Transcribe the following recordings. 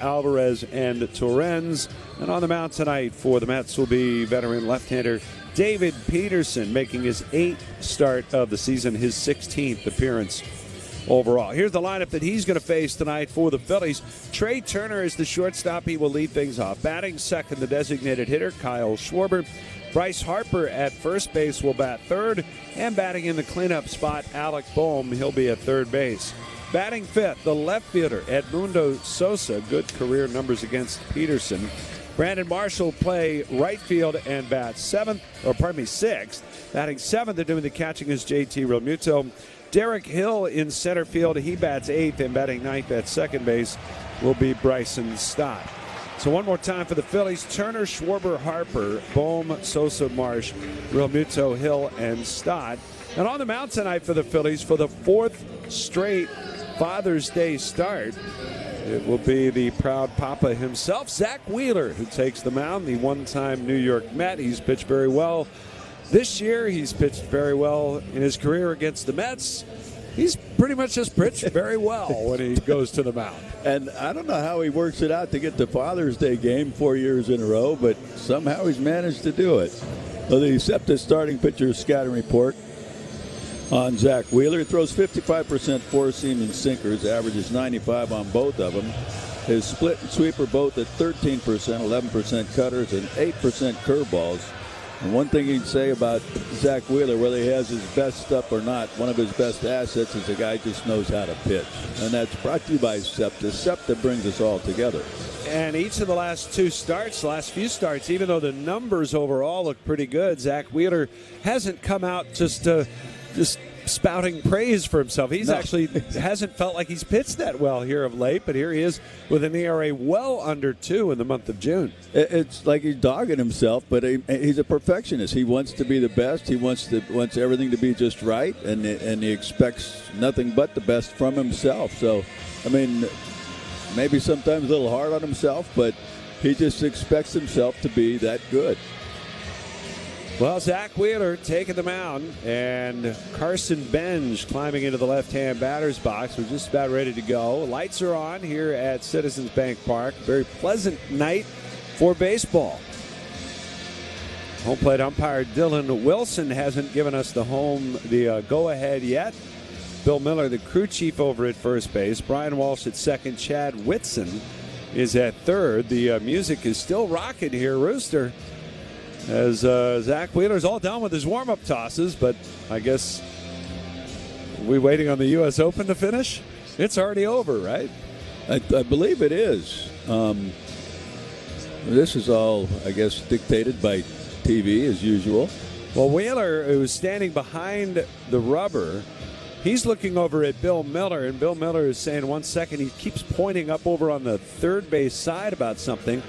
Alvarez and Torrens. And on the mound tonight for the Mets will be veteran left-hander David Peterson, making his 8th start of the season, his 16th appearance overall. Here's the lineup that he's going to face tonight for the Phillies. Trey Turner is the shortstop. He will lead things off. Batting second, the designated hitter, Kyle Schwarber. Bryce Harper at first base will bat third. And batting in the cleanup spot, Alec Boehm. He'll be at third base. Batting fifth, the left fielder, Edmundo Sosa. Good career numbers against Peterson. Brandon Marshall play right field and bat sixth. Batting seventh and doing the catching is JT Realmuto. Derek Hill in center field. He bats eighth, and batting ninth at second base will be Bryson Stott. So one more time for the Phillies: Turner, Schwarber, Harper, Boehm, Sosa, Marsh, Realmuto, Hill, and Stott. And on the mound tonight for the Phillies for the fourth straight Father's Day start, it will be the proud papa himself, Zach Wheeler, who takes the mound, the one-time New York Met. He's pitched very well this year. He's pitched very well in his career against the Mets. He's pretty much just pitched very well when he goes to the mound. And I don't know how he works it out to get the Father's Day game 4 years in a row, but somehow he's managed to do it. Well, the SEPTA starting pitcher scouting report on Zach Wheeler. He throws 55% four-seam and sinkers, averages 95 on both of them. His split and sweeper both at 13%, 11% cutters, and 8% curveballs. And one thing you can say about Zach Wheeler, whether he has his best stuff or not, one of his best assets is the guy just knows how to pitch. And that's brought to you by SEPTA. SEPTA brings us all together. And each of the last few starts, even though the numbers overall look pretty good, Zach Wheeler hasn't come out just spouting praise for himself. He's actually hasn't felt like he's pitched that well here of late, but here he is with an ERA well under 2 in the month of June. It's like he's dogging himself, but he's a perfectionist. He wants to be the best. He wants everything to be just right, and he expects nothing but the best from himself. So, I mean, maybe sometimes a little hard on himself, but he just expects himself to be that good. Well, Zach Wheeler taking the mound, and Carson Benj climbing into the left-hand batter's box. We're just about ready to go. Lights are on here at Citizens Bank Park. Very pleasant night for baseball. Home plate umpire Dylan Wilson hasn't given us the go-ahead yet. Bill Miller, the crew chief, over at first base. Brian Walsh at second. Chad Whitson is at third. The music is still rocking here, Rooster, as Zach Wheeler's all done with his warm-up tosses, but I guess we waiting on the U.S. Open to finish? It's already over, right? I believe it is. This is all, I guess, dictated by TV as usual. Well, Wheeler, who's standing behind the rubber, he's looking over at Bill Miller, and Bill Miller is saying, 1 second, he keeps pointing up over on the third base side about something.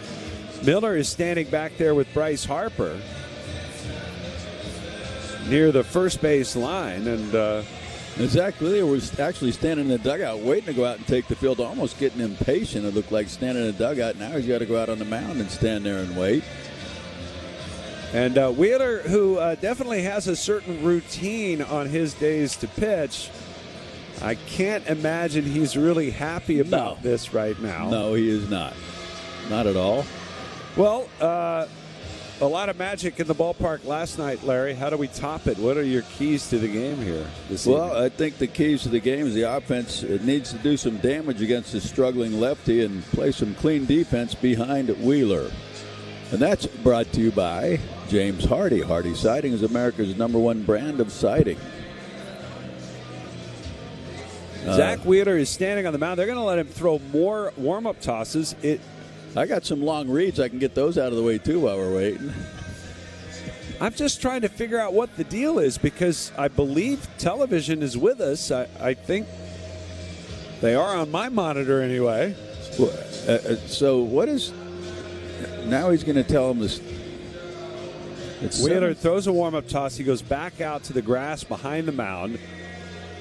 Miller is standing back there with Bryce Harper near the first base line, and Zach Wheeler was actually standing in the dugout waiting to go out and take the field, almost getting impatient. It looked like standing in the dugout. Now he's got to go out on the mound and stand there and wait. And Wheeler, who definitely has a certain routine on his days to pitch, I can't imagine he's really happy about this right now. No, he is not. Not at all. Well, a lot of magic in the ballpark last night, Larry. How do we top it? What are your keys to the game here this evening? Well, I think the keys to the game is the offense. It needs to do some damage against the struggling lefty and play some clean defense behind Wheeler. And that's brought to you by James Hardy. Hardy Siding is America's #1 brand of siding. Zach Wheeler is standing on the mound. They're going to let him throw more warm-up tosses. I got some long reads. I can get those out of the way, too, while we're waiting. I'm just trying to figure out what the deal is, because I believe television is with us. I think they are on my monitor anyway. So what is... Now he's going to tell him this. Wheeler throws a warm-up toss. He goes back out to the grass behind the mound.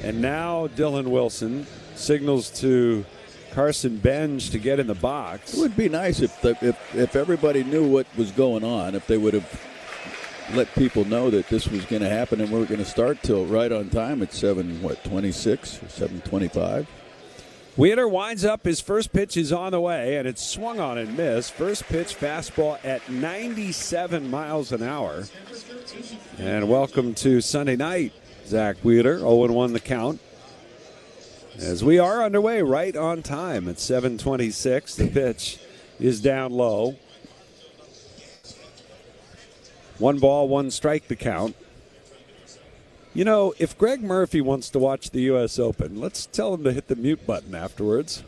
And now Dylan Wilson signals to Carson Benj to get in the box. It would be nice if everybody knew what was going on, if they would have let people know that this was going to happen and we were going to start till right on time at 7:26 or 7:25. Wheeler winds up. His first pitch is on the way, and it's swung on and missed. First pitch fastball at 97 miles an hour. And welcome to Sunday night, Zach Wheeler. 0-1 the count. As we are underway right on time at 7:26. The pitch is down low. 1 ball, 1 strike the count. You know, if Greg Murphy wants to watch the U.S. Open, let's tell him to hit the mute button afterwards.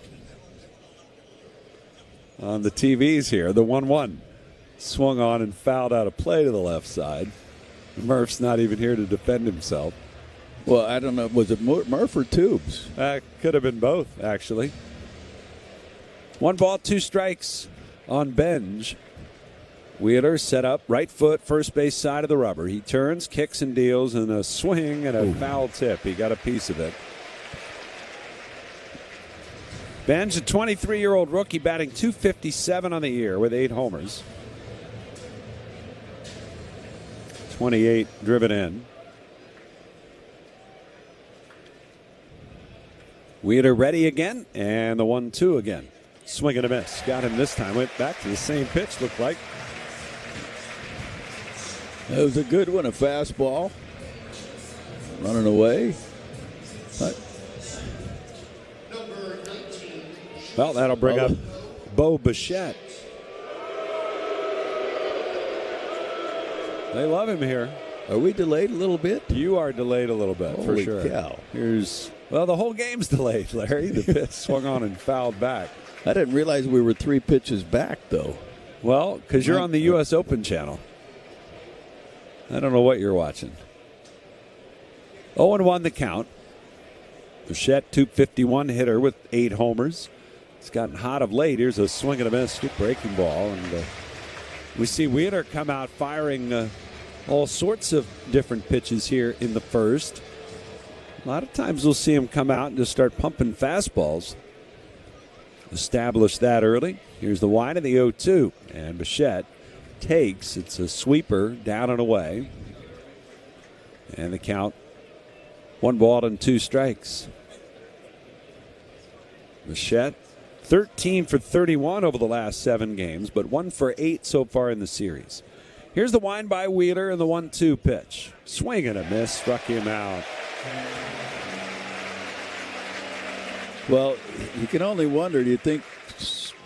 On the TVs here, the 1-1. Swung on and fouled out of play to the left side. Murph's not even here to defend himself. Well, I don't know. Was it Murph or Tubes? Could have been both, actually. 1 ball, 2 strikes on Benj. Wheeler set up, right foot, first base side of the rubber. He turns, kicks and deals, and a swing and a foul tip. He got a piece of it. Benj, a 23-year-old rookie, batting .257 on the year with 8 homers. 28 driven in. Wheeler ready again, and the 1-2 again. Swing and a miss. Got him this time. Went back to the same pitch, looked like. That was a good one, a fastball. Running away. Well, that'll bring up Bo Bichette. They love him here. Are we delayed a little bit? You are delayed a little bit, Holy for sure. Cow. The whole game's delayed, Larry. The pitch swung on and fouled back. I didn't realize we were 3 pitches back, though. Well, because you're on the U.S. Open channel. I don't know what you're watching. 0-1 the count. Bichette, .251 hitter with 8 homers. It's gotten hot of late. Here's a swing and a miss, breaking ball. And we see Wheeler come out firing all sorts of different pitches here in the first. A lot of times we'll see him come out and just start pumping fastballs. Establish that early. Here's the wide of the 0-2. And Bichette takes. It's a sweeper down and away. And the count, 1 ball and 2 strikes. Bichette, 13 for 31 over the last 7 games, but 1 for 8 so far in the series. Here's the wind by Wheeler and the 1-2 pitch. Swing and a miss, struck him out. Well, you can only wonder, do you think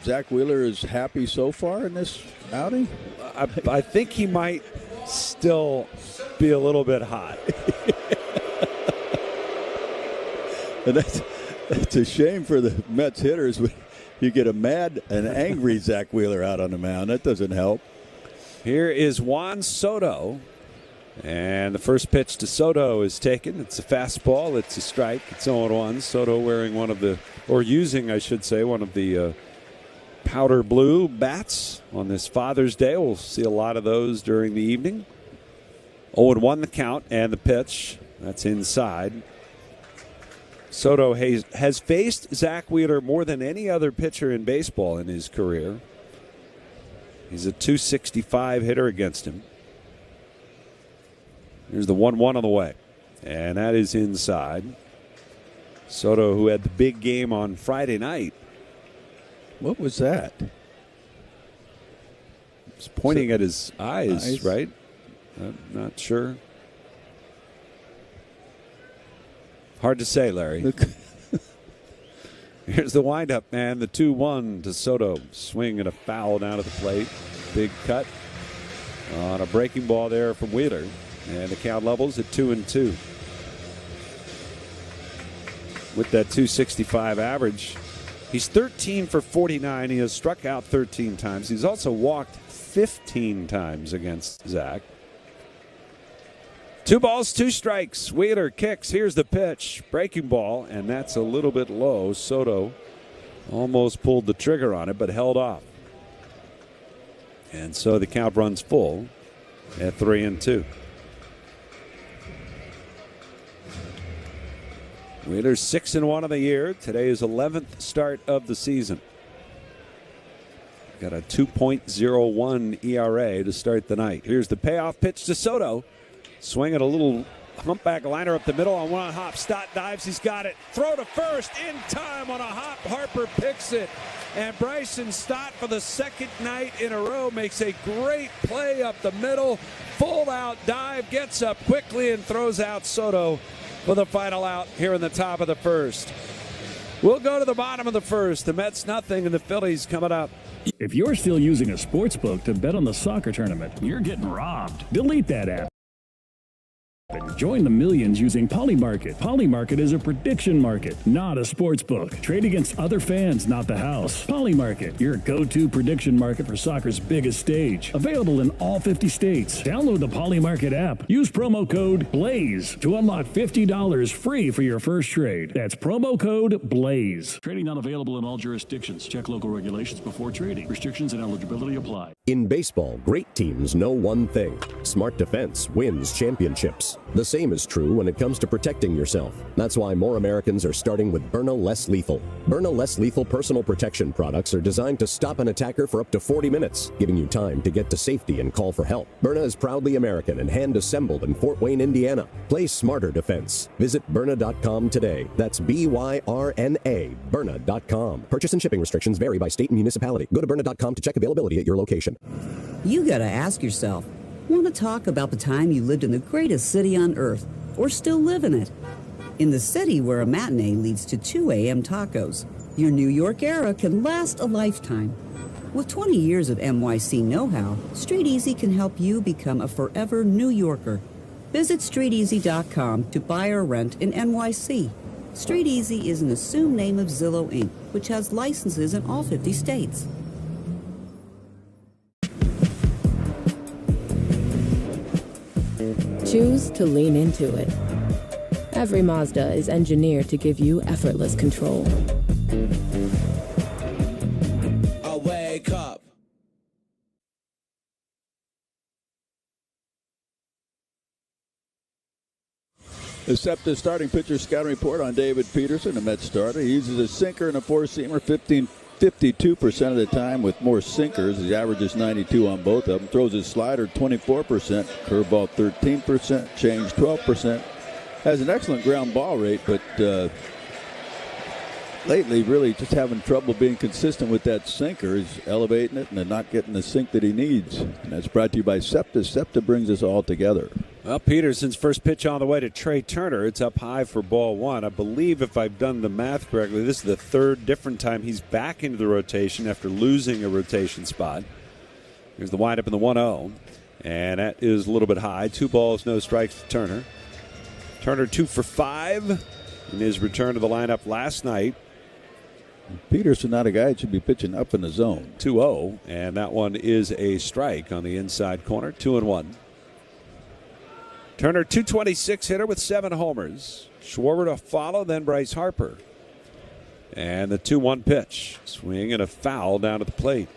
Zach Wheeler is happy so far in this outing? I think he might still be a little bit hot. And that's a shame for the Mets hitters. You get a mad and angry Zach Wheeler out on the mound. That doesn't help. Here is Juan Soto. And the first pitch to Soto is taken. It's a fastball. It's a strike. It's 0-1. Soto wearing using, I should say, one of the powder blue bats on this Father's Day. We'll see a lot of those during the evening. 0-1 the count and the pitch. That's inside. Soto has faced Zach Wheeler more than any other pitcher in baseball in his career. He's a .265 hitter against him. Here's the 1-1 on the way. And that is inside. Soto, who had the big game on Friday night. What was that? He's pointing at his eyes, right? I'm not sure. Hard to say, Larry. Here's the windup, man. The 2-1 to Soto. Swing and a foul down to the plate. Big cut on a breaking ball there from Wheeler. And the count levels at 2-2. With that .265 average, he's 13 for 49. He has struck out 13 times. He's also walked 15 times against Zach. 2 balls, 2 strikes. Wheeler kicks. Here's the pitch. Breaking ball, and that's a little bit low. Soto almost pulled the trigger on it, but held off. And so the count runs full at 3-2. Wheeler's 6-1 of the year. Today is 11th start of the season. Got a 2.01 ERA to start the night. Here's the payoff pitch to Soto. Swinging a little humpback liner up the middle on one hop. Stott dives. He's got it. Throw to first in time on a hop. Harper picks it. And Bryson Stott, for the second night in a row, makes a great play up the middle. Full out dive. Gets up quickly and throws out Soto for the final out here in the top of the first. We'll go to the bottom of the first. The Mets nothing and the Phillies coming up. If you're still using a sports book to bet on the soccer tournament, you're getting robbed. Delete that app. Join the millions using Polymarket. Polymarket is a prediction market, not a sports book. Trade against other fans, not the house. Polymarket, your go-to prediction market for soccer's biggest stage. Available in all 50 states. Download the Polymarket app. Use promo code BLAZE to unlock $50 free for your first trade. That's promo code BLAZE. Trading not available in all jurisdictions. Check local regulations before trading. Restrictions and eligibility apply. In baseball, great teams know one thing: smart defense wins championships. The same is true when it comes to protecting yourself. That's why more Americans are starting with Byrna Less Lethal. Byrna Less Lethal personal protection products are designed to stop an attacker for up to 40 minutes, giving you time to get to safety and call for help. Byrna is proudly American and hand-assembled in Fort Wayne, Indiana. Play smarter defense. Visit Byrna.com today. That's BYRNA, Byrna.com. Purchase and shipping restrictions vary by state and municipality. Go to Byrna.com to check availability at your location. You gotta ask yourself, want to talk about the time you lived in the greatest city on earth, or still live in it? In the city where a matinee leads to 2 a.m. tacos, your New York era can last a lifetime. With 20 years of NYC know-how, Street Easy can help you become a forever New Yorker. Visit StreetEasy.com to buy or rent in NYC. Street Easy is an assumed name of Zillow Inc., which has licenses in all 50 states. Choose to lean into it. Every Mazda is engineered to give you effortless control. I wake up. The SEPTA starting pitcher scouting report on David Peterson, the Mets starter. He uses a sinker and a four-seamer 52% of the time with more sinkers. His average is 92 on both of them. Throws his slider 24%, curveball 13%, change 12%. Has an excellent ground ball rate, but lately really just having trouble being consistent with that sinker. He's elevating it and then not getting the sink that he needs. And that's brought to you by SEPTA. SEPTA brings us all together. Well, Peterson's first pitch on the way to Trey Turner. It's up high for ball one. I believe, if I've done the math correctly, this is the third different time he's back into the rotation after losing a rotation spot. Here's the windup in the 1-0. And that is a little bit high. 2 balls, no strikes for Turner. Turner 2 for 5 in his return to the lineup last night. Peterson, not a guy that should be pitching up in the zone. 2-0, and that one is a strike on the inside corner. 2-1. Turner, 226 hitter with 7 homers. Schwarber to follow, then Bryce Harper. And the 2-1 pitch. Swing and a foul down at the plate.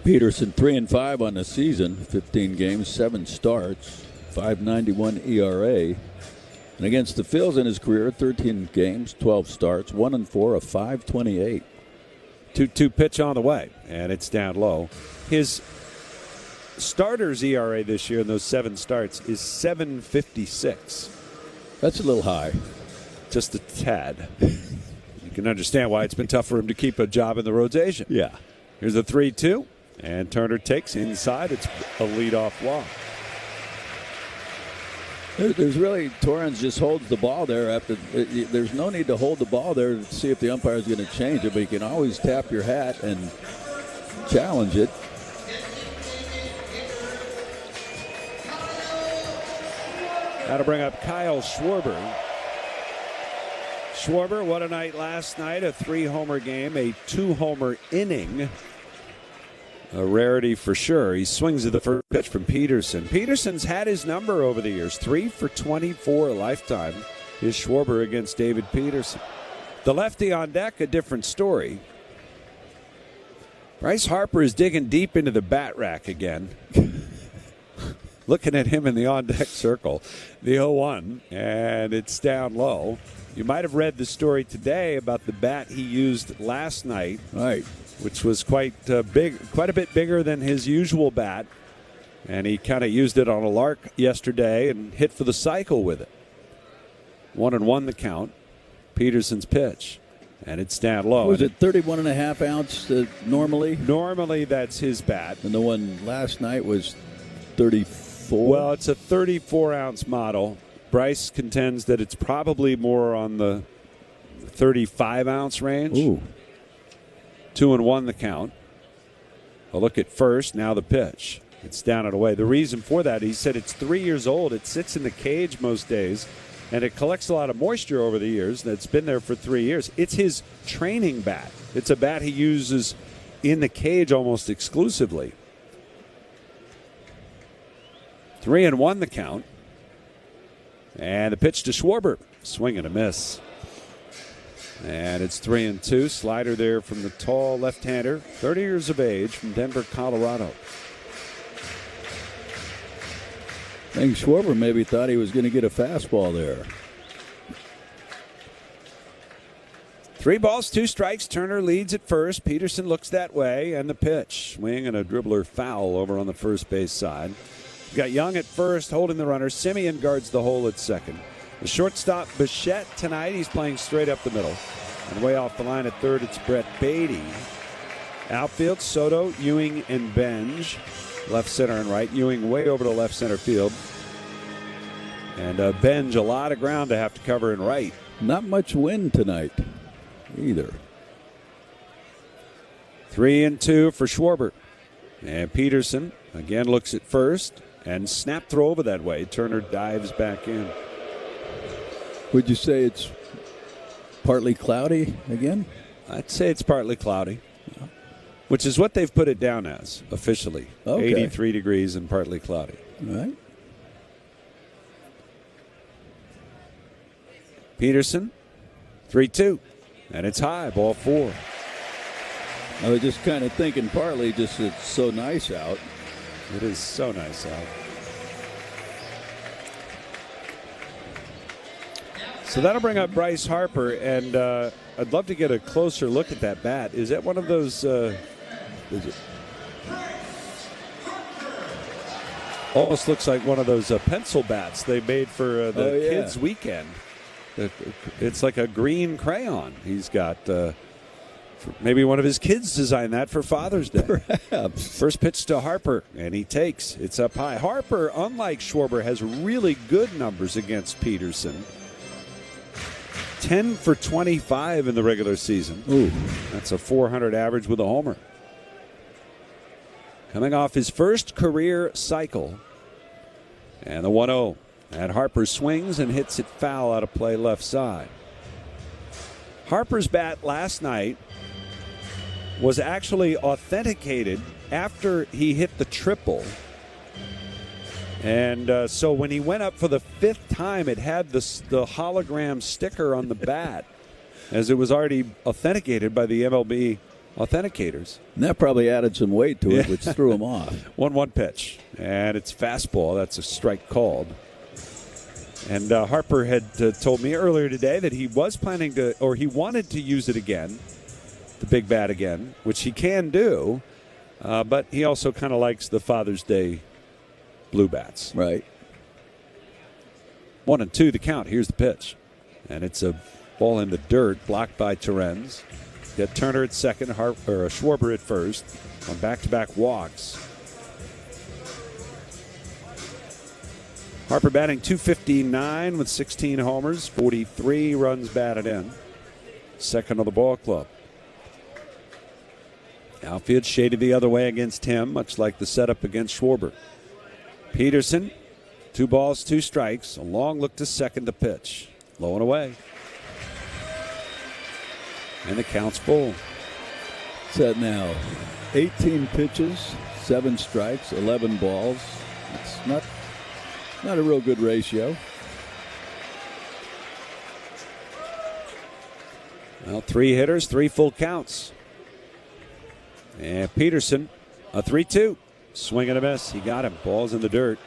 Peterson 3-5 on the season, 15 games, 7 starts, 5.91 ERA. And against the Phillies in his career, 13 games, 12 starts, 1-4, a 5.28. 2-2 pitch on the way, and it's down low. His starter's ERA this year in those 7 starts is 7.56. That's a little high. Just a tad. You can understand why it's been tough for him to keep a job in the rotation. Yeah. Here's the 3-2, and Turner takes inside. It's a leadoff walk. There's really, Torrens just holds the ball there. There's no need to hold the ball there to see if the umpire is going to change it, but you can always tap your hat and challenge it. Now to bring up Kyle Schwarber. Schwarber, what a night last night. A 3-homer game, a 2-homer inning. A rarity for sure. He swings at the first pitch from Peterson. Peterson's had his number over the years. 3 for 24 a lifetime is Schwarber against David Peterson. The lefty on deck, a different story. Bryce Harper is digging deep into the bat rack again. Looking at him in the on-deck circle. The 0-1, and it's down low. You might have read the story today about the bat he used last night. Right. Which was quite big, quite a bit bigger than his usual bat. And he kind of used it on a lark yesterday and hit for the cycle with it. 1-1 the count. Peterson's pitch. And it's down low. Was it 31.5 ounce normally? Normally that's his bat. And the one last night was 34? Well, it's a 34-ounce model. Bryce contends that it's probably more on the 35-ounce range. Ooh. 2-1 the count. A look at first, now the pitch. It's down and away. The reason for that, he said it's 3 years old. It sits in the cage most days, and it collects a lot of moisture over the years. That's been there for 3 years. It's his training bat. It's a bat he uses in the cage almost exclusively. 3-1 the count. And the pitch to Schwarber. Swing and a miss. And it's 3-2. Slider there from the tall left-hander, 30 years of age, from Denver, Colorado. I think Schwarber maybe thought he was going to get a fastball there. 3 balls, 2 strikes. Turner leads at first. Peterson looks that way, and the pitch. Swing and a dribbler foul over on the first base side. Got Young at first, holding the runner. Simeon guards the hole at second. The shortstop, Bichette, tonight, he's playing straight up the middle. And way off the line at third, it's Brett Beatty. Outfield, Soto, Ewing, and Benj. Left, center, and right. Ewing way over to left center field. And Benj, a lot of ground to have to cover in right. Not much wind tonight either. 3-2 for Schwarber. And Peterson again looks at first and snap throw over that way. Turner dives back in. Would you say it's partly cloudy again? I'd say it's partly cloudy, which is what they've put it down as officially. Okay. 83 degrees and partly cloudy. All right. Peterson, 3-2. And it's high, ball 4. I was just kind of thinking partly just it's so nice out. It is so nice out. So that'll bring up Bryce Harper, and I'd love to get a closer look at that bat. Is that one of those? Is it? Almost looks like one of those pencil bats they made for the kids' weekend. It's like a green crayon. He's got maybe one of his kids designed that for Father's Day. Perhaps. First pitch to Harper, and he takes. It's up high. Harper, unlike Schwarber, has really good numbers against Peterson. 10 for 25 in the regular season. Ooh. That's a 400 average with a homer. Coming off his first career cycle. And the 1-0. And Harper swings and hits it foul out of play left side. Harper's bat last night was actually authenticated after he hit the triple. And so when he went up for the 5th time, it had the hologram sticker on the bat, as it was already authenticated by the MLB authenticators. And that probably added some weight to it, which threw him off. 1-1 pitch, and it's fastball. That's a strike called. And Harper had told me earlier today that he was planning to, or he wanted to use it again, the big bat again, which he can do, but he also kind of likes the Father's Day blue bats. Right. 1-2 the count. Here's the pitch. And it's a ball in the dirt, blocked by Torrens. Get Turner at second, Schwarber at first, on back-to-back walks. Harper batting .259 with 16 homers, 43 runs batted in. Second of the ball club. Outfield shaded the other way against him, much like the setup against Schwarber. Peterson, 2 balls, 2 strikes. A long look to second to pitch. Low and away. And the count's full. Set now. 18 pitches, 7 strikes, 11 balls. It's not a real good ratio. Well, 3 hitters, 3 full counts. And Peterson, a 3-2. Swing and a miss. He got him. Ball's in the dirt.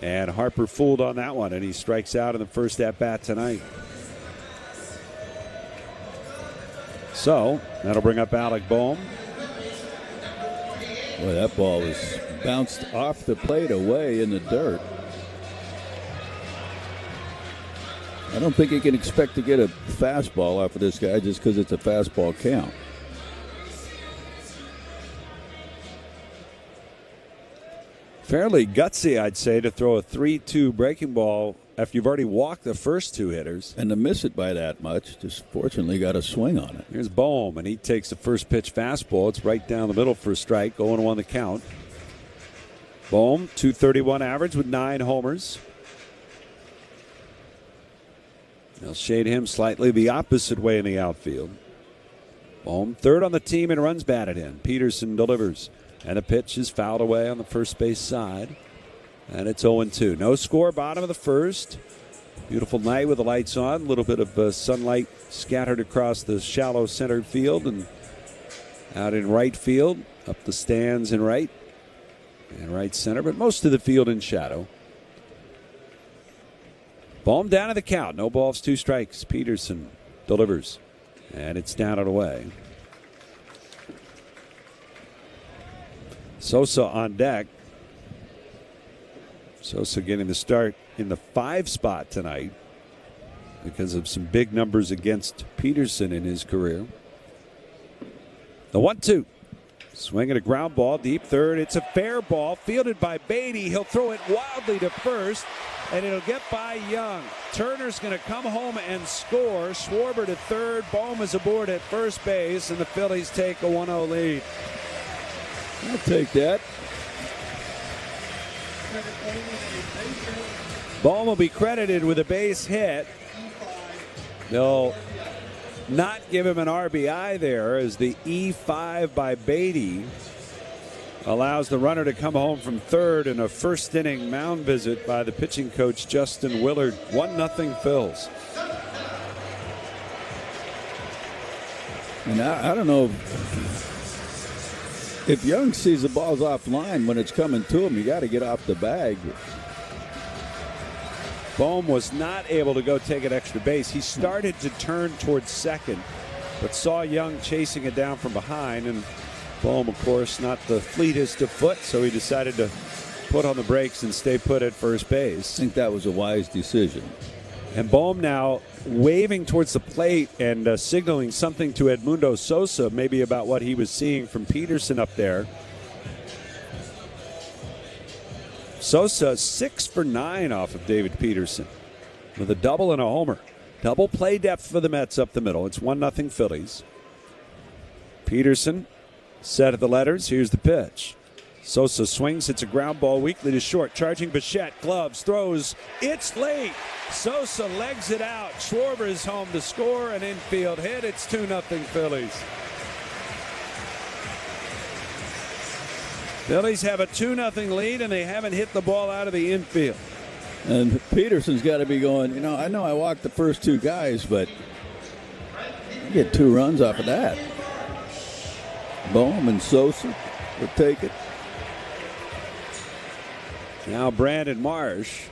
And Harper fooled on that one, and he strikes out in the first at-bat tonight. So, that'll bring up Alec Boehm. Boy, that ball was Bounced off the plate away in the dirt. I don't think you can expect to get a fastball off of this guy just because it's a fastball count. Fairly gutsy, I'd say, to throw a 3-2 breaking ball after you've already walked the first two hitters. And to miss it by that much, just fortunately got a swing on it. Here's Bohm, and he takes the first pitch fastball. It's right down the middle for a strike, 0-1 the count. Bohm, .231 average with 9 homers. They'll shade him slightly the opposite way in the outfield. Bohm, third on the team in runs batted in. Peterson delivers. And the pitch is fouled away on the first base side. And it's 0-2. No score, bottom of the first. Beautiful night with the lights on. A little bit of sunlight scattered across the shallow center field and out in right field, up the stands in right and right center, but most of the field in shadow. Bohm down to the count. No balls, 2 strikes. Peterson delivers. And it's down and away. Sosa on deck. Sosa getting the start in the 5 spot tonight because of some big numbers against Peterson in his career. The 1-2. Swinging a ground ball, deep third. It's a fair ball, fielded by Beatty. He'll throw it wildly to first, and it'll get by Young. Turner's going to come home and score. Schwarber to third. Bohm is aboard at first base, and the Phillies take a 1-0 lead. I'll take that. Bohm will be credited with a base hit. They'll not give him an RBI there as the E5 by Beatty allows the runner to come home from third in a first inning mound visit by the pitching coach Justin Willard. 1-0 Phils. And I don't know if Young sees the ball's offline when it's coming to him, you got to get off the bag. Bohm was not able to go take an extra base. He started to turn towards second, but saw Young chasing it down from behind. And Bohm, of course, not the fleetest of foot, so he decided to put on the brakes and stay put at first base. I think that was a wise decision. And Bohm now waving towards the plate and signaling something to Edmundo Sosa, maybe about what he was seeing from Peterson up there. Sosa 6 for 9 off of David Peterson with a double and a homer. Double play depth for the Mets up the middle. It's 1-0 Phillies. Peterson set at the letters. Here's the pitch. Sosa swings. It's a ground ball weakly to short. Charging Bichette. Gloves. Throws. It's late. Sosa legs it out. Schwarber is home to score. An infield hit. It's 2-0 Phillies. Phillies have a 2-0 lead, and they haven't hit the ball out of the infield. And Peterson's got to be going, I know I walked the first 2 guys, but you get 2 runs off of that. Bohm and Sosa will take it. Now Brandon Marsh.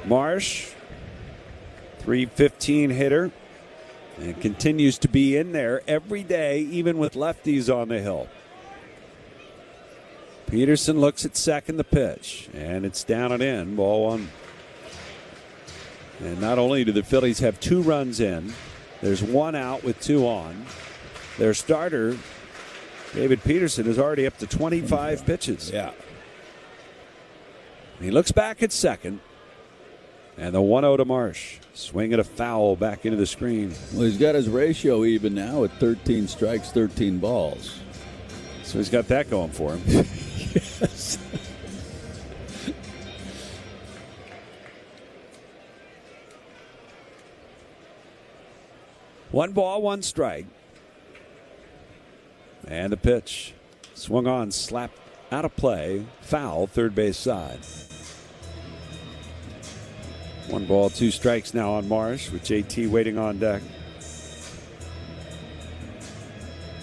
Marsh, 315 hitter, and continues to be in there every day, even with lefties on the hill. Peterson looks at second, the pitch, and it's down and in, ball 1. And not only do the Phillies have 2 runs in, there's 1 out with 2 on. Their starter, David Peterson, is already up to 25 pitches. Yeah. He looks back at second, and the 1-0 to Marsh. Swing and a foul back into the screen. Well, he's got his ratio even now at 13 strikes, 13 balls. So he's got that going for him. Yes. One ball, 1 strike. And the pitch. Swung on, slapped out of play. Foul, third base side. 1 ball, 2 strikes now on Marsh with JT waiting on deck.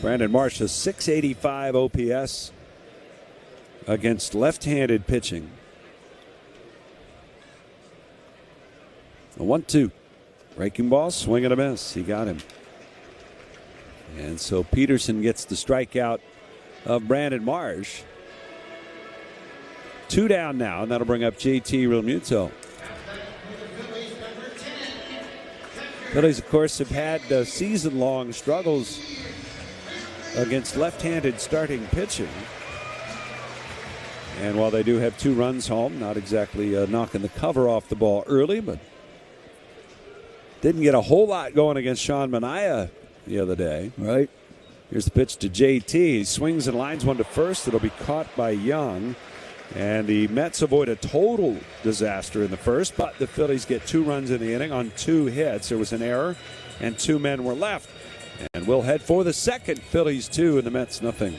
Brandon Marsh, a 685 OPS against left-handed pitching. A 1-2. Breaking ball, swing and a miss. He got him. And so Peterson gets the strikeout of Brandon Marsh. 2 down now, and that'll bring up JT Realmuto. Phillies, of course, have had season-long struggles against left-handed starting pitching. And while they do have 2 runs home, not exactly knocking the cover off the ball early, but didn't get a whole lot going against Sean Manaea the other day. Right. Here's the pitch to JT. He swings and lines one to first. It'll be caught by Young. And the Mets avoid a total disaster in the first, but the Phillies get 2 runs in the inning on 2 hits. There was an error, and 2 men were left. And we'll head for the second. Phillies 2 and the Mets nothing.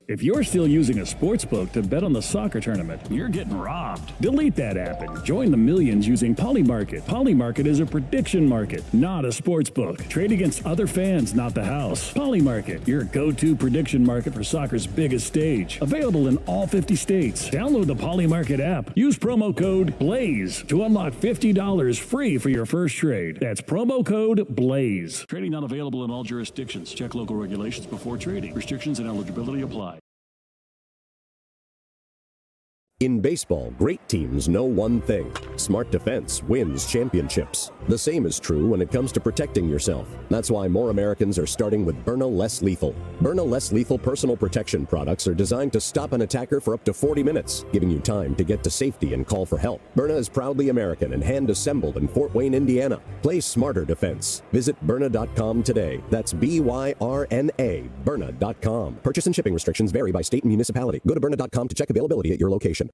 If you're still using a sports book to bet on the soccer tournament, you're getting robbed. Delete that app and join the millions using Polymarket. Polymarket is a prediction market, not a sports book. Trade against other fans, not the house. Polymarket, your go-to prediction market for soccer's biggest stage. Available in all 50 states. Download the Polymarket app. Use promo code BLAZE to unlock $50 free for your first trade. That's promo code BLAZE. Trading not available in all jurisdictions. Check local regulations before trading. Restrictions and eligibility apply. In baseball, great teams know one thing. Smart defense wins championships. The same is true when it comes to protecting yourself. That's why more Americans are starting with Byrna Less Lethal. Byrna Less Lethal personal protection products are designed to stop an attacker for up to 40 minutes, giving you time to get to safety and call for help. Byrna is proudly American and hand-assembled in Fort Wayne, Indiana. Play smarter defense. Visit Byrna.com today. That's BYRNA, Byrna.com. Purchase and shipping restrictions vary by state and municipality. Go to Byrna.com to check availability at your location.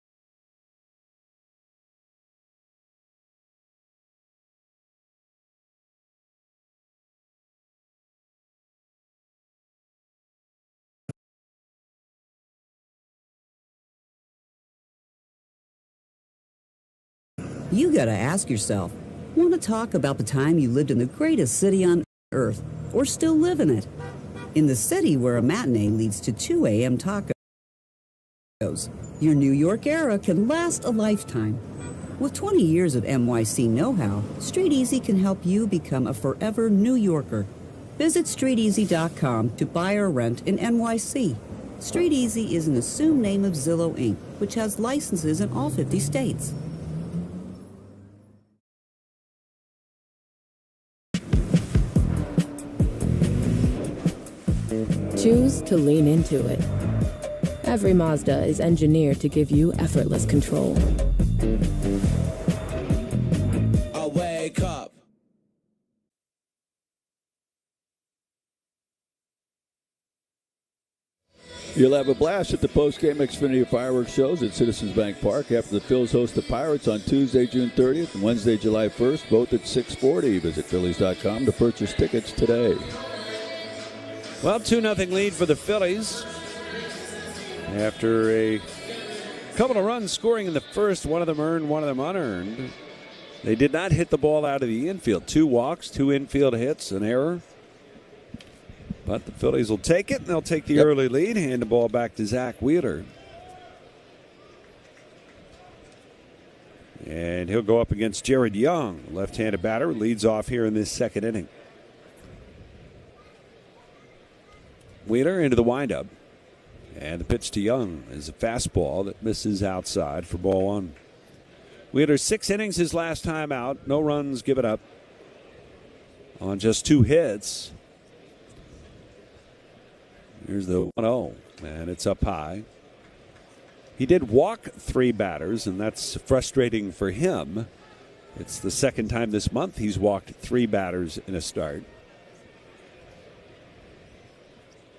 You gotta ask yourself, want to talk about the time you lived in the greatest city on earth, or still live in it? In the city where a matinee leads to 2 a.m. tacos. Your New York era can last a lifetime. With 20 years of NYC know-how, Street Easy can help you become a forever New Yorker. Visit StreetEasy.com to buy or rent in NYC. Street Easy is an assumed name of Zillow Inc., which has licenses in all 50 states. Choose to lean into it. Every Mazda is engineered to give you effortless control. I wake up. You'll have a blast at the post-game Xfinity fireworks shows at Citizens Bank Park after the Phils host the Pirates on Tuesday, June 30th and Wednesday, July 1st, both at 6:40. Visit Phillies.com to purchase tickets today. Well, 2-0 lead for the Phillies. After a couple of runs scoring in the first, one of them earned, one of them unearned. They did not hit the ball out of the infield. 2 walks, 2 infield hits, an error. But the Phillies will take it, and they'll take the early lead, hand the ball back to Zach Wheeler. And he'll go up against Jared Young, left-handed batter, leads off here in this second inning. Wheeler into the windup. And the pitch to Young is a fastball that misses outside for ball 1. Wheeler 6 innings his last time out. No runs given up on just 2 hits. Here's the 1-0, and it's up high. He did walk 3 batters, and that's frustrating for him. It's the second time this month he's walked 3 batters in a start.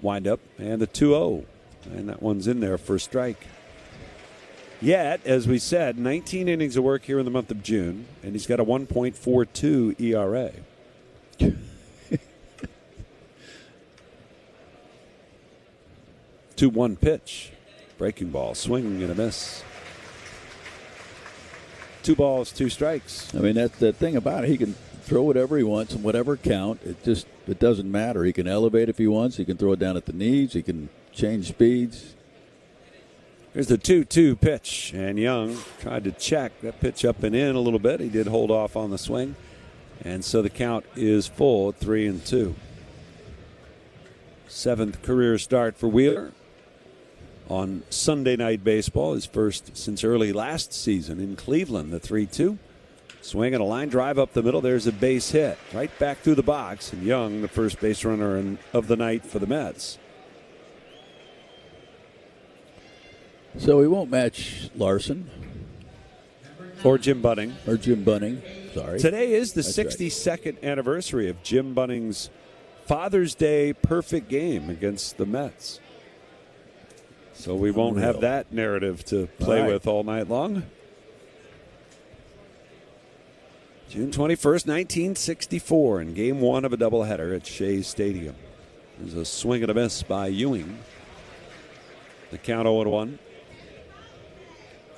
Wind up and the 2-0, and that one's in there for a strike. Yet, as we said, 19 innings of work here in the month of June, and he's got a 1.42 ERA. 2-1 pitch, breaking ball, swing and a miss. 2 balls, 2 strikes. I mean, that's the thing about it. He can throw whatever he wants in whatever count. It doesn't matter. He can elevate if he wants. He can throw it down at the knees. He can change speeds. Here's the 2-2 pitch, and Young tried to check that pitch up and in a little bit. He did hold off on the swing, and so the count is full at 3-2. 7th career start for Wheeler on Sunday Night Baseball, his first since early last season in Cleveland. The 3-2. Swing and a line drive up the middle. There's a base hit right back through the box. And Young, the first base runner of the night for the Mets. So he won't match Larson. Or Jim Bunning. Sorry. Today is the That's 62nd anniversary of Jim Bunning's Father's Day perfect game against the Mets. So we won't have that narrative to play with all night long. June 21st, 1964, in Game 1 of a doubleheader at Shea Stadium. There's a swing and a miss by Ewing. The count 0-1.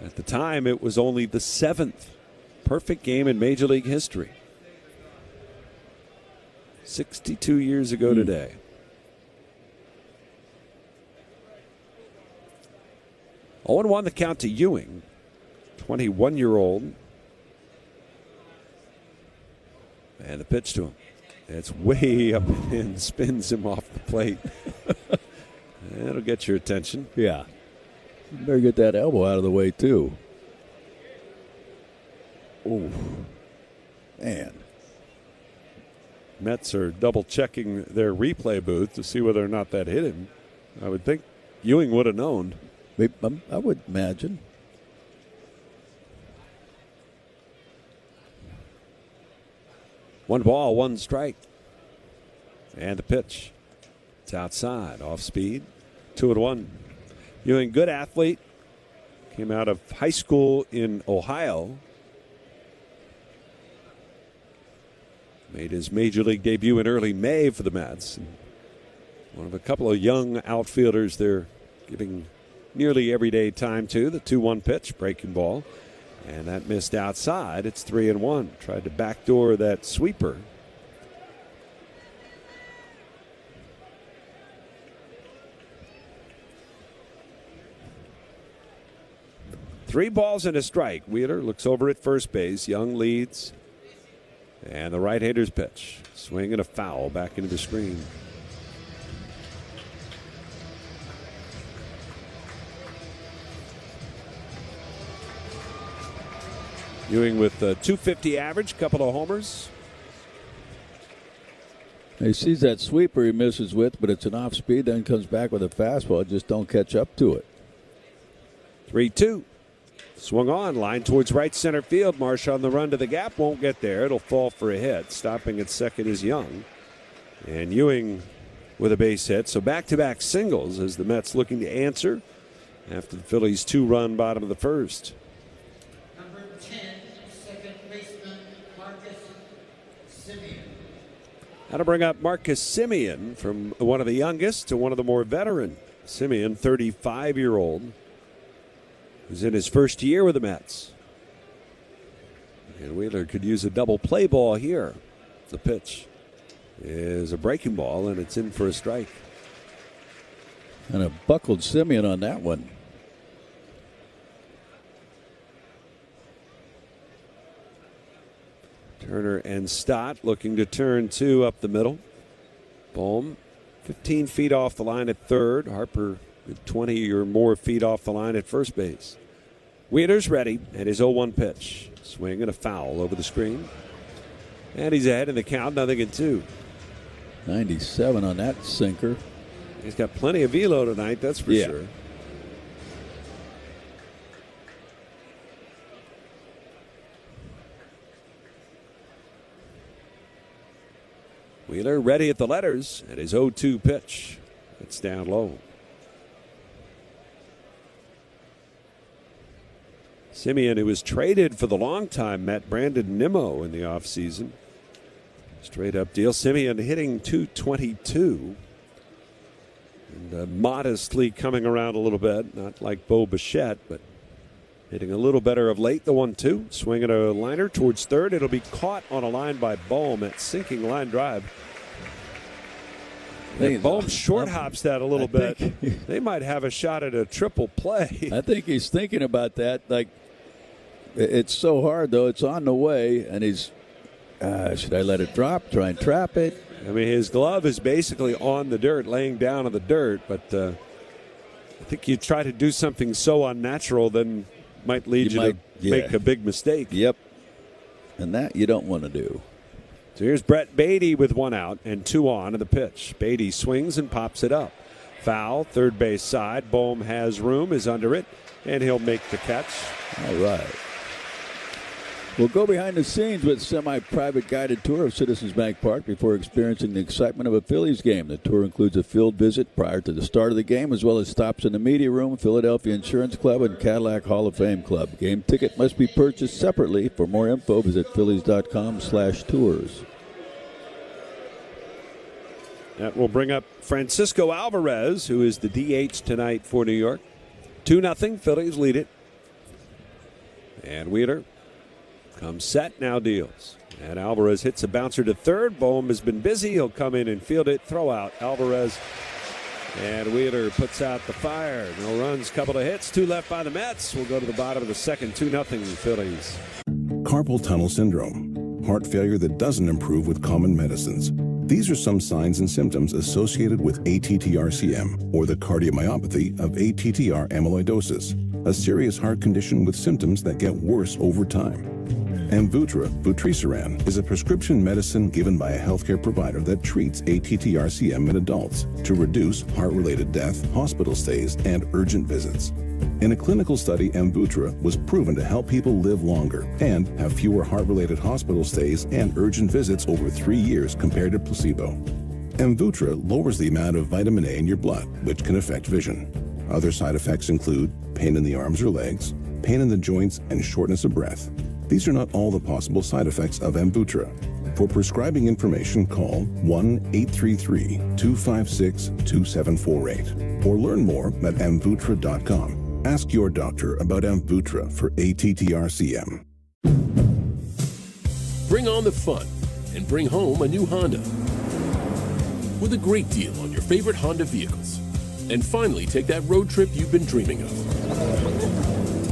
At the time, it was only the 7th perfect game in Major League history. 62 years ago today. Oh, 0-1 the count to Ewing, 21-year-old. And the pitch to him. It's way up and spins him off the plate. That'll get your attention. Yeah. You better get that elbow out of the way, too. Oh, man. Mets are double-checking their replay booth to see whether or not that hit him. I would think Ewing would have known. I would imagine. One ball, one strike. And the pitch. It's outside, off speed. 2-1. Ewing, good athlete. Came out of high school in Ohio. Made his Major League debut in early May for the Mets. One of a couple of young outfielders they're giving nearly everyday time to. The 2-1 pitch, breaking ball. And that missed outside. It's 3-1. Tried to backdoor that sweeper. Three balls and a strike. Wheeler looks over at first base. Young leads. And the right-hander's pitch. Swing and a foul back into the screen. Ewing with a .250 average, couple of homers. He sees that sweeper he misses with, but it's an off speed, then comes back with a fastball. Just don't catch up to it. 3-2. Swung on, line towards right center field. Marsh on the run to the gap, won't get there. It'll fall for a hit. Stopping at second is Young. And Ewing with a base hit. So back-to-back singles as the Mets looking to answer after the Phillies' 2-run bottom of the first. How to bring up Marcus Semien from one of the youngest to one of the more veteran. Semien, 35-year-old, who's in his first year with the Mets. And Wheeler could use a double play ball here. The pitch is a breaking ball, and it's in for a strike. And a buckled Semien on that one. Turner and Stott looking to turn two up the middle. Bohm 15 feet off the line at third. Harper 20 or more feet off the line at first base. Wheeler's ready and his 0-1 pitch. Swing and a foul over the screen. And he's ahead in the count, 0-2. 97 on that sinker. He's got plenty of velo tonight, that's for sure. Wheeler ready at the letters at his 0-2 pitch. It's down low. Semien, who was traded for the longtime Met Brandon Nimmo in the offseason. Straight up deal. Semien hitting .222. And modestly coming around a little bit. Not like Bo Bichette, but hitting a little better of late. The 1-2. Swinging a liner towards third. It'll be caught on a line by Bohm. That sinking line drive. Bohm short hops that a little bit. They might have a shot at a triple play. I think he's thinking about that. Like, it's so hard, though. It's on the way, and he's Should I let it drop, try and trap it? I mean, his glove is basically on the dirt, laying down on the dirt, but I think you try to do something so unnatural, then might lead you to make a big mistake. Yep. And that you don't want to do. So here's Brett Beatty with 1 out and 2 on to the pitch. Beatty swings and pops it up. Foul, third base side. Bohm has room, is under it, and he'll make the catch. All right. We'll go behind the scenes with semi-private guided tour of Citizens Bank Park before experiencing the excitement of a Phillies game. The tour includes a field visit prior to the start of the game, as well as stops in the media room, Philadelphia Insurance Club, and Cadillac Hall of Fame Club. Game ticket must be purchased separately. For more info, visit phillies.com/tours. That will bring up Francisco Alvarez, who is the DH tonight for New York. 2-0, Phillies lead it. And Wheeler comes set, now deals. And Alvarez hits a bouncer to third. Bohm has been busy. He'll come in and field it. Throw out Alvarez. And Wheeler puts out the fire. No runs, couple of hits. 2 left by the Mets. We'll go to the bottom of the second. 2-0 Phillies. Carpal tunnel syndrome. Heart failure that doesn't improve with common medicines. These are some signs and symptoms associated with ATTR-CM, or the cardiomyopathy of ATTR amyloidosis, a serious heart condition with symptoms that get worse over time. Amvuttra, vutrisiran, is a prescription medicine given by a healthcare provider that treats ATTR-CM in adults to reduce heart-related death, hospital stays, and urgent visits. In a clinical study, Amvuttra was proven to help people live longer and have fewer heart-related hospital stays and urgent visits over 3 years compared to placebo. Amvuttra lowers the amount of vitamin A in your blood, which can affect vision. Other side effects include pain in the arms or legs, pain in the joints, and shortness of breath. These are not all the possible side effects of Amvuttra. For prescribing information, call 1-833-256-2748 or learn more at amvuttra.com. Ask your doctor about Amvuttra for ATTR-CM. Bring on the fun and bring home a new Honda with a great deal on your favorite Honda vehicles. And finally take that road trip you've been dreaming of.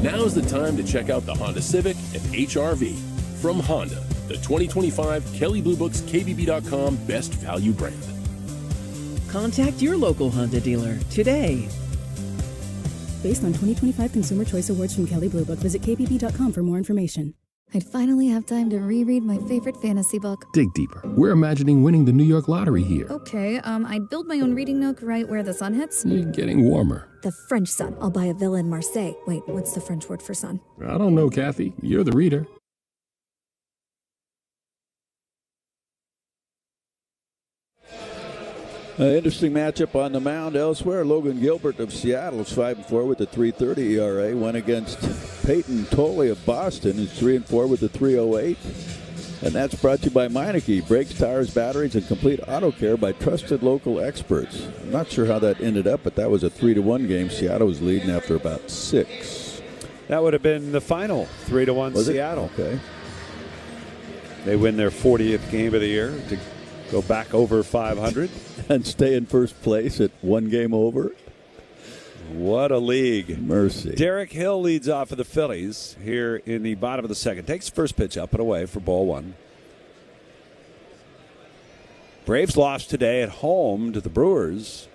Now's the time to check out the Honda Civic and HR-V from Honda, the 2025 Kelley Blue Book's KBB.com Best Value brand. Contact your local Honda dealer today. Based on 2025 Consumer Choice Awards from Kelley Blue Book, visit kbb.com for more information. I'd finally have time to reread my favorite fantasy book. Dig deeper. We're imagining winning the New York lottery here. Okay, I'd build my own reading nook right where the sun hits. You're getting warmer. The French sun. I'll buy a villa in Marseille. Wait, what's the French word for sun? I don't know, Kathy. You're the reader. Interesting matchup on the mound elsewhere. Logan Gilbert of Seattle is 5-4 with a 3.30 ERA. Went against Peyton Tolley of Boston, who's 3-4 with a 3.08. And that's brought to you by Meineke. Brakes, tires, batteries, and complete auto care by trusted local experts. I'm not sure how that ended up, but that was a 3-1 game. Seattle was leading after about 6. That would have been the final, 3-1 Seattle. Okay. They win their 40th game of the year to go back over 500. And stay in first place at 1 game over. What a league. Mercy. Derek Hill leads off for the Phillies here in the bottom of the second. Takes the first pitch up and away for ball 1. Braves lost today at home to the Brewers.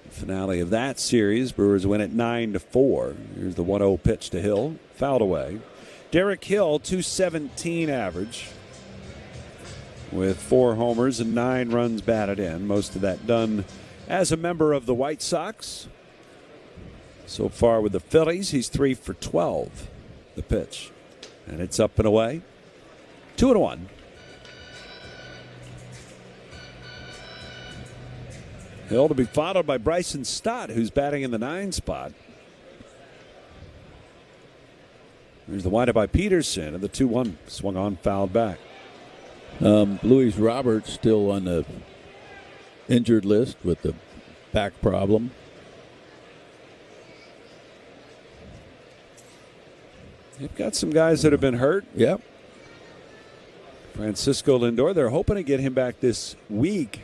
The finale of that series. Brewers win at 9-4. Here's the 1-0 pitch to Hill. Fouled away. Derek Hill, .217 average, with 4 homers and 9 runs batted in. Most of that done as a member of the White Sox. So far with the Phillies, he's 3 for 12. The pitch. And it's up and away. 2-1. Hill to be followed by Bryson Stott, who's batting in the 9 spot. There's the windup by Peterson, and the 2-1 swung on, fouled back. Luis Roberts still on the injured list with the back problem. They've got some guys that have been hurt. Yep. Francisco Lindor, they're hoping to get him back this week.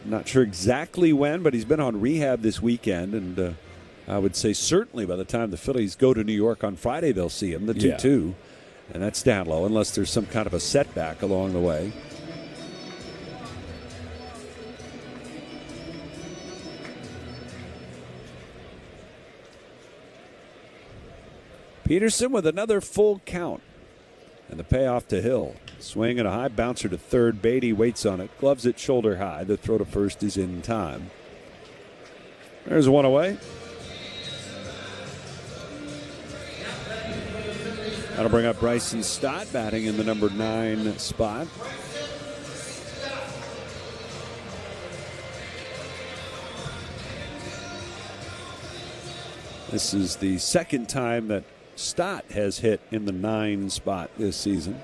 I'm not sure exactly when, but he's been on rehab this weekend, and I would say certainly by the time the Phillies go to New York on Friday, they'll see him, the 2-2. And that's down low unless there's some kind of a setback along the way. Peterson with another full count. And the payoff to Hill. Swing and a high bouncer to third. Beatty waits on it. Gloves it shoulder high. The throw to first is in time. There's one away. That'll bring up Bryson Stott batting in the number 9 spot. This is the second time that Stott has hit in the 9 spot this season.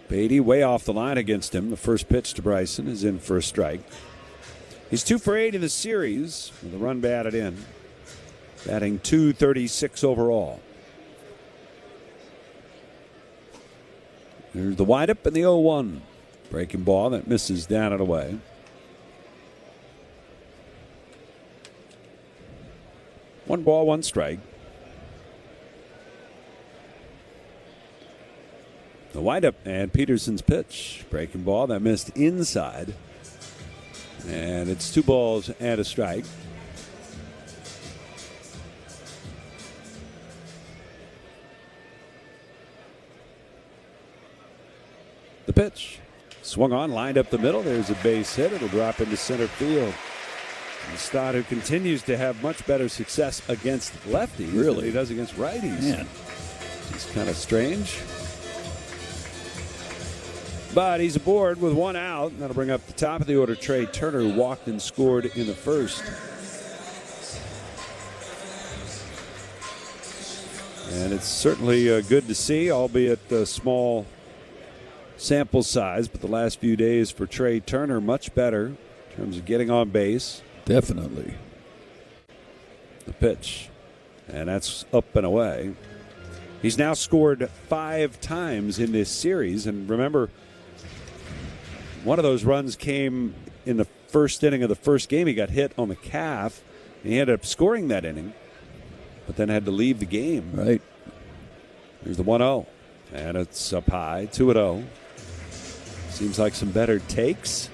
Beatty way off the line against him. The first pitch to Bryson is in for a strike. He's 2 for 8 in the series with a run batted in. Batting .236 overall. There's the windup and the 0-1. Breaking ball that misses down and away. One ball, one strike. The windup and Peterson's pitch. Breaking ball that missed inside. And it's 2 balls and a strike. The pitch. Swung on, lined up the middle. There's a base hit. It'll drop into center field. And Stott, who continues to have much better success against lefties than he does against righties. Man. It's kind of strange. But he's aboard with 1 out. That'll bring up the top of the order. Trey Turner, who walked and scored in the first. And it's certainly good to see, albeit a small sample size. But the last few days for Trey Turner, much better in terms of getting on base. Definitely. The pitch. And that's up and away. He's now scored 5 times in this series. And remember, one of those runs came in the first inning of the first game. He got hit on the calf. And he ended up scoring that inning, but then had to leave the game. Right. Here's the 1-0. And it's up high, 2-0. Seems like some better takes.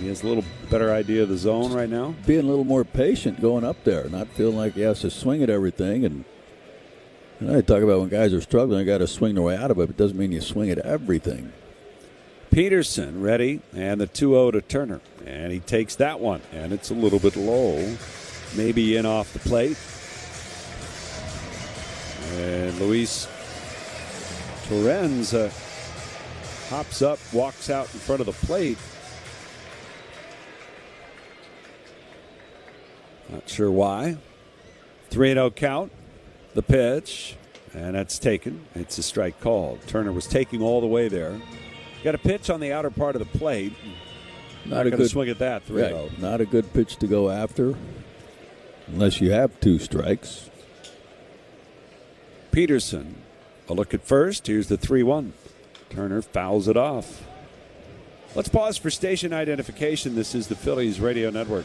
He has a little better idea of the zone right now. Being a little more patient going up there, not feeling like he has to swing at everything. And I talk about when guys are struggling, they got to swing their way out of it. But it doesn't mean you swing at everything. Peterson ready, and the 2-0 to Turner. And he takes that one, and it's a little bit low. Maybe in off the plate. And Luis Torrens hops up, walks out in front of the plate. Not sure why. 3-0 count. The pitch. And that's taken. It's a strike called. Turner was taking all the way there. Got a pitch on the outer part of the plate. Not a good swing at that. 3-0. Right. Not a good pitch to go after. Unless you have 2 strikes. Peterson. A look at first. Here's the 3-1. Turner fouls it off. Let's pause for station identification. This is the Phillies Radio Network.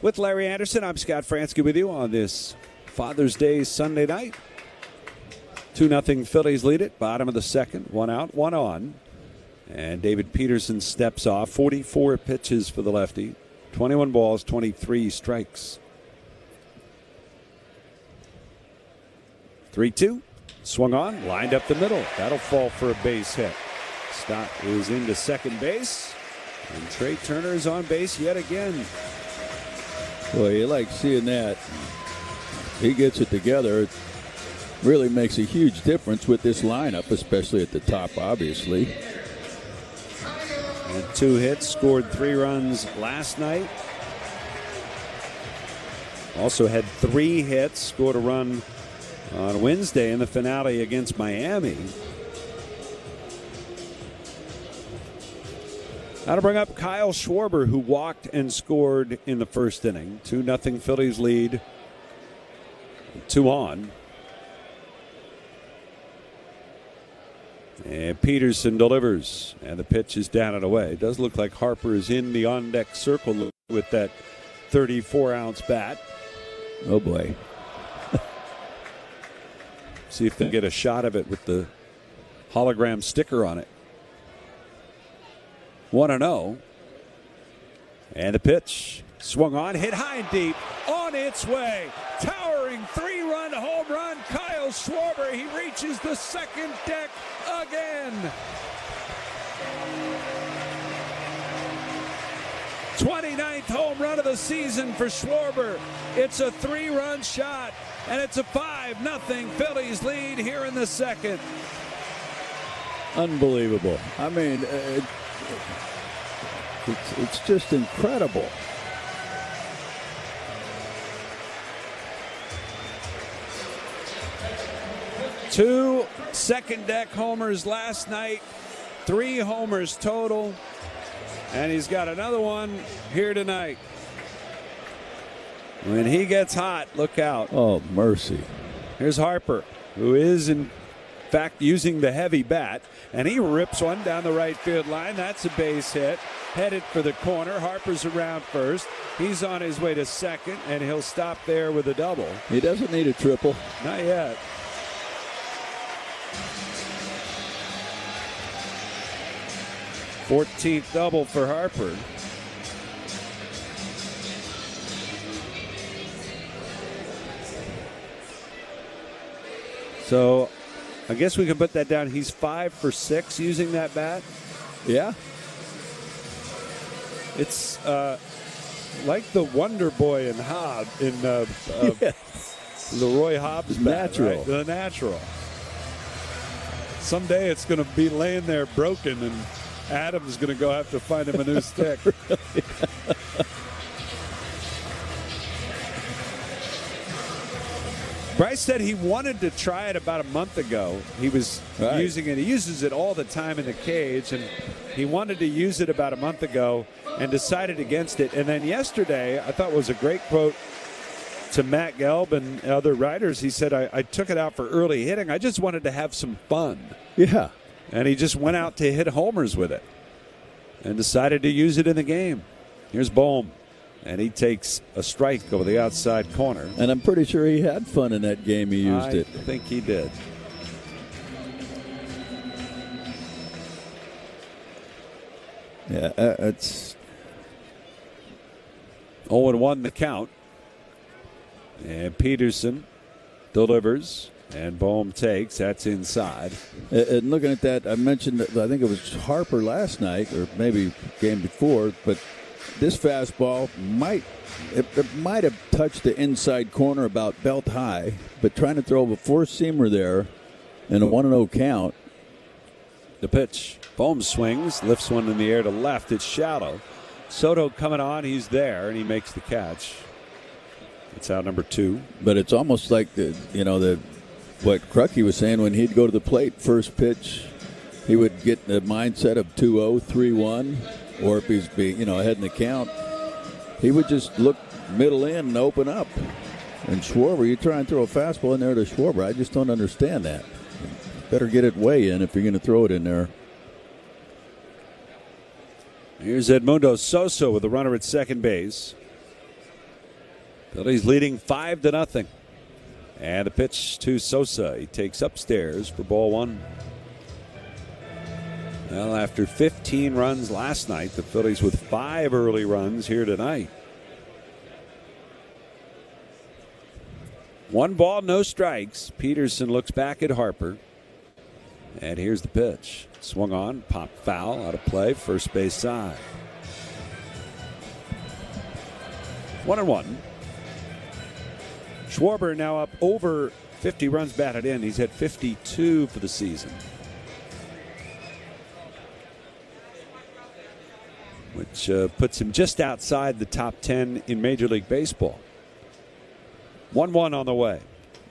With Larry Anderson, I'm Scott Fransky with you on this Father's Day Sunday night. 2-0 Phillies lead it. Bottom of the second. 1 out, 1 on. And David Peterson steps off. 44 pitches for the lefty. 21 balls, 23 strikes. 3-2. Swung on, lined up the middle. That'll fall for a base hit. Stott is into second base. And Trey Turner is on base yet again. Well, you like seeing that. He gets it together. It really makes a huge difference with this lineup, especially at the top, obviously. And 2 hits, scored 3 runs last night. Also had 3 hits, scored a run on Wednesday in the finale against Miami. Now to bring up Kyle Schwarber, who walked and scored in the first inning. 2-0 Phillies lead. 2 on. And Peterson delivers, and the pitch is down and away. It does look like Harper is in the on-deck circle with that 34-ounce bat. Oh, boy. See if they get a shot of it with the hologram sticker on it. 1-0. And the pitch swung on, hit high and deep, on its way. Towering 3-run home run, Kyle Schwarber. He reaches the second deck again. 29th home run of the season for Schwarber. It's a 3-run shot, and it's a 5-0 Phillies lead here in the second. Unbelievable. I mean, it's just incredible. Two second deck homers last night, 3 homers total, and he's got another one here tonight. When he gets hot, look out. Oh, mercy. Here's Harper, who is in fact using the heavy bat, and he rips one down the right field line. That's a base hit, headed for the corner. Harper's around first. He's on his way to second, and he'll stop there with a double. He doesn't need a triple. Not yet. Fourteenth double for Harper. So I guess we can put that down. He's 5 for 6 using that bat. Yeah. It's like the Wonder Boy in Hobb in Leroy Hobbs bat. Natural. Right? The natural. Someday it's going to be laying there broken, and Adam's going to go have to find him a new stick. Bryce said he wanted to try it about a month ago. He was using it. He uses it all the time in the cage, and he wanted to use it about a month ago and decided against it. And then yesterday, I thought was a great quote to Matt Gelb and other writers. He said, I took it out for early hitting. I just wanted to have some fun. Yeah. And he just went out to hit homers with it and decided to use it in the game. Here's Bohm, and he takes a strike over the outside corner. And I'm pretty sure he had fun in that game he used it. I think he did. Yeah, it's 0-1 the count. And Peterson delivers. And Bohm takes. That's inside. And looking at that, I mentioned that I think it was Harper last night, or maybe game before, but this fastball might have touched the inside corner about belt high, but trying to throw a 4-seamer there in a 1-0 count. The pitch. Bohm swings, lifts one in the air to left. It's shallow. Soto coming on. He's there, and he makes the catch. It's out number 2. But it's almost like what Krucky was saying when he'd go to the plate, first pitch, he would get the mindset of 2-0, 3-1, or if he's ahead in the count, he would just look middle in and open up. And Schwarber, you try and throw a fastball in there to Schwarber, I just don't understand that. Better get it way in if you're going to throw it in there. Here's Edmundo Sosa with a runner at second base. Phillies leading 5-0. And the pitch to Sosa. He takes upstairs for ball 1. Well, after 15 runs last night, the Phillies with 5 early runs here tonight. 1 ball, no strikes. Peterson looks back at Harper. And here's the pitch. Swung on, popped foul, out of play, first base side. 1-1. Schwarber now up over 50 runs batted in. He's had 52 for the season, which puts him just outside the top 10 in Major League Baseball. 1-1 on the way,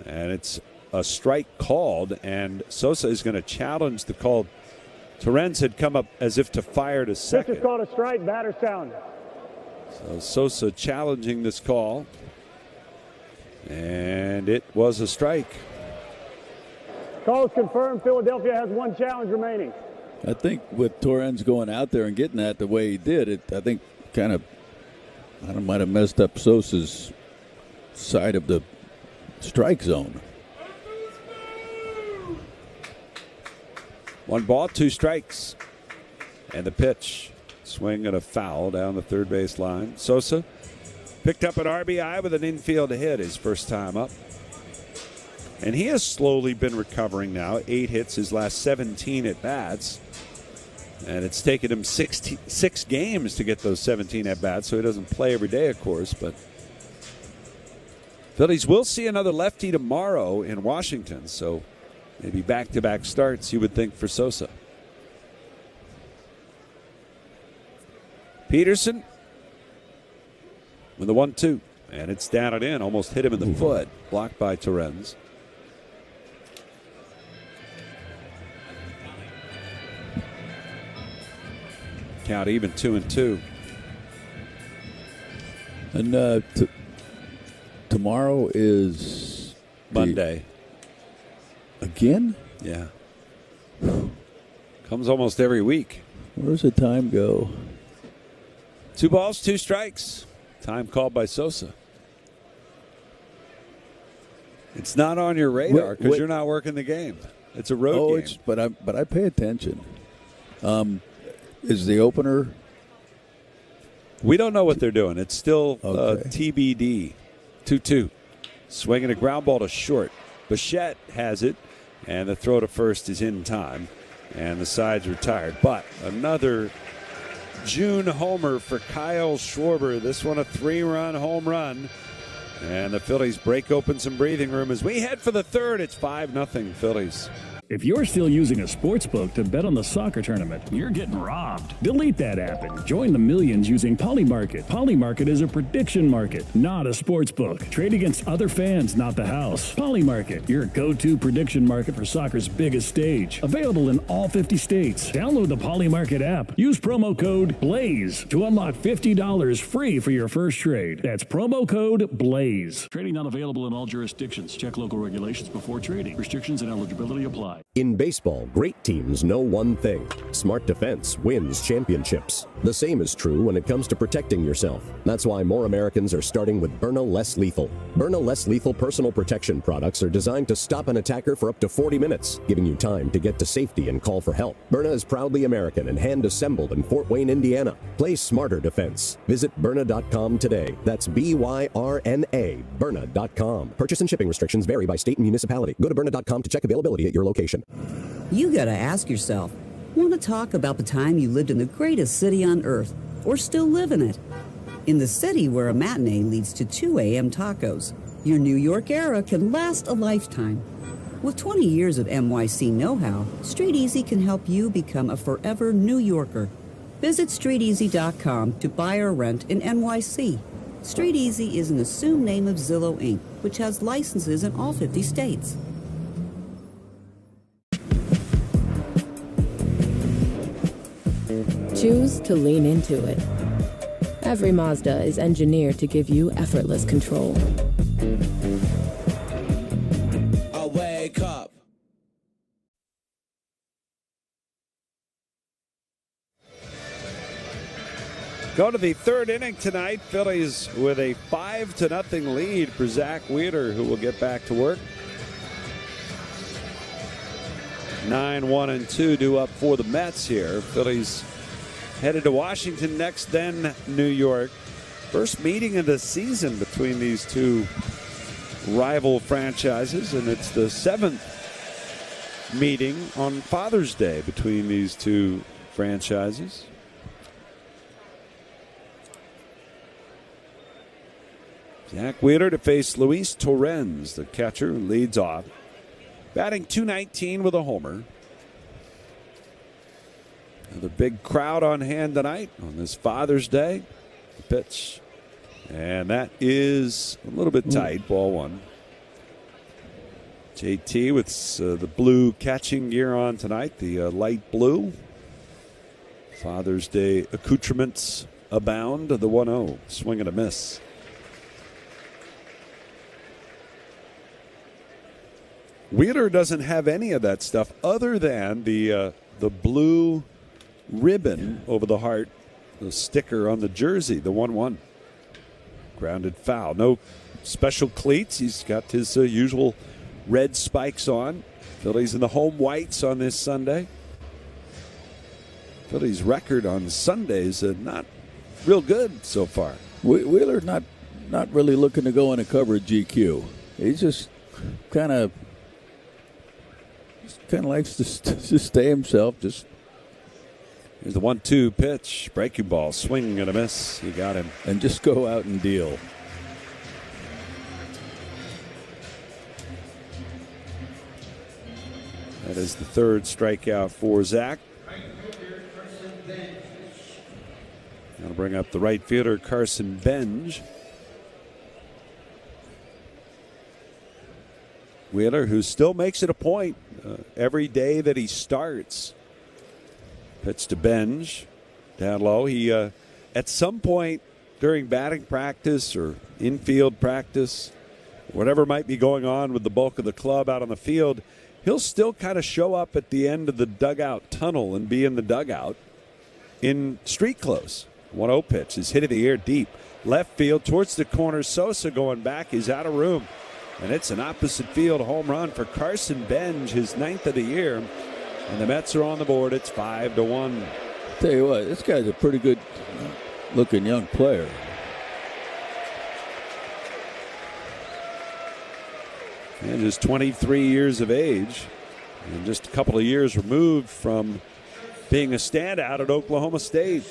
and it's a strike called, and Sosa is going to challenge the call. Torrens had come up as if to fire to second. This is called a strike, batter's down. So Sosa challenging this call. And it was a strike. Calls confirmed. Philadelphia has one challenge remaining. I think with Torrens going out there and getting that the way he did, I think kind of, might have messed up Sosa's side of the strike zone. 1 ball, 2 strikes. And the pitch. Swing and a foul down the third base line. Sosa picked up an RBI with an infield hit his first time up. And he has slowly been recovering now. 8 hits his last 17 at-bats. And it's taken him 6 games to get those 17 at-bats, so he doesn't play every day, of course. But Phillies will see another lefty tomorrow in Washington, so maybe back-to-back starts, you would think, for Sosa. Peterson with the 1-2. And it's down and in. Almost hit him in the foot. Blocked by Torrens. Count even 2-2. And tomorrow is Monday. Again? Yeah. Comes almost every week. Where's the time go? 2 balls, 2 strikes. Time called by Sosa. It's not on your radar because you're not working the game. It's a road game. But I pay attention. Is the opener? We don't know what they're doing. It's still TBD. 2-2. Swinging a ground ball to short. Bichette has it, and the throw to first is in time, and the side's retired. But another June homer for Kyle Schwarber. This one a 3-run home run. And the Phillies break open some breathing room as we head for the third. It's 5-0 Phillies. If you're still using a sports book to bet on the soccer tournament, you're getting robbed. Delete that app and join the millions using Polymarket. Polymarket is a prediction market, not a sports book. Trade against other fans, not the house. Polymarket, your go-to prediction market for soccer's biggest stage. Available in all 50 states. Download the Polymarket app. Use promo code BLAZE to unlock $50 free for your first trade. That's promo code BLAZE. Trading not available in all jurisdictions. Check local regulations before trading. Restrictions and eligibility apply. In baseball, great teams know one thing. Smart defense wins championships. The same is true when it comes to protecting yourself. That's why more Americans are starting with Byrna Less Lethal. Byrna Less Lethal personal protection products are designed to stop an attacker for up to 40 minutes, giving you time to get to safety and call for help. Byrna is proudly American and hand-assembled in Fort Wayne, Indiana. Play smarter defense. Visit Byrna.com today. That's BYRNA, Byrna.com. Purchase and shipping restrictions vary by state and municipality. Go to Byrna.com to check availability at your location. You gotta ask yourself, want to talk about the time you lived in the greatest city on earth, or still live in it? In the city where a matinee leads to 2 a.m. tacos, your New York era can last a lifetime. With 20 years of NYC know-how, Street Easy can help you become a forever New Yorker. Visit StreetEasy.com to buy or rent in NYC. Street Easy is an assumed name of Zillow Inc., which has licenses in all 50 states. Choose to lean into it. Every Mazda is engineered to give you effortless control. I wake up. Go to the third inning tonight. Phillies with a 5-0 lead for Zach Wheeler, who will get back to work. 9-1-2 due up for the Mets here. Phillies headed to Washington next, then New York. First meeting of the season between these two rival franchises, and it's the 7th meeting on Father's Day between these two franchises. Zach Wheeler to face Luis Torrens. The catcher leads off, batting .219 with a homer. Another big crowd on hand tonight on this Father's Day. The pitch. And that is a little bit tight. Ball 1. JT with the blue catching gear on tonight. The light blue. Father's Day accoutrements abound. The 1-0. Swing and a miss. Wheeler doesn't have any of that stuff other than the blue ribbon over the heart, the sticker on the jersey, the 1-1. Grounded foul. No special cleats. He's got his usual red spikes on. Phillies in the home whites on this Sunday. Phillies' record on Sundays not real good so far. Wheeler not really looking to go in a covered GQ. He's just kind of likes to stay himself. Just here's the 1-2 pitch, breaking ball, swing and a miss. He got him, and just go out and deal. That is the third strikeout for Zach. Going to bring up the right fielder, Carson Benj. Wheeler, who still makes it a point every day that he starts. Pitch to Benj, down low. He, at some point during batting practice or infield practice, whatever might be going on with the bulk of the club out on the field, he'll still kind of show up at the end of the dugout tunnel and be in the dugout in street clothes. 1-0 pitch is hit in the air deep. Left field towards the corner. Sosa going back. He's out of room. And it's an opposite field home run for Carson Benj, his 9th of the year. And the Mets are on the board. It's 5-1. Tell you what, this guy's a pretty good looking young player. And just 23 years of age. And just a couple of years removed from being a standout at Oklahoma State.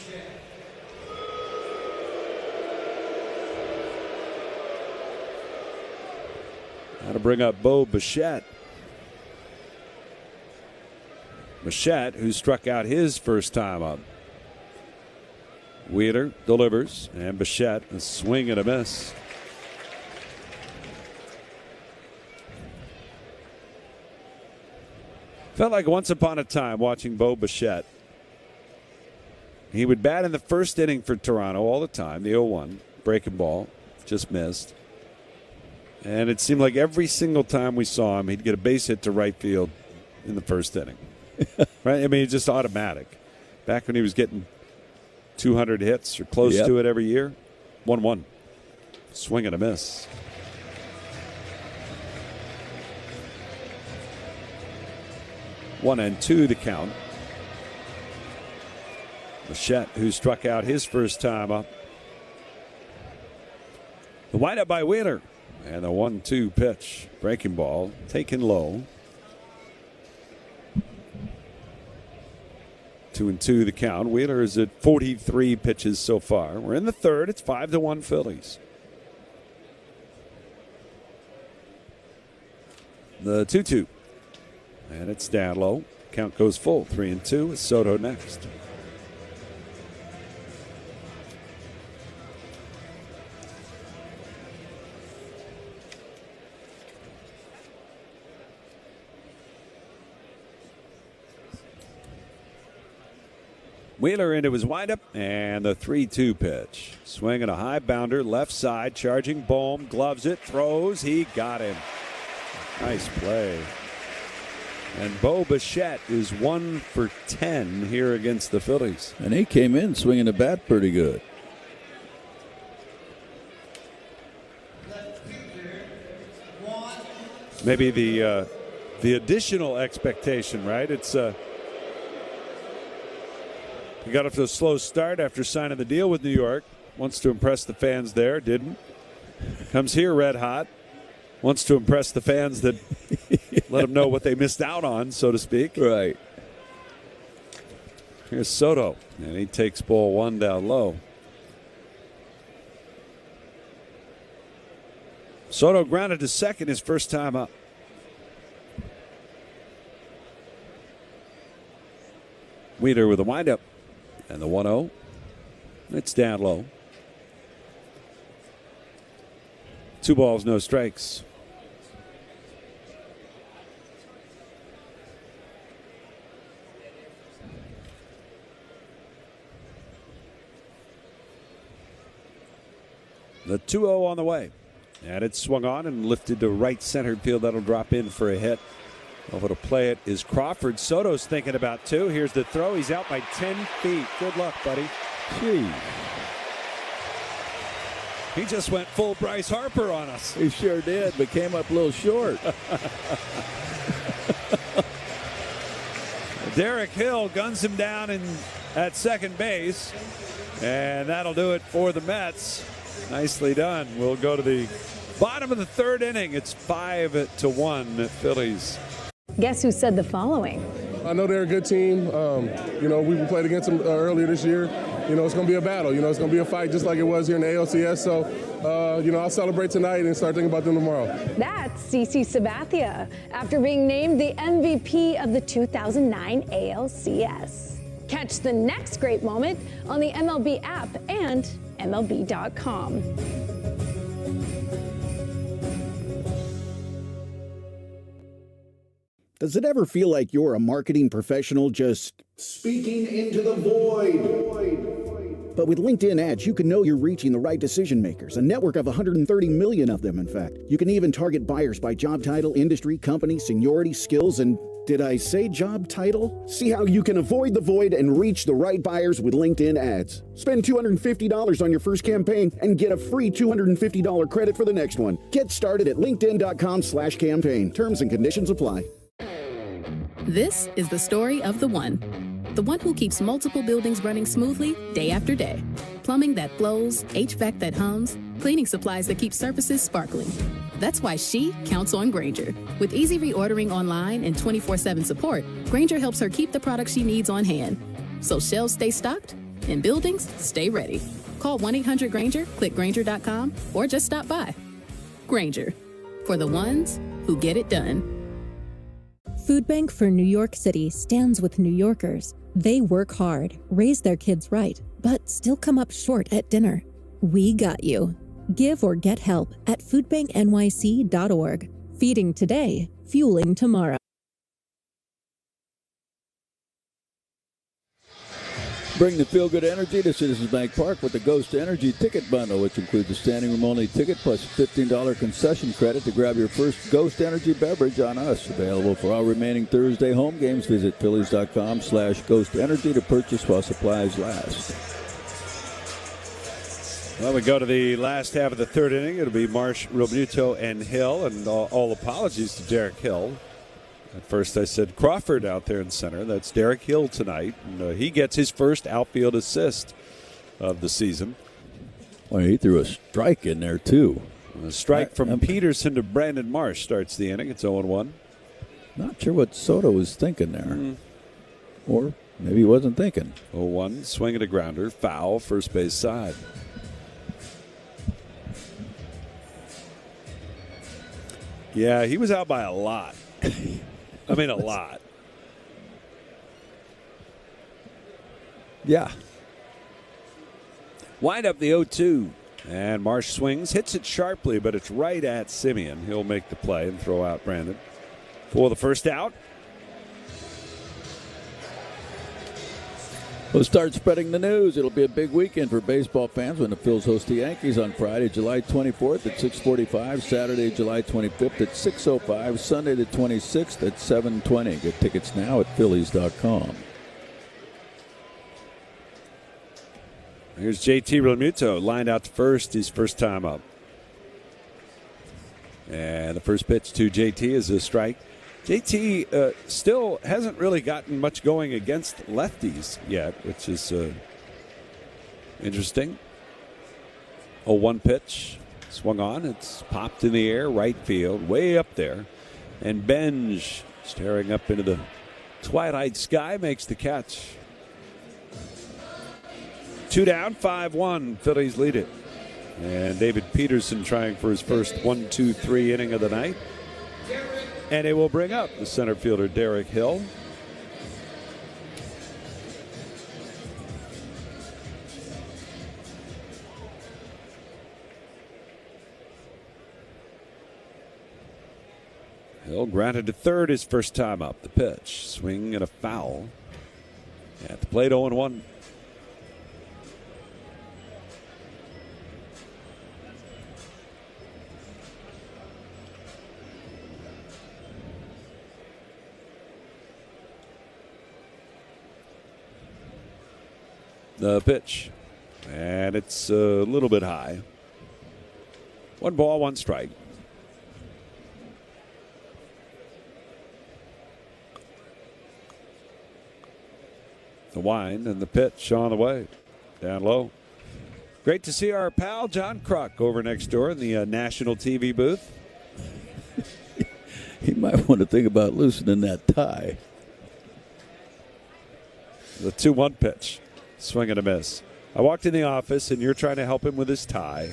Got to bring up Bo Bichette. Bichette, who struck out his first time up. Wheeler delivers, and Bichette a swing and a miss. Felt like once upon a time watching Bo Bichette. He would bat in the first inning for Toronto all the time, the 0-1, breaking ball, just missed. And it seemed like every single time we saw him, he'd get a base hit to right field in the first inning. Right? I mean, it's just automatic. Back when he was getting 200 hits or close to it every year. 1-1. Swing and a miss. One and two the count. Bichette, who struck out his first time up. The windup by Wheeler. And the 1-2 pitch. Breaking ball. Taken low. 2-2 the count. Wheeler is at 43 pitches so far. We're in the third. It's 5-1 Phillies. The 2-2. And it's down low. Count goes full. 3-2 with Soto next. Wheeler into his windup, and the 3-2 pitch. Swinging a high bounder, left side, charging Bohm, gloves it, throws, he got him. Nice play. And Bo Bichette is 1 for 10 here against the Phillies. And he came in swinging the bat pretty good. Maybe the additional expectation, right? It's he got off to a slow start after signing the deal with New York. Wants to impress the fans there. Didn't. Comes here red hot. Wants to impress the fans that let them know what they missed out on, so to speak. Right. Here's Soto, and he takes ball one down low. Soto grounded to second his first time up. Wheeler with a windup. And the 1-0. It's down low. 2 balls, no strikes. The 2-0 on the way. And it's swung on and lifted to right center field. That'll drop in for a hit. Over to play it is Crawford. Soto's thinking about two. Here's the throw. He's out by 10 feet. Good luck, buddy. Jeez. He just went full Bryce Harper on us. He sure did, but came up a little short. Derek Hill guns him down at second base. And that'll do it for the Mets. Nicely done. We'll go to the bottom of the third inning. It's 5-1 Phillies. Guess who said the following? I know they're a good team. We played against them earlier this year. It's going to be a battle. It's going to be a fight just like it was here in the ALCS. So, I'll celebrate tonight and start thinking about them tomorrow. That's CC Sabathia after being named the MVP of the 2009 ALCS. Catch the next great moment on the MLB app and MLB.com. Does it ever feel like you're a marketing professional just speaking into the void? But with LinkedIn ads, you can know you're reaching the right decision makers, a network of 130 million of them, in fact. You can even target buyers by job title, industry, company, seniority, skills, and did I say job title? See how you can avoid the void and reach the right buyers with LinkedIn ads. Spend $250 on your first campaign and get a free $250 credit for the next one. Get started at linkedin.com/campaign. Terms and conditions apply. This is the story of the one who keeps multiple buildings running smoothly day after day. Plumbing that flows, HVAC that hums, cleaning supplies that keep surfaces sparkling. That's why she counts on Grainger. With easy reordering online and 24/7 support, Grainger helps her keep the products she needs on hand. So shelves stay stocked and buildings stay ready. Call 1-800-GRAINGER, click Grainger.com, or just stop by. Grainger, for the ones who get it done. Food Bank for New York City stands with New Yorkers. They work hard, raise their kids right, but still come up short at dinner. We got you. Give or get help at foodbanknyc.org. Feeding today, fueling tomorrow. Bring the feel-good energy to Citizens Bank Park with the Ghost Energy Ticket Bundle, which includes a standing room-only ticket plus a $15 concession credit to grab your first Ghost Energy beverage on us. Available for all remaining Thursday home games. Visit Phillies.com/Ghost Energy to purchase while supplies last. Well, we go to the last half of the third inning. It'll be Marsh, Realmuto, and Hill, and all apologies to Derek Hill. At first I said Crawford out there in center. That's Derek Hill tonight. And, he gets his first outfield assist of the season. Well, he threw a strike in there, too. A strike from Peterson to Brandon Marsh starts the inning. It's 0-1. Not sure what Soto was thinking there. Or maybe he wasn't thinking. 0-1, swing at a grounder, foul, first base side. Yeah, he was out by a lot. I mean, a lot. Yeah. Wind up the 0-2. And Marsh swings, hits it sharply, but it's right at Simeon. He'll make the play and throw out Brandon for the first out. We'll start spreading the news. It'll be a big weekend for baseball fans when the Phils host the Yankees on Friday, July 24th at 6:45, Saturday, July 25th at 6:05, Sunday the 26th at 7:20. Get tickets now at Phillies.com. Here's JT Realmuto lined out to first, his first time up. And the first pitch to JT is a strike. JT still hasn't really gotten much going against lefties yet, which is interesting. 0-1 pitch, swung on. It's popped in the air, right field, way up there. And Benj, staring up into the twilight sky, makes the catch. 2 down, 5-1. Phillies lead it. And David Peterson trying for his first 1-2-3 inning of the night. And it will bring up the center fielder, Derek Hill. Hill grounded to third his first time up. The pitch, swing and a foul. At the plate, 0-1. The pitch. And it's a little bit high. 1 ball, 1 strike. The wind and the pitch on the way. Down low. Great to see our pal John Kruk over next door in the national TV booth. He might want to think about loosening that tie. The 2-1 pitch. Swing and a miss. I walked in the office, and you're trying to help him with his tie.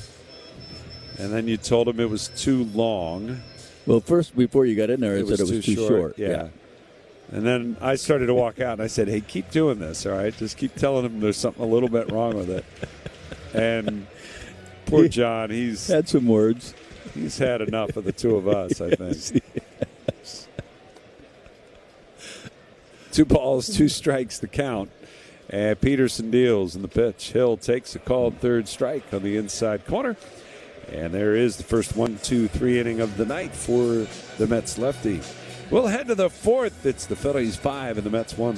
And then you told him it was too long. Well, first, before you got in there, I said it was too short. Yeah. And then I started to walk out, and I said, hey, keep doing this, all right? Just keep telling him there's something a little bit wrong with it. And poor John, he's had some words. He's had enough of the two of us, I think. Yes. 2 balls, 2 strikes to count. And Peterson deals in the pitch. Hill takes a called 3rd strike on the inside corner. And there is the first 1-2-3 inning of the night for the Mets lefty. We'll head to the 4th. It's the Phillies 5 and the Mets 1.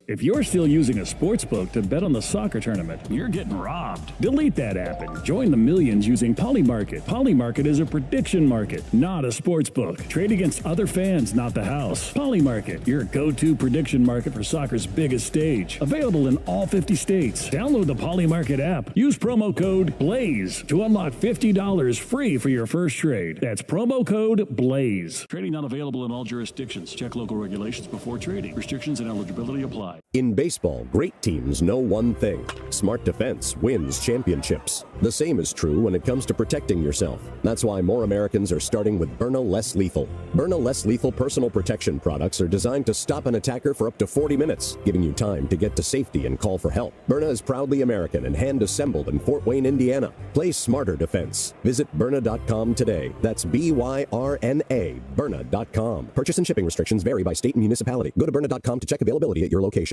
If you're still using a sports book to bet on the soccer tournament, you're getting robbed. Delete that app and join the millions using Polymarket. Polymarket is a prediction market, not a sports book. Trade against other fans, not the house. Polymarket, your go-to prediction market for soccer's biggest stage. Available in all 50 states. Download the Polymarket app. Use promo code BLAZE to unlock $50 free for your first trade. That's promo code BLAZE. Trading not available in all jurisdictions. Check local regulations before trading. Restrictions and eligibility apply. In baseball, great teams know one thing. Smart defense wins championships. The same is true when it comes to protecting yourself. That's why more Americans are starting with Byrna Less Lethal. Byrna Less Lethal personal protection products are designed to stop an attacker for up to 40 minutes, giving you time to get to safety and call for help. Byrna is proudly American and hand-assembled in Fort Wayne, Indiana. Play smarter defense. Visit Byrna.com today. That's B-Y-R-N-A, Byrna.com. Purchase and shipping restrictions vary by state and municipality. Go to Byrna.com to check availability at your location.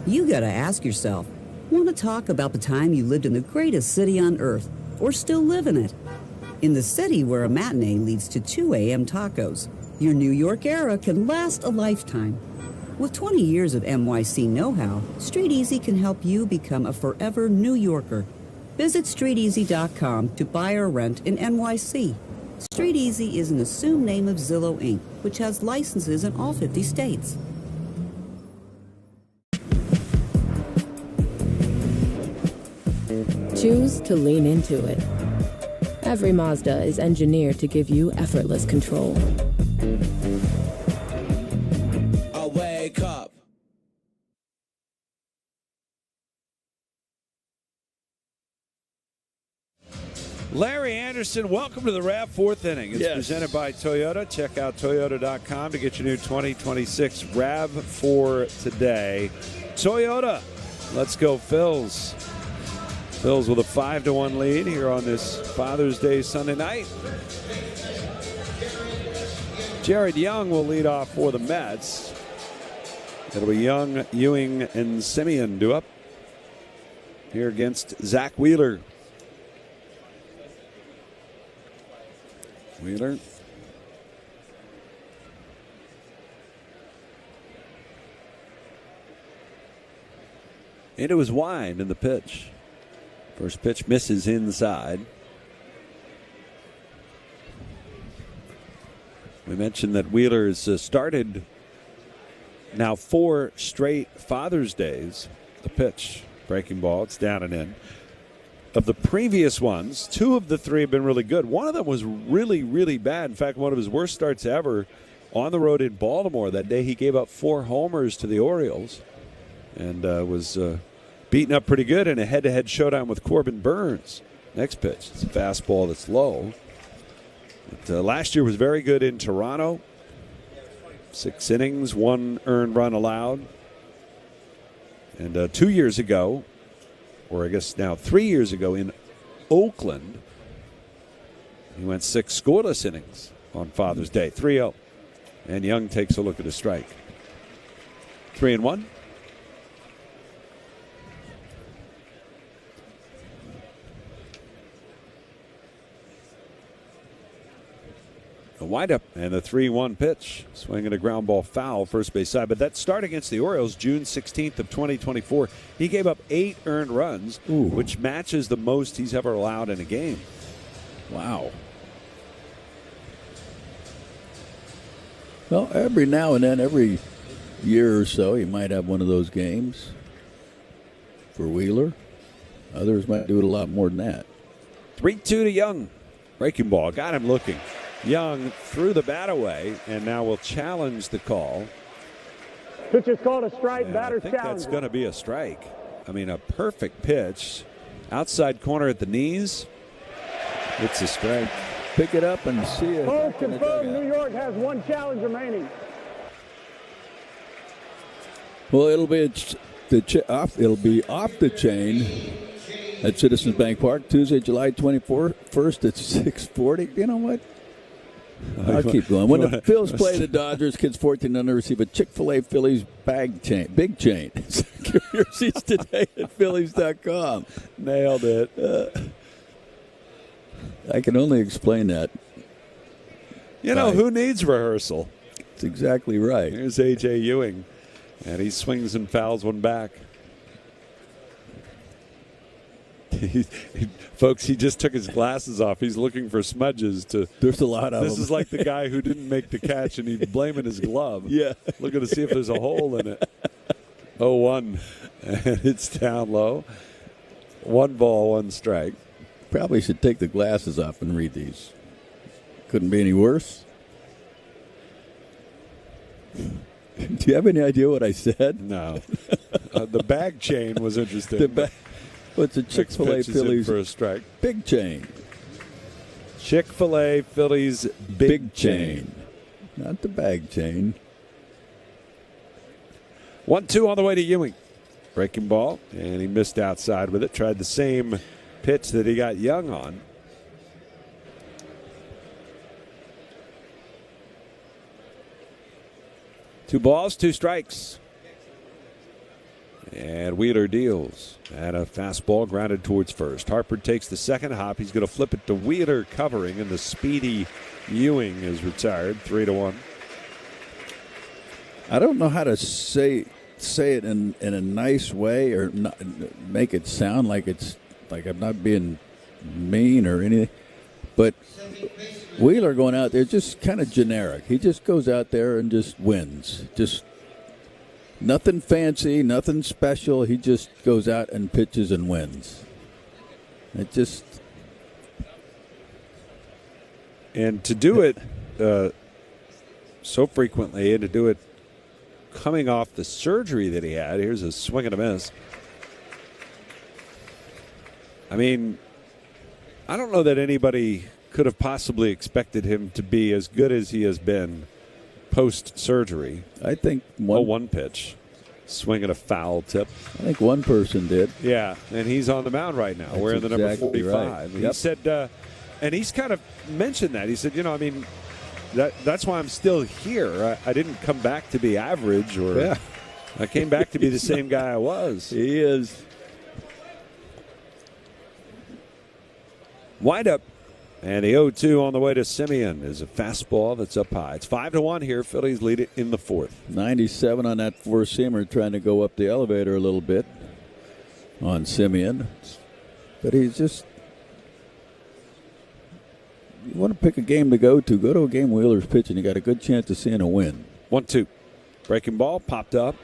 You gotta ask yourself, want to talk about the time you lived in the greatest city on earth, or still live in it? In the city where a matinee leads to 2 a.m. tacos, your New York era can last a lifetime. With 20 years of NYC know-how, Street Easy can help you become a forever New Yorker. Visit StreetEasy.com to buy or rent in NYC. Street Easy is an assumed name of Zillow Inc., which has licenses in all 50 states. Choose to lean into it. Every Mazda is engineered to give you effortless control. I wake up. Larry Anderson, welcome to the RAV 4th inning. It's presented by Toyota. Check out Toyota.com to get your new 2026 RAV4 today. Toyota, let's go Phils. Phils with a 5-1 lead here on this Father's Day Sunday night. Jared Young will lead off for the Mets. It'll be Young, Ewing, and Simeon due up here against Zach Wheeler. Wheeler. Into his wind in the pitch. First pitch misses inside. We mentioned that Wheeler has started now 4 straight Father's Days. The pitch, breaking ball, it's down and in. Of the previous ones, 2 of the 3 have been really good. One of them was really, really bad. In fact, one of his worst starts ever on the road in Baltimore. That day he gave up 4 homers to the Orioles and was beaten up pretty good in a head-to-head showdown with Corbin Burns. Next pitch, it's a fastball that's low. But, last year was very good in Toronto. 6 innings, 1 earned run allowed. And 2 years ago, or I guess now 3 years ago in Oakland, he went 6 scoreless innings on Father's Day, 3-0. And Young takes a look at his strike. 3-1. A windup and the 3-1 pitch. Swinging a ground ball foul, first base side. But that start against the Orioles, June 16th of 2024, he gave up 8 earned runs, which matches the most he's ever allowed in a game. Wow. Well, every now and then, every year or so, you might have one of those games for Wheeler. Others might do it a lot more than that. 3-2 to Young. Breaking ball. Got him looking. Young threw the bat away and now will challenge the call. Pitch is called a strike. Batter's I think that's going to be a strike. I mean, a perfect pitch. Outside corner at the knees. It's a strike. Pick it up and see it. Hold confirmed. New York has 1 challenge remaining. Well, it'll be off the chain at Citizens Bank Park Tuesday, July 21st at 6:40. You know what? I'll keep going. When the Phils play the Dodgers, kids 14 under receive a Chick-fil-A Phillies big chain. Secure your seats today at Phillies.com. Nailed it. I can only explain that. You know, who needs rehearsal? That's exactly right. Here's A.J. Ewing, and he swings and fouls one back. Folks, he just took his glasses off. He's looking for smudges. There's a lot of them. This is like the guy who didn't make the catch, and he's blaming his glove. Yeah. Looking to see if there's a hole in it. 0-1, and it's down low. 1 ball, 1 strike. Probably should take the glasses off and read these. Couldn't be any worse. Do you have any idea what I said? No. The bag chain was interesting. It's a Chick-fil-A Phillies for a strike. Big chain. Chick-fil-A Phillies big chain. Not the bag chain. 1-2 on the way to Ewing. Breaking ball, and he missed outside with it. Tried the same pitch that he got Young on. Two balls, 2 strikes. And Wheeler deals. And a fastball grounded towards first. Harper takes the second hop. He's going to flip it to Wheeler covering, and the speedy Ewing is retired. 3-1. I don't know how to say it in a nice way or not, make it sound like it's like I'm not being mean or anything. But Wheeler going out there just kind of generic. He just goes out there and just wins. Just nothing fancy, nothing special. He just goes out and pitches and wins. It just. And to do it so frequently, and to do it coming off the surgery that he had, here's a swing and a miss. I mean, I don't know that anybody could have possibly expected him to be as good as he has been post-surgery. I think one pitch. Swinging a foul tip. I think one person did. Yeah, and he's on the mound right now. That's wearing the number 45. Right. He said, and he's kind of mentioned that. He said, you know, I mean, that's why I'm still here. I didn't come back to be average, or I came back to be the same guy I was. He is. Wind up, and the 0-2 on the way to Simeon is a fastball that's up high. It's 5-1 here. Phillies lead it in the 4th. 97 on that four-seamer, trying to go up the elevator a little bit on Simeon. But he's just, you want to pick a game to go to a game Wheeler's pitching. You got a good chance of seeing a win. 1-2. Breaking ball, popped up,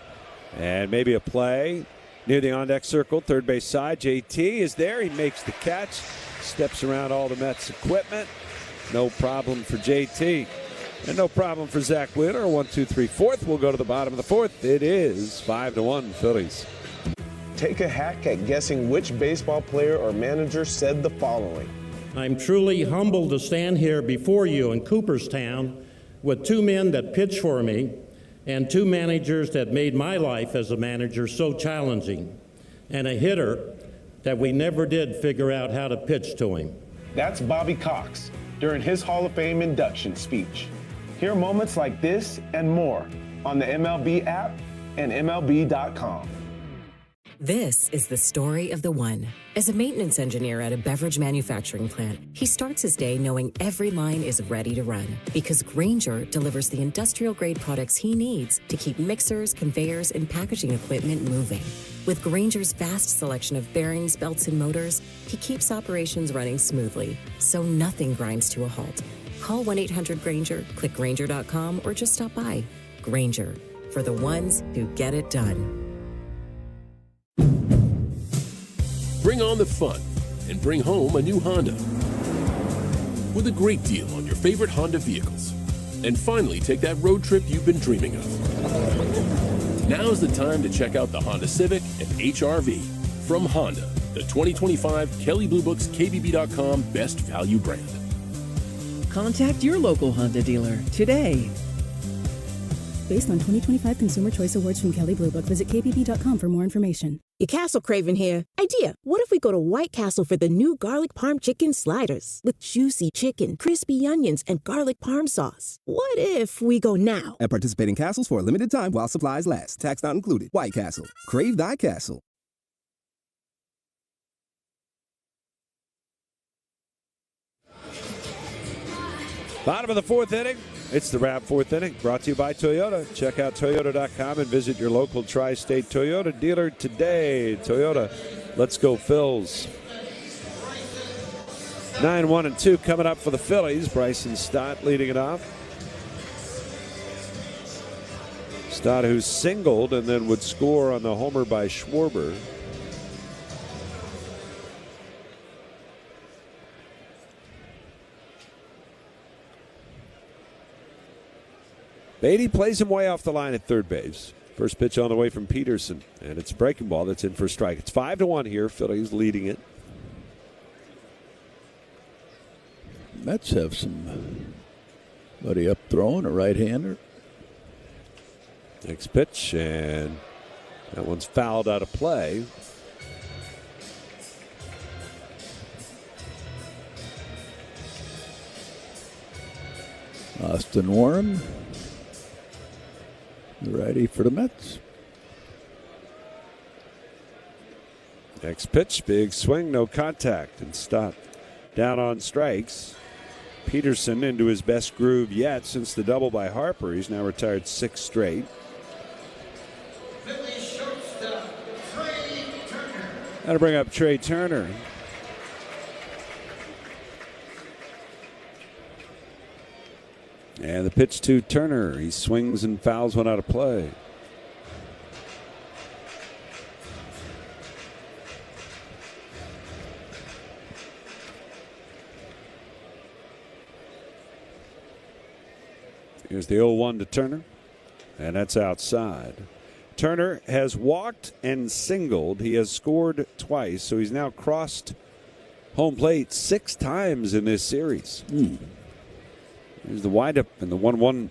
and maybe a play near the on-deck circle, third base side. JT is there. He makes the catch. Steps around all the Mets equipment. No problem for JT. And no problem for Zach Wheeler. 1, 2, 3, 4th. We'll go to the bottom of the 4th. It is 5-1 Phillies. Take a hack at guessing which baseball player or manager said the following. I'm truly humbled to stand here before you in Cooperstown with 2 men that pitched for me and 2 managers that made my life as a manager so challenging, and a hitter that we never did figure out how to pitch to him. That's Bobby Cox during his Hall of Fame induction speech. Hear moments like this and more on the MLB app and MLB.com. This is the story of the one. As a maintenance engineer at a beverage manufacturing plant, he starts his day knowing every line is ready to run because Grainger delivers the industrial-grade products he needs to keep mixers, conveyors, and packaging equipment moving. With Grainger's vast selection of bearings, belts, and motors, he keeps operations running smoothly, so nothing grinds to a halt. Call 1-800-GRAINGER, click Grainger.com, or just stop by. Grainger, for the ones who get it done. Bring on the fun and bring home a new Honda with a great deal on your favorite Honda vehicles. And finally take that road trip you've been dreaming of. Now's the time to check out the Honda Civic and HR-V from Honda, the 2025 Kelley Blue Book's KBB.com Best Value brand. Contact your local Honda dealer today. Based on 2025 Consumer Choice Awards from Kelley Blue Book, visit kbb.com for more information. Your Castle Craven here. Idea. What if we go to White Castle for the new garlic parm chicken sliders with juicy chicken, crispy onions, and garlic parm sauce? What if we go now? At participating castles for a limited time while supplies last. Tax not included. White Castle. Crave thy castle. Bottom of the fourth inning. It's the wrap fourth inning, brought to you by Toyota. Check out Toyota.com and visit your local Tri-State Toyota dealer today. Toyota, let's go Phils. 9-1-2 coming up for the Phillies. Bryson Stott leading it off. Stott, who singled and then would score on the homer by Schwarber. Beatty plays him way off the line at third base. First pitch on the way from Peterson, and it's a breaking ball that's in for a strike. It's 5-1 here. Phillies leading it. Mets have somebody up throwing, a right-hander. Next pitch, and that one's fouled out of play. Austin Warren, the righty for the Mets. Next pitch, big swing, no contact, and Stott down on strikes. Peterson into his best groove yet since the double by Harper. He's now retired 6 straight. That'll bring up Trey Turner. And the pitch to Turner. He swings and fouls one out of play. Here's the 0-1 to Turner, and that's outside. Turner has walked and singled. He has scored twice, so he's now crossed home plate 6 times in this series. Here's the windup and the 1-1,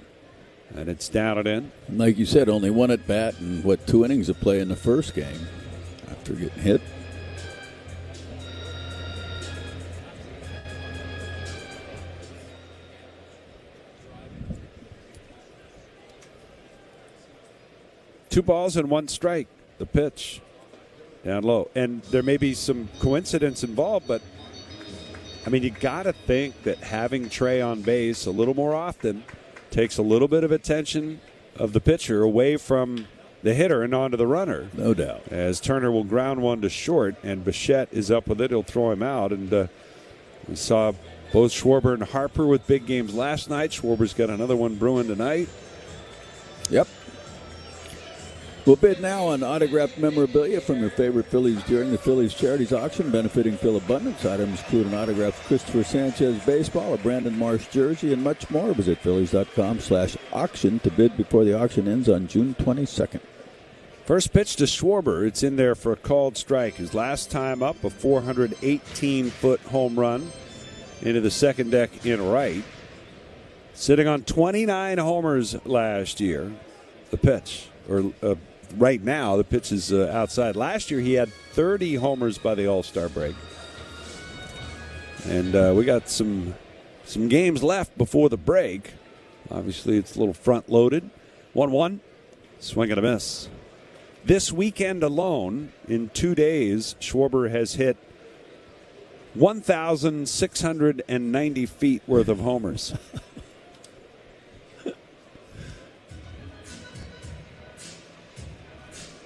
and it's down and in. Like you said, only 1 at bat and 2 innings of play in the first game after getting hit. Two balls and 1 strike. The pitch down low. And there may be some coincidence involved, but I mean, you got to think that having Trey on base a little more often takes a little bit of attention of the pitcher away from the hitter and onto the runner. No doubt. As Turner will ground one to short, and Bichette is up with it. He'll throw him out. And we saw both Schwarber and Harper with big games last night. Schwarber's got another one brewing tonight. Yep. We'll bid now on autographed memorabilia from your favorite Phillies during the Phillies Charities Auction, benefiting Phil Abundance. Items include an autographed Christopher Sanchez baseball, a Brandon Marsh jersey, and much more. Visit Phillies.com/auction to bid before the auction ends on June 22nd. First pitch to Schwarber. It's in there for a called strike. His last time up, a 418-foot home run into the second deck in right. Sitting on 29 homers last year. The pitch, right now, the pitch is outside. Last year, he had 30 homers by the All-Star break. And we got some games left before the break. Obviously, it's a little front-loaded. 1-1, swing and a miss. This weekend alone, in 2 days, Schwarber has hit 1,690 feet worth of homers.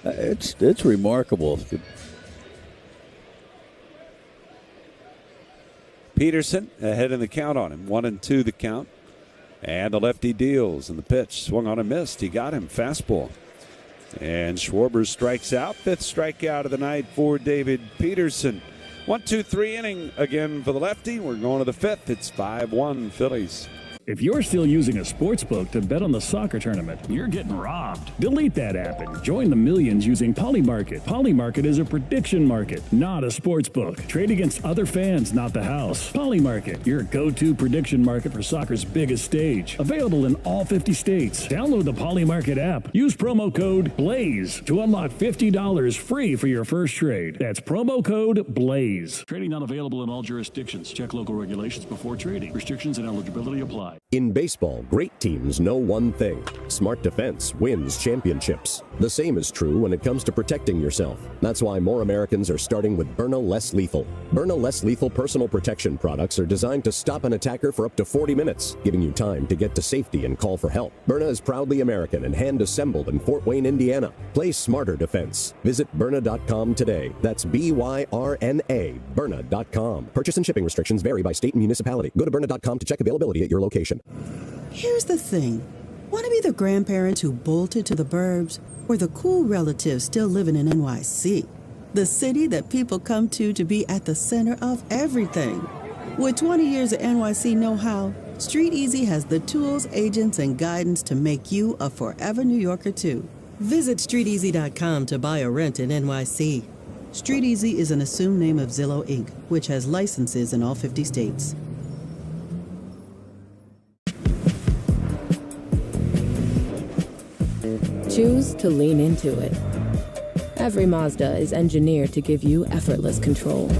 It's remarkable. Peterson ahead in the count on him. 1-2 the count. And the lefty deals, and the pitch swung on and missed. He got him fastball. And Schwarber strikes out. 5th strikeout of the night for David Peterson. 1-2-3 inning again for the lefty. We're going to the 5th. It's 5-1 Phillies. If you're still using a sports book to bet on the soccer tournament, you're getting robbed. Delete that app and join the millions using Polymarket. Polymarket is a prediction market, not a sports book. Trade against other fans, not the house. Polymarket, your go-to prediction market for soccer's biggest stage. Available in all 50 states. Download the Polymarket app. Use promo code BLAZE to unlock $50 free for your first trade. That's promo code BLAZE. Trading not available in all jurisdictions. Check local regulations before trading. Restrictions and eligibility apply. In baseball, great teams know one thing: smart defense wins championships. The same is true when it comes to protecting yourself. That's why more Americans are starting with Byrna Less Lethal. Byrna Less Lethal personal protection products are designed to stop an attacker for up to 40 minutes, giving you time to get to safety and call for help. Byrna is proudly American and hand-assembled in Fort Wayne, Indiana. Play smarter defense. Visit Byrna.com today. That's BYRNA, Byrna.com. Purchase and shipping restrictions vary by state and municipality. Go to Byrna.com to check availability at your location. Here's the thing. Want to be the grandparents who bolted to the burbs, or the cool relatives still living in NYC? The city that people come to be at the center of everything. With 20 years of NYC know-how, Street Easy has the tools, agents, and guidance to make you a forever New Yorker, too. Visit StreetEasy.com to buy or rent in NYC. Street Easy is an assumed name of Zillow, Inc., which has licenses in all 50 states. Choose to lean into it. Every Mazda is engineered to give you effortless control.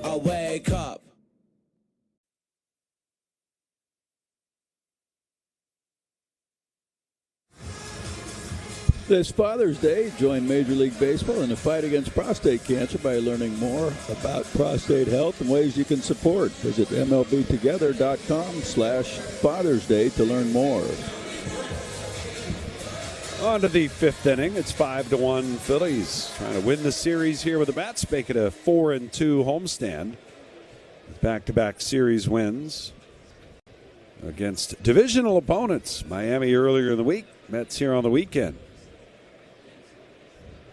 I wake up. This Father's Day, join Major League Baseball in the fight against prostate cancer by learning more about prostate health and ways you can support. Visit MLBtogether.com/Father's Day to learn more. On to the 5th inning. It's 5-1 Phillies. Trying to win the series here with the Mets, make it a 4-2 homestand. Back-to-back series wins against divisional opponents. Miami earlier in the week, Mets here on the weekend.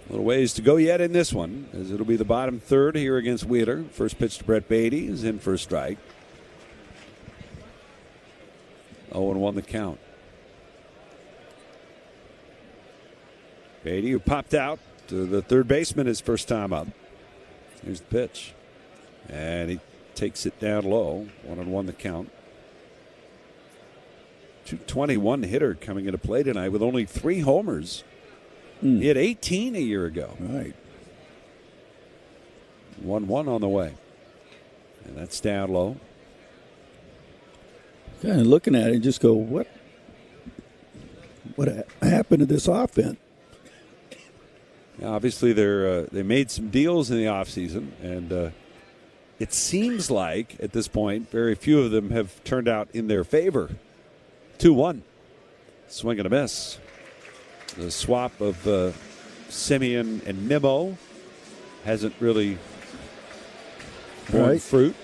A little ways to go yet in this one, as it'll be the bottom third here against Wheeler. First pitch to Brett Beatty is in for a strike. 0-1 the count. Beatty, who popped out to the third baseman his first time up. Here's the pitch. And he takes it down low. 1-1 the count. 221 hitter coming into play tonight with only 3 homers. He had 18 a year ago. Right. 1-1 on the way. And that's down low. Kind of looking at it and just go, what happened to this offense? Obviously, they made some deals in the offseason, and it seems like at this point, very few of them have turned out in their favor. 2-1. Swing and a miss. The swap of Simeon and Nimmo hasn't really borne fruit.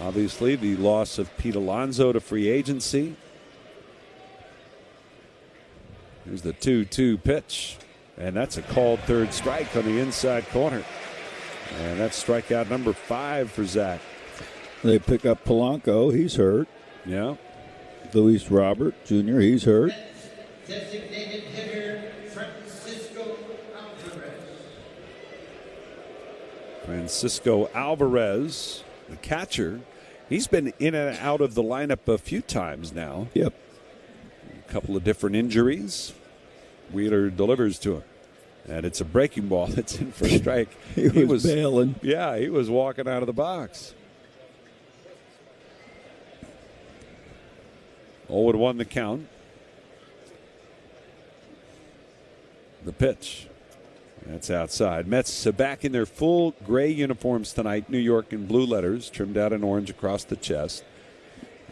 Obviously, the loss of Pete Alonso to free agency. Here's the 2-2 pitch. And that's a called third strike on the inside corner. And that's strikeout number 5 for Zach. They pick up Polanco. He's hurt. Yeah. Luis Robert Jr., he's hurt. Designated hitter Francisco Alvarez. Francisco Alvarez, the catcher. He's been in and out of the lineup a few times now. Yep. A couple of different injuries. Wheeler delivers to him. And it's a breaking ball that's in for a strike. he was bailing. Yeah, he was walking out of the box. 0-1 the count. The pitch. That's outside. Mets back in their full gray uniforms tonight. New York in blue letters, trimmed out in orange across the chest.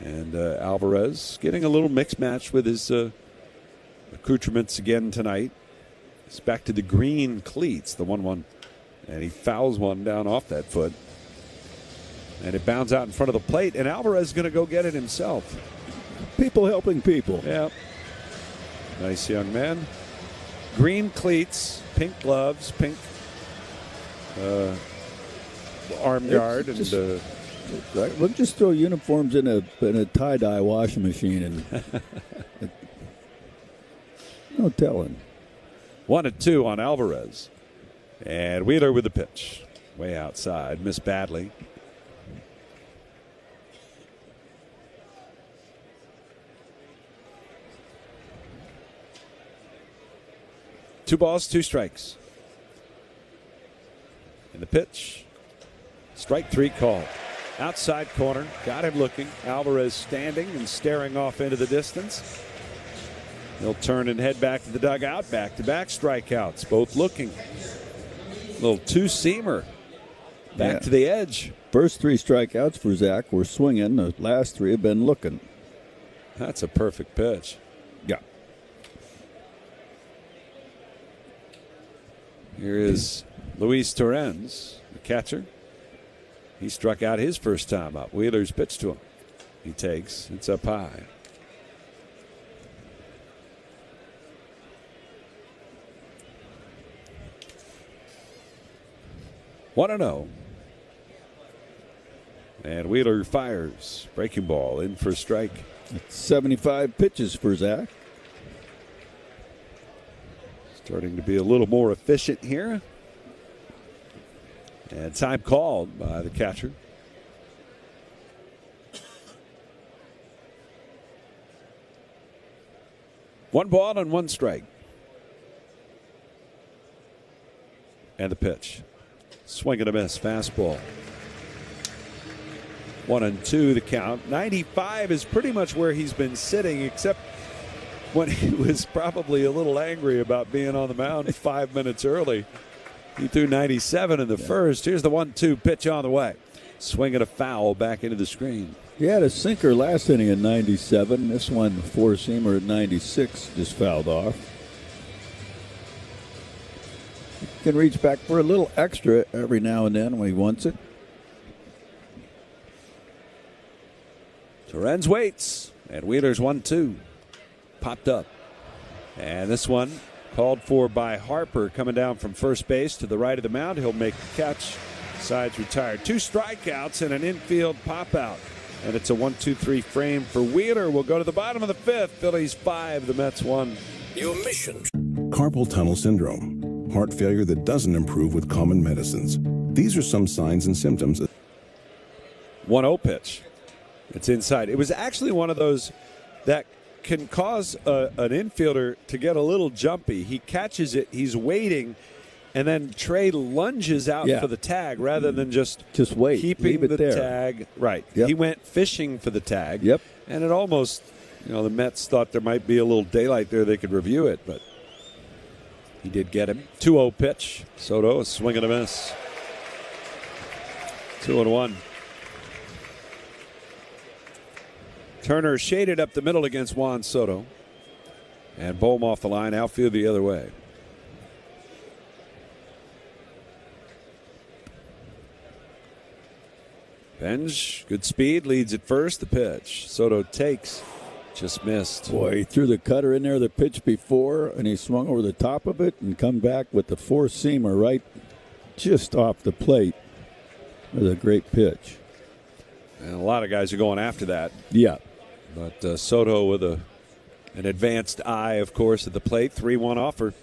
And Alvarez getting a little mixed match with his accoutrements again tonight. He's back to the green cleats, the 1-1. And he fouls one down off that foot. And it bounds out in front of the plate. And Alvarez is going to go get it himself. People helping people. Yeah. Nice young man. Green cleats, pink gloves, pink arm guard, and we'll just throw uniforms in a tie-dye washing machine, and no telling. 1-2 on Alvarez, and Wheeler with the pitch, way outside, missed badly. Two balls, two strikes. And the pitch. Strike three called. Outside corner. Got him looking. Alvarez standing and staring off into the distance. He'll turn and head back to the dugout. Back-to-back strikeouts. Both looking. Little two-seamer. Back to the edge. First three strikeouts for Zach were swinging. The last three have been looking. That's a perfect pitch. Yeah. Here is Luis Torrens, the catcher. He struck out his first time up. Wheeler's pitch to him. He takes. It's up high. One and 0. And Wheeler fires. Breaking ball in for a strike. It's 75 pitches for Zach. Starting to be a little more efficient here. And time called by the catcher. One ball and one strike. And the pitch. Swing and a miss. Fastball. 1-2 the count. 95 is pretty much where he's been sitting, except when he was probably a little angry about being on the mound 5 minutes early. He threw 97 in the first. Here's the 1-2 pitch on the way. Swinging a foul back into the screen. He had a sinker last inning at 97. This one, four-seamer at 96, just fouled off. He can reach back for a little extra every now and then when he wants it. Torrens waits, and Wheeler's 1-2. Popped up. And this one called for by Harper coming down from first base to the right of the mound. He'll make the catch. Sides retired. Two strikeouts and an infield pop out. And it's a 1-2-3 frame for Wheeler. We'll go to the bottom of the fifth. Phillies 5, the Mets 1. Your mission. Carpal tunnel syndrome. Heart failure that doesn't improve with common medicines. These are some signs and symptoms. 1-0 pitch. It's inside. It was actually one of those that can cause an infielder to get a little jumpy. He catches it, he's waiting, and then Trey lunges out for the tag rather than just wait, keeping the tag. Right. Yep. He went fishing for the tag. Yep. And it almost, the Mets thought there might be a little daylight there. They could review it, but he did get him. 2-0 pitch. Soto, a swing and a miss. 2-1. Turner shaded up the middle against Juan Soto. And Bohm off the line, outfield the other way. Benj, good speed, leads at first. The pitch. Soto takes, just missed. Boy, he threw the cutter in there the pitch before, and he swung over the top of it and come back with the four-seamer right just off the plate. It was a great pitch. And a lot of guys are going after that. Yeah. But Soto with an advanced eye, of course, at the plate. 3-1 offer.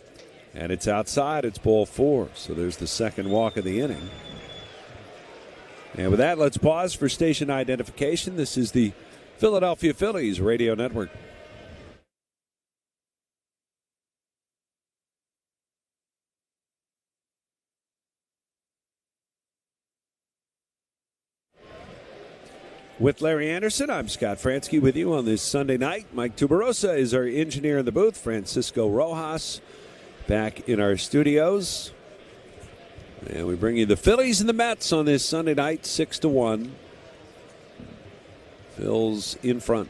And it's outside. It's ball 4. So there's the second walk of the inning. And with that, let's pause for station identification. This is the Philadelphia Phillies Radio Network. With Larry Anderson, I'm Scott Fransky with you on this Sunday night. Mike Tuberosa is our engineer in the booth. Francisco Rojas back in our studios. And we bring you the Phillies and the Mets on this Sunday night, 6-1. Phil's in front.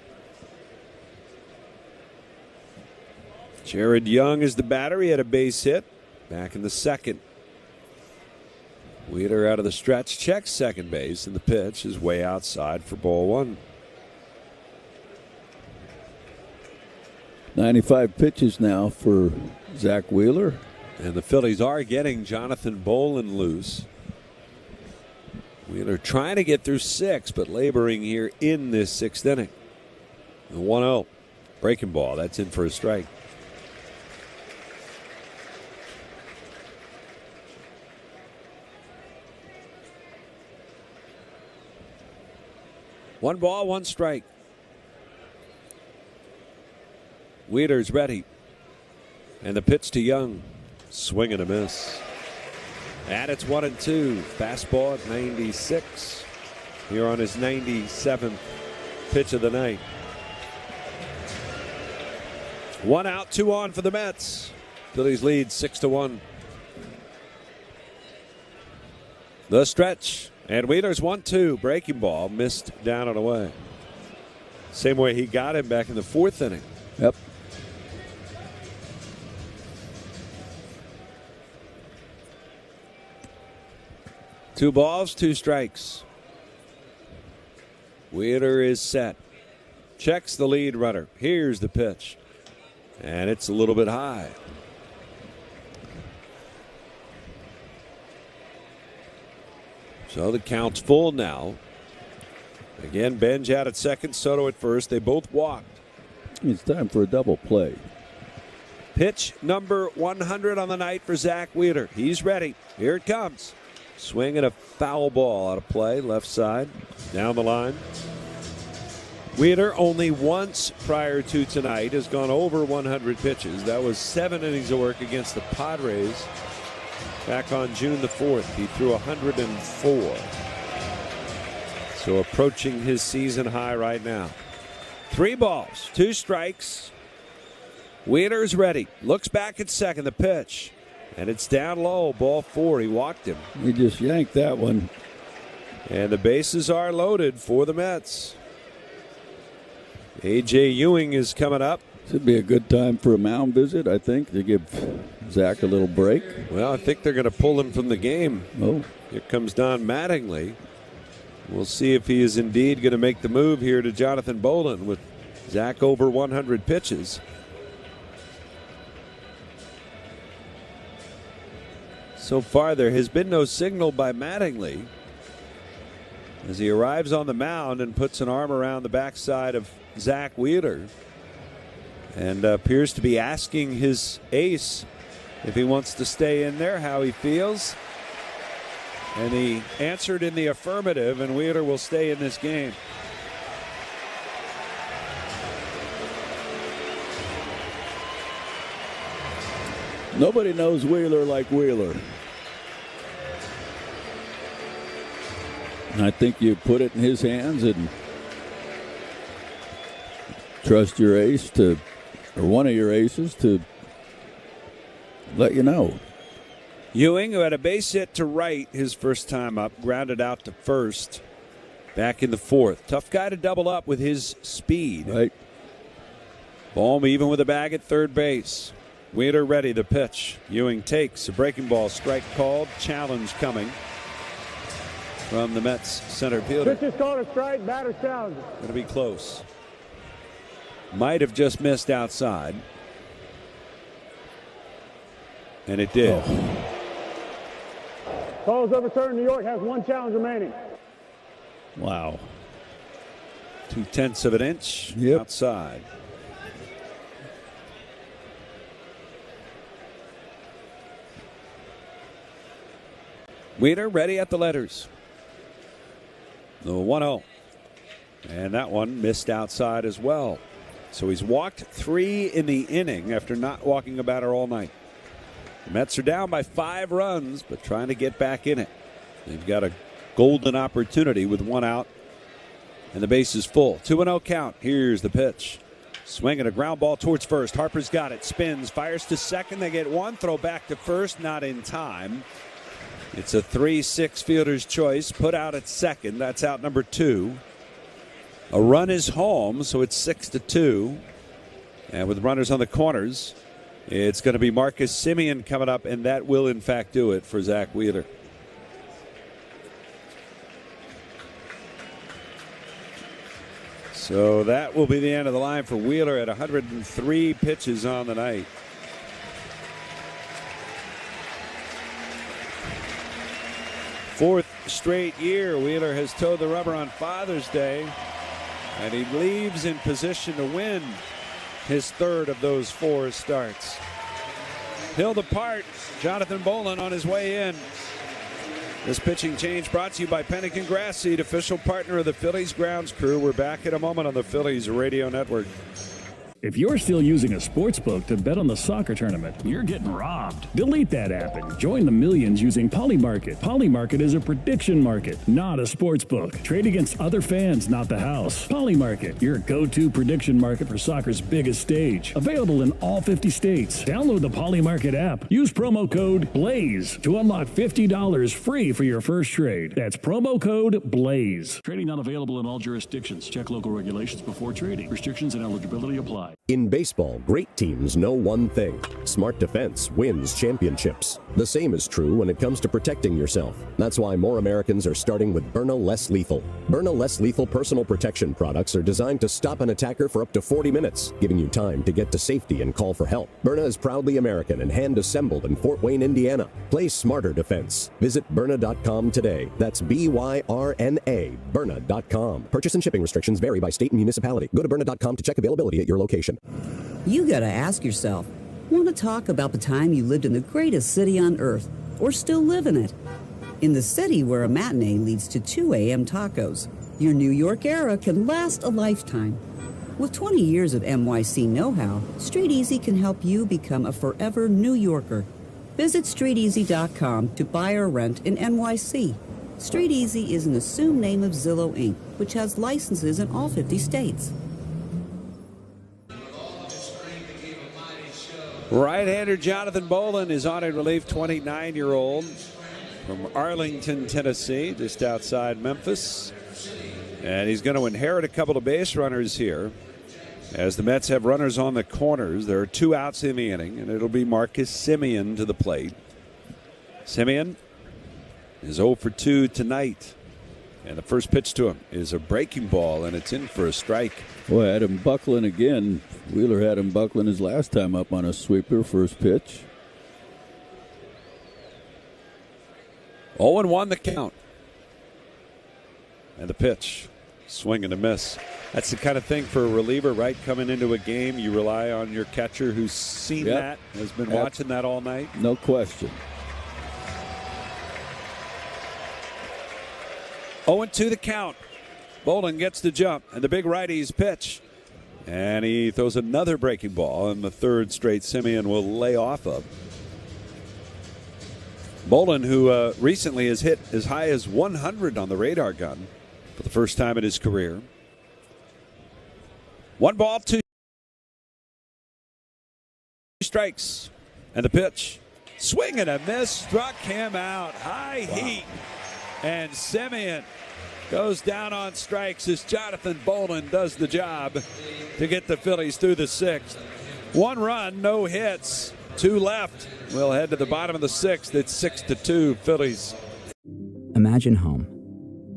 Jared Young is the batter. He had a base hit back in the second. Wheeler out of the stretch, checks second base, and the pitch is way outside for ball one. 95 pitches now for Zach Wheeler. And the Phillies are getting Jonathan Bolin loose. Wheeler trying to get through 6, but laboring here in this 6th inning. The 1-0. Breaking ball. That's in for a strike. One ball, one strike. Wheeler's ready. And the pitch to Young. Swing and a miss. And it's 1-2. Fastball at 96. Here on his 97th pitch of the night. 1 out, 2 on for the Mets. Phillies lead 6-1. The stretch. And Wheeler's 1-2. Breaking ball. Missed down and away. Same way he got him back in the 4th inning. Yep. Two balls, 2 strikes. Wheeler is set. Checks the lead runner. Here's the pitch. And it's a little bit high. So the count's full now. Again, Benj out at second, Soto at first. They both walked. It's time for a double play. Pitch number 100 on the night for Zach Wheeler. He's ready. Here it comes. Swing and a foul ball out of play, left side, down the line. Wheeler only once prior to tonight has gone over 100 pitches. That was 7 innings of work against the Padres back on June the 4th. He threw 104. So approaching his season high right now. 3 balls, 2 strikes. Wheeler's ready. Looks back at second. The pitch. And it's down low. Ball 4. He walked him. He just yanked that one. And the bases are loaded for the Mets. A.J. Ewing is coming up. Should be a good time for a mound visit, I think, to give Zach a little break. Well, I think they're going to pull him from the game. Oh. Here comes Don Mattingly. We'll see if he is indeed going to make the move here to Jonathan Bolin with Zach over 100 pitches. So far, there has been no signal by Mattingly as he arrives on the mound and puts an arm around the backside of Zach Wheeler and appears to be asking his ace if he wants to stay in there, how he feels. And he answered in the affirmative, and Wheeler will stay in this game. Nobody knows Wheeler like Wheeler. And I think you put it in his hands and trust your ace to, or one of your aces to let you know. Ewing, who had a base hit to right his first time up, grounded out to first back in the 4th. Tough guy to double up with his speed. Right. Bohm even with a bag at third base. Wheeler ready, the pitch. Ewing takes a breaking ball, strike called, challenge coming from the Mets center fielder. Pitch is called a strike, batter's challenge. Going to be close. Might have just missed outside. And it did. Oh. Call is overturned. New York has 1 challenge remaining. Wow. 0.2 of an inch outside. Wheeler ready at the letters. The 1-0. And that one missed outside as well. So he's walked 3 in the inning after not walking a batter all night. The Mets are down by 5 runs, but trying to get back in it. They've got a golden opportunity with 1 out, and the base is full. 2-0 count. Here's the pitch. Swinging a ground ball towards first. Harper's got it. Spins. Fires to second. They get one. Throw back to first. Not in time. It's a 3-6 fielder's choice. Put out at second. That's out number 2. A run is home, so it's 6-2. And with runners on the corners, it's going to be Marcus Semien coming up, and that will, in fact, do it for Zach Wheeler. So that will be the end of the line for Wheeler at 103 pitches on the night. Fourth straight year Wheeler has towed the rubber on Father's Day, and he leaves in position to win his third of those 4 starts. Hill apart, Jonathan Bolin on his way in. This pitching change brought to you by Pelican Grass Seed, official partner of the Phillies grounds crew. We're back in a moment on the Phillies Radio Network. If you're still using a sports book to bet on the soccer tournament, you're getting robbed. Delete that app and join the millions using Polymarket. Polymarket is a prediction market, not a sports book. Trade against other fans, not the house. Polymarket, your go-to prediction market for soccer's biggest stage. Available in all 50 states. Download the Polymarket app. Use promo code BLAZE to unlock $50 free for your first trade. That's promo code BLAZE. Trading not available in all jurisdictions. Check local regulations before trading. Restrictions and eligibility apply. In baseball, great teams know one thing. Smart defense wins championships. The same is true when it comes to protecting yourself. That's why more Americans are starting with Byrna Less Lethal. Byrna Less Lethal personal protection products are designed to stop an attacker for up to 40 minutes, giving you time to get to safety and call for help. Byrna is proudly American and hand-assembled in Fort Wayne, Indiana. Play smarter defense. Visit Byrna.com today. That's BYRNA, Byrna.com. Purchase and shipping restrictions vary by state and municipality. Go to Byrna.com to check availability at your location. You gotta ask yourself, want to talk about the time you lived in the greatest city on earth, or still live in it? In the city where a matinee leads to 2 a.m. tacos, your New York era can last a lifetime. With 20 years of NYC know-how, Street Easy can help you become a forever New Yorker. Visit StreetEasy.com to buy or rent in NYC. Street Easy is an assumed name of Zillow Inc., which has licenses in all 50 states. Right-hander Jonathan Bolin is on in relief, 29-year-old from Arlington, Tennessee, just outside Memphis. And he's going to inherit a couple of base runners here. As the Mets have runners on the corners, there are 2 outs in the inning, and it'll be Marcus Semien to the plate. Semien is 0 for 2 tonight. And the first pitch to him is a breaking ball, and it's in for a strike. Boy, had him buckling again. Wheeler had him buckling his last time up on a sweeper, first pitch. 0-1 the count. And the pitch. Swing and a miss. That's the kind of thing for a reliever, right? Coming into a game, you rely on your catcher who's seen that, has been watching that all night. No question. 0-2 the count. Bolin gets the jump, and the big righties pitch. And he throws another breaking ball, and the third straight Semien will lay off of. Bolin, who recently has hit as high as 100 on the radar gun for the first time in his career. 1 ball, 2 strikes. And the pitch. Swing and a miss. Struck him out. High heat. And Semien goes down on strikes as Jonathan Bolin does the job to get the Phillies through the 6th. 1 run, no hits, 2 left. We'll head to the bottom of the 6th. It's 6-2 Phillies. Imagine home.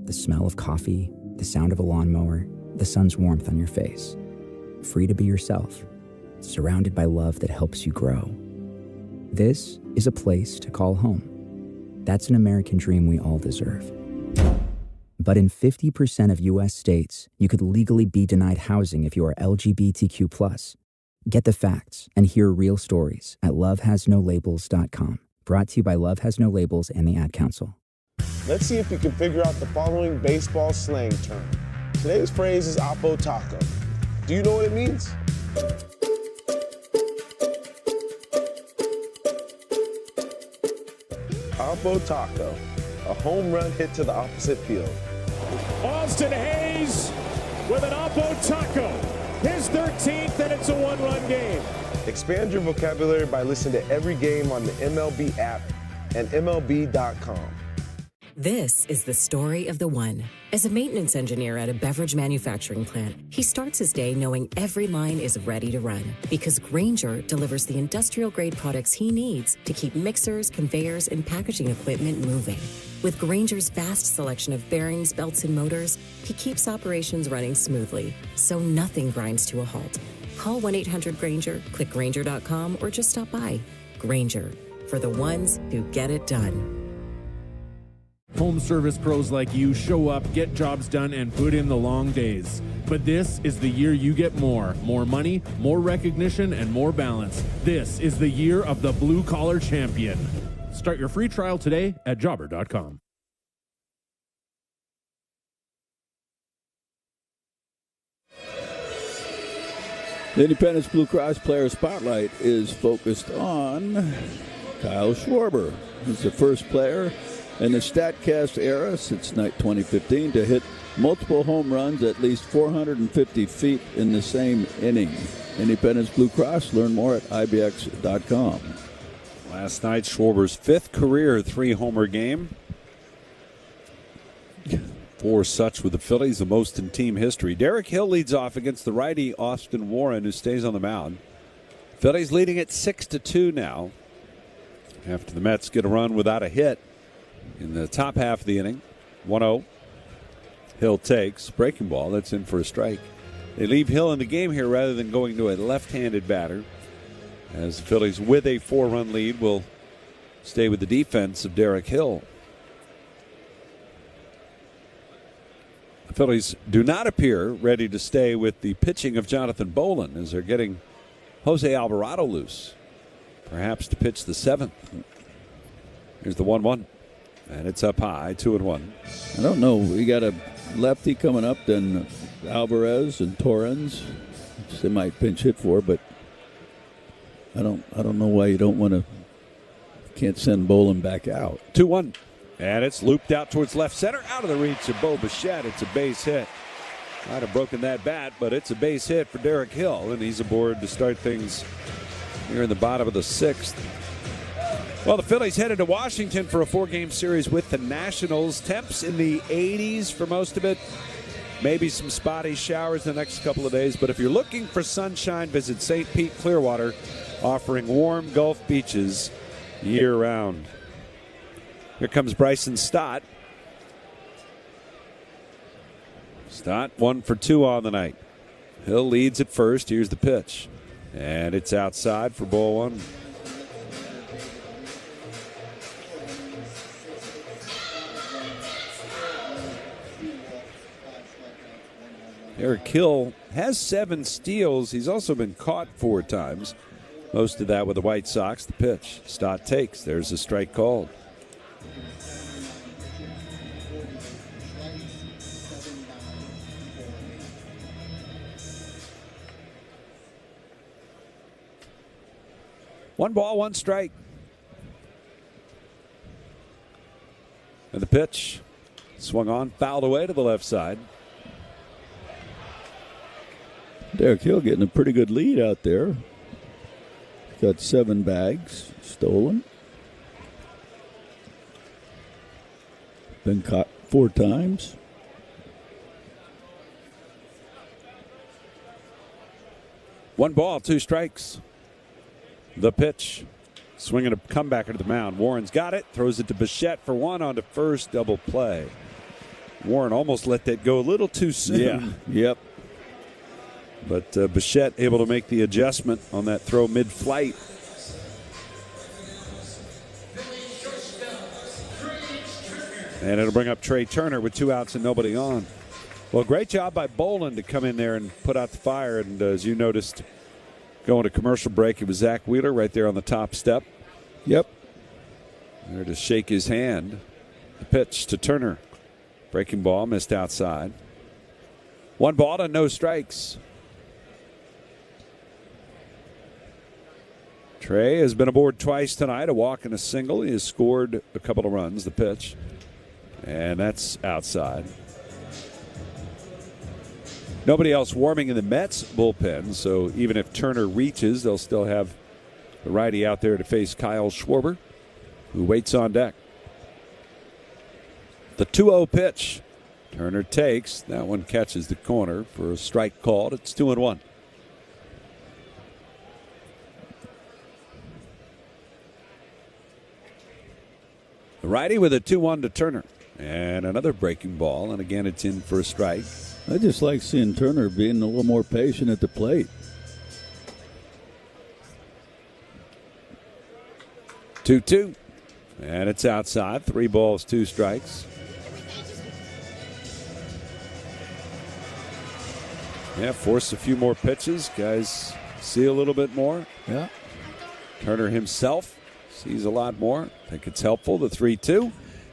The smell of coffee, the sound of a lawnmower, the sun's warmth on your face. Free to be yourself, surrounded by love that helps you grow. This is a place to call home. That's an American dream we all deserve. But in 50% of U.S. states, you could legally be denied housing if you are LGBTQ+. Get the facts and hear real stories at lovehasnolabels.com. Brought to you by Love Has No Labels and the Ad Council. Let's see if you can figure out the following baseball slang term. Today's phrase is Oppo Taco. Do you know what it means? Oppo Taco, a home run hit to the opposite field. Austin Hayes with an Oppo Taco. his 13th, and it's a one-run game. Expand your vocabulary by listening to every game on the MLB app and MLB.com. This is the story of the one. As a maintenance engineer at a beverage manufacturing plant, he starts his day knowing every line is ready to run because Grainger delivers the industrial-grade products he needs to keep mixers, conveyors, and packaging equipment moving. With Grainger's vast selection of bearings, belts, and motors, he keeps operations running smoothly, so nothing grinds to a halt. Call 1-800-GRAINGER, click Grainger.com, or just stop by. Grainger, for the ones who get it done. Home service pros like you show up, get jobs done, and put in the long days. But this is the year you get more. More money, more recognition, and more balance. This is the year of the blue-collar champion. Start your free trial today at jobber.com. The Independence Blue Cross Player Spotlight is focused on Kyle Schwarber. He's the first player in the StatCast era since 2015 to hit multiple home runs at least 450 feet in the same inning. Independence Blue Cross. Learn more at ibx.com. Last night, Schwarber's fifth career three-homer game. 4 such with the Phillies, the most in team history. Derek Hill leads off against the righty Austin Warren, who stays on the mound. Phillies leading at 6-2 now, after the Mets get a run without a hit in the top half of the inning. 1-0. Hill takes breaking ball. That's in for a strike. They leave Hill in the game here rather than going to a left-handed batter, as the Phillies, with a 4-run lead, will stay with the defense of Derek Hill. The Phillies do not appear ready to stay with the pitching of Jonathan Bolin, as they're getting Jose Alvarado loose, perhaps to pitch the 7th. Here's the 1-1, and it's up high, 2-1. I don't know. We got a lefty coming up, then Alvarez and Torrens, which they might pinch hit for, but I don't know why you don't want to. Can't send Bolin back out. 2-1. And it's looped out towards left center, out of the reach of Bo Bichette. It's a base hit. Might have broken that bat, but it's a base hit for Derek Hill, and he's aboard to start things here in the bottom of the 6th. Well, the Phillies headed to Washington for a 4-game series with the Nationals. Temps in the 80s for most of it. Maybe some spotty showers the next couple of days, but if you're looking for sunshine, visit St. Pete Clearwater, offering warm Gulf beaches year-round. Here comes Bryson Stott. Stott 1 for 2 on the night. Hill leads at first. Here's the pitch. And it's outside for ball 1. Eric Hill has 7 steals. He's also been caught 4 times. Most of that with the White Sox. The pitch. Stott takes. There's a strike called. One ball, 1 strike. And the pitch swung on, fouled away to the left side. Derek Hill getting a pretty good lead out there. Got 7 bags stolen. Been caught 4 times. One ball, 2 strikes. The pitch. Swinging a comebacker to the mound. Warren's got it. Throws it to Bichette for 1 on to first. Double play. Warren almost let that go a little too soon. Yeah. Yep. But Bichette able to make the adjustment on that throw mid-flight. And it'll bring up Trey Turner with 2 outs and nobody on. Well, great job by Bolin to come in there and put out the fire. And as you noticed, going to commercial break, it was Zach Wheeler right there on the top step. Yep. There to shake his hand. The pitch to Turner. Breaking ball, missed outside. 1 ball to no strikes. Trey has been aboard twice tonight, a walk and a single. He has scored a couple of runs. The pitch. And that's outside. Nobody else warming in the Mets bullpen, so even if Turner reaches, they'll still have the righty out there to face Kyle Schwarber, who waits on deck. The 2-0 pitch. Turner takes. That one catches the corner for a strike called. It's 2-1. The righty with a 2-1 to Turner. And another breaking ball, and again it's in for a strike. I just like seeing Turner being a little more patient at the plate. 2-2. And it's outside. 3 balls, 2 strikes. Yeah, force a few more pitches. Guys see a little bit more. Yeah. Turner himself sees a lot more. I think it's helpful. The 3-2.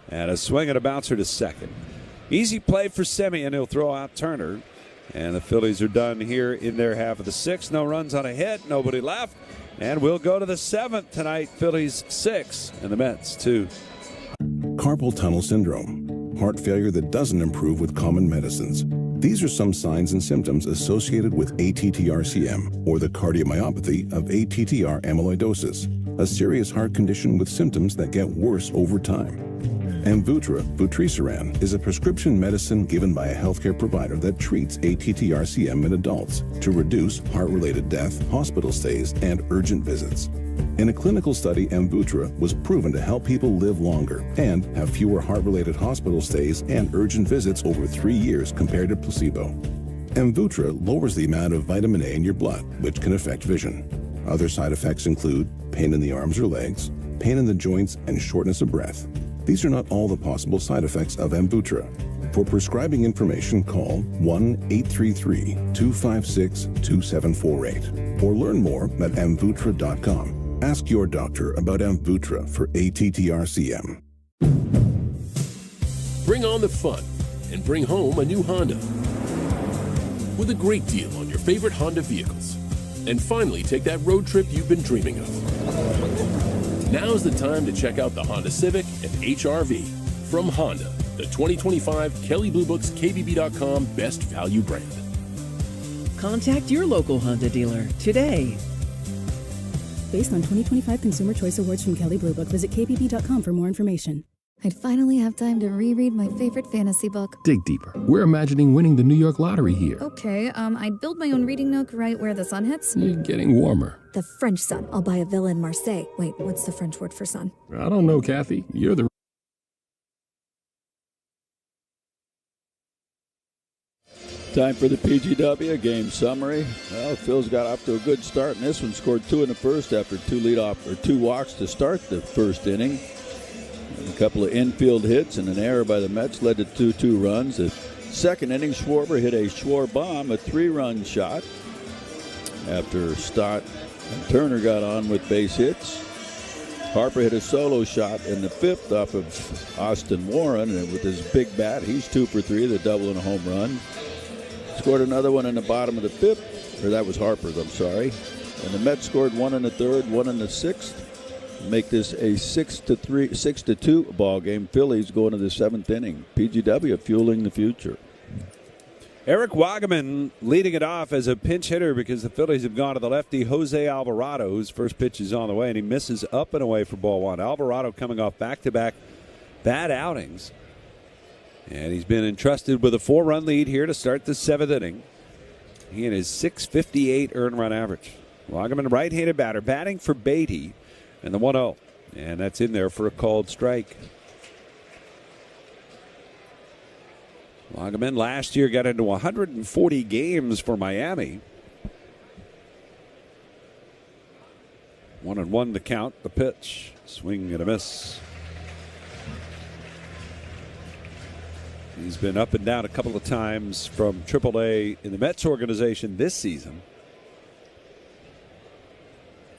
And a swing and a bouncer to second. Easy play for Semien. He'll throw out Turner. And the Phillies are done here in their half of the 6th. No runs on a hit. Nobody left. And we'll go to the 7th tonight. Phillies 6 and the Mets 2. Carpal tunnel syndrome, heart failure that doesn't improve with common medicines. These are some signs and symptoms associated with ATTR-CM, or the cardiomyopathy of ATTR amyloidosis, a serious heart condition with symptoms that get worse over time. Amvuttra, vutrisiran, is a prescription medicine given by a healthcare provider that treats ATTR-CM in adults to reduce heart-related death, hospital stays, and urgent visits. In a clinical study, Amvuttra was proven to help people live longer and have fewer heart-related hospital stays and urgent visits over 3 years compared to placebo. Amvuttra lowers the amount of vitamin A in your blood, which can affect vision. Other side effects include pain in the arms or legs, pain in the joints, and shortness of breath. These are not all the possible side effects of Amvuttra. For prescribing information, call 1-833-256-2748 or learn more at amvuttra.com. Ask your doctor about Amvuttra for ATTR-CM. Bring on the fun and bring home a new Honda with a great deal on your favorite Honda vehicles. And finally take that road trip you've been dreaming of. Now's the time to check out the Honda Civic and HR-V from Honda, the 2025 Kelley Blue Book's KBB.com Best Value brand. Contact your local Honda dealer today. Based on 2025 Consumer Choice Awards from Kelley Blue Book, visit kbb.com for more information. I'd finally have time to reread my favorite fantasy book. Dig deeper. We're imagining winning the New York lottery here. Okay, I'd build my own reading nook right where the sun hits. You're getting warmer. The French sun. I'll buy a villa in Marseille. Wait, what's the French word for sun? I don't know, Kathy. You're the... Time for the PGW game summary. Well, Phil's got off to a good start in this one. Scored 2 in the first after 2 walks to start the first inning. A couple of infield hits and an error by the Mets led to 2-2 runs. The second inning, Schwarber hit a Schwar bomb, a 3-run shot. After Stott and Turner got on with base hits. Harper hit a solo shot in the 5th off of Austin Warren, and with his big bat, he's 2 for 3, the double and a home run. Scored another one in the bottom of the 5th, or that was Harper's, I'm sorry. And the Mets scored 1 in the 3rd, 1 in the 6th. Make this a 6-2 ball game. Phillies going to the 7th inning. PGW fueling the future. Eric Wagaman leading it off as a pinch hitter because the Phillies have gone to the lefty Jose Alvarado, whose first pitch is on the way, and he misses up and away for ball 1. Alvarado coming off back-to-back bad outings. And he's been entrusted with a 4-run lead here to start the 7th inning. He and his .658 earned run average. Wagaman, right-handed batter, batting for Beatty, and the 1-0. And that's in there for a called strike. Wagaman last year got into 140 games for Miami. 1-1 to count. The pitch. Swing and a miss. He's been up and down a couple of times from AAA in the Mets organization this season.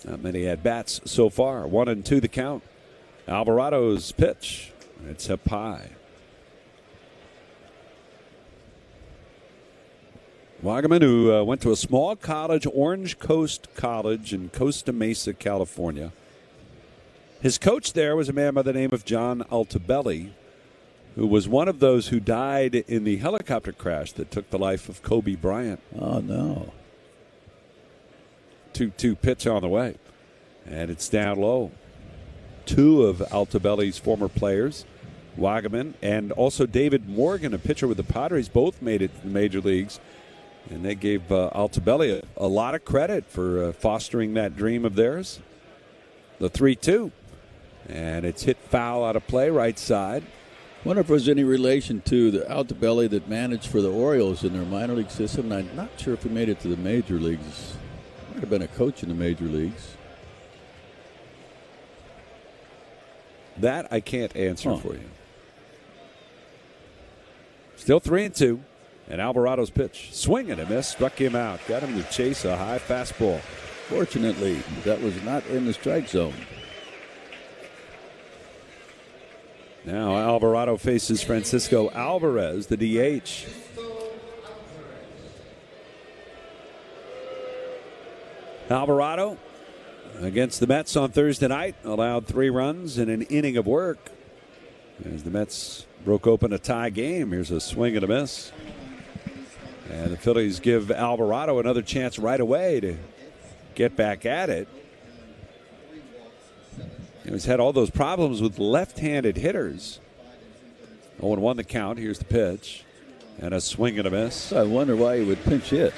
Not many at-bats so far. 1-2 the count. Alvarado's pitch. It's up high. Wagaman, who went to a small college, Orange Coast College in Costa Mesa, California. His coach there was a man by the name of John Altobelli, who was one of those who died in the helicopter crash that took the life of Kobe Bryant. Oh, no. 2-2 pitch on the way. And it's down low. Two of Altobelli's former players, Wagaman and also David Morgan, a pitcher with the Padres, both made it to the major leagues. And they gave Altobelli a lot of credit for fostering that dream of theirs. The 3-2. And it's hit foul out of play, right side. Wonder if there's any relation to the Altobelli that managed for the Orioles in their minor league system. And I'm not sure if he made it to the major leagues. Might have been a coach in the major leagues. That I can't answer for you. Still 3-2. And Alvarado's pitch. Swing and a miss. Struck him out. Got him to chase a high fastball. Fortunately, that was not in the strike zone. Now Alvarado faces Francisco Alvarez, the DH. Alvarado against the Mets on Thursday night allowed 3 runs in an inning of work as the Mets broke open a tie game. Here's a swing and a miss. And the Phillies give Alvarado another chance right away to get back at it. He's had all those problems with left-handed hitters. 0-1 the count. Here's the pitch. And a swing and a miss. I wonder why he would pinch hit.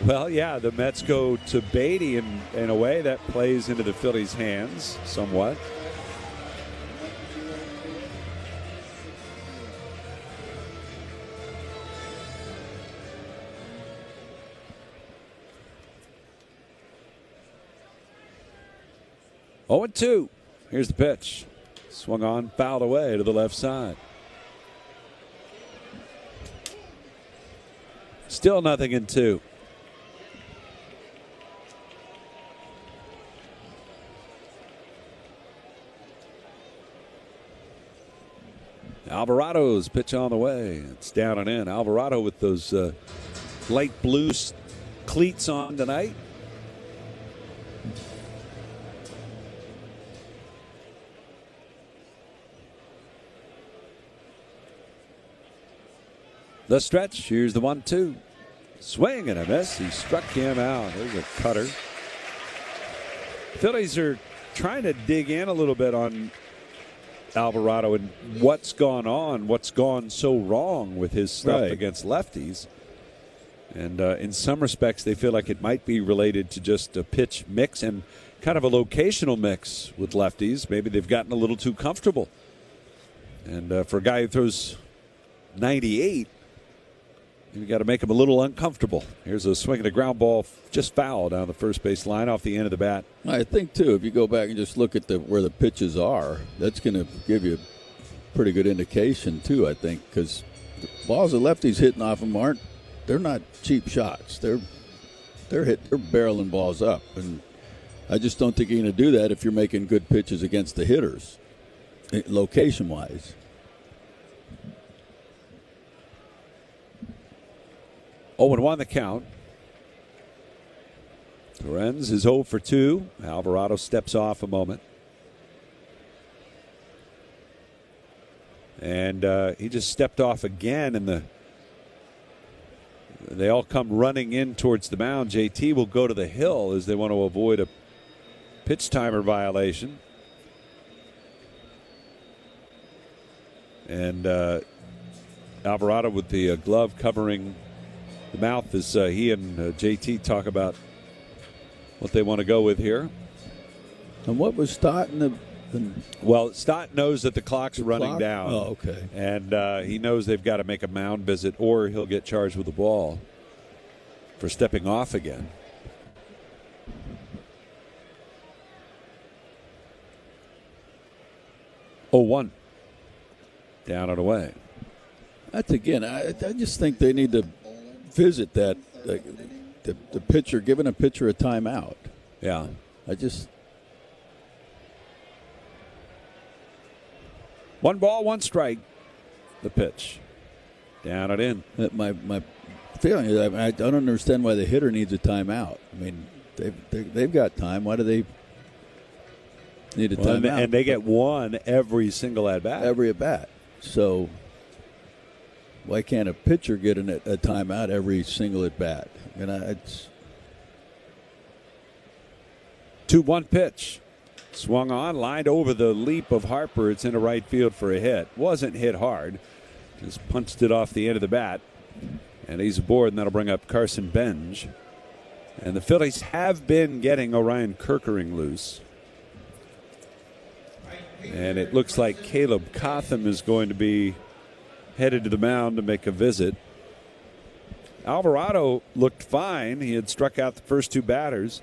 Well, yeah, the Mets go to Beatty, and in a way that plays into the Phillies' hands somewhat. Oh, 0-2. Here's the pitch. Swung on, fouled away to the left side. Still 0-2. Alvarado's pitch on the way. It's down and in. Alvarado with those light blue cleats on tonight. The stretch. Here's the 1-2. Swing and a miss. He struck him out. There's a cutter. Phillies are trying to dig in a little bit on Alvarado and what's gone on, what's gone so wrong with his stuff against lefties. And in some respects, they feel like it might be related to just a pitch mix and kind of a locational mix with lefties. Maybe they've gotten a little too comfortable. And for a guy who throws 98, you got to make him a little uncomfortable. Here's a swing and a ground ball, just foul down the first base line off the end of the bat. I think, too, if you go back and just look at where the pitches are, that's going to give you a pretty good indication, too, I think, because the balls the lefties hitting off them they're not cheap shots. They're barreling balls up. And I just don't think you're going to do that if you're making good pitches against the hitters, location-wise. 0-1 the count. Torrens is 0 for 2. Alvarado steps off a moment. And he just stepped off again, and they all come running in towards the mound. JT will go to the hill as they want to avoid a pitch timer violation. And Alvarado with the glove covering the mouth as he and JT talk about what they want to go with here. And what was Stott in the... Well, Stott knows that the clock's running down. Oh, okay. And he knows they've got to make a mound visit or he'll get charged with the ball for stepping off again. Oh, 1. Down and away. That's, again, I just think they need to visit that, the pitcher, giving a pitcher a timeout. Yeah. I just... 1 ball, 1 strike. The pitch. Down and in. My feeling is I don't understand why the hitter needs a timeout. I mean, they've got time. Why do they need a timeout? And they get one every single at-bat. Every at-bat. So why can't a pitcher get a timeout every single at bat? It's 2-1 pitch. Swung on, lined over the leap of Harper. It's into right field for a hit. Wasn't hit hard. Just punched it off the end of the bat. And he's aboard, and that'll bring up Carson Benj. And the Phillies have been getting Orion Kerkering loose. And it looks like Caleb Cotham is going to be headed to the mound to make a visit. Alvarado looked fine. He had struck out the first 2 batters.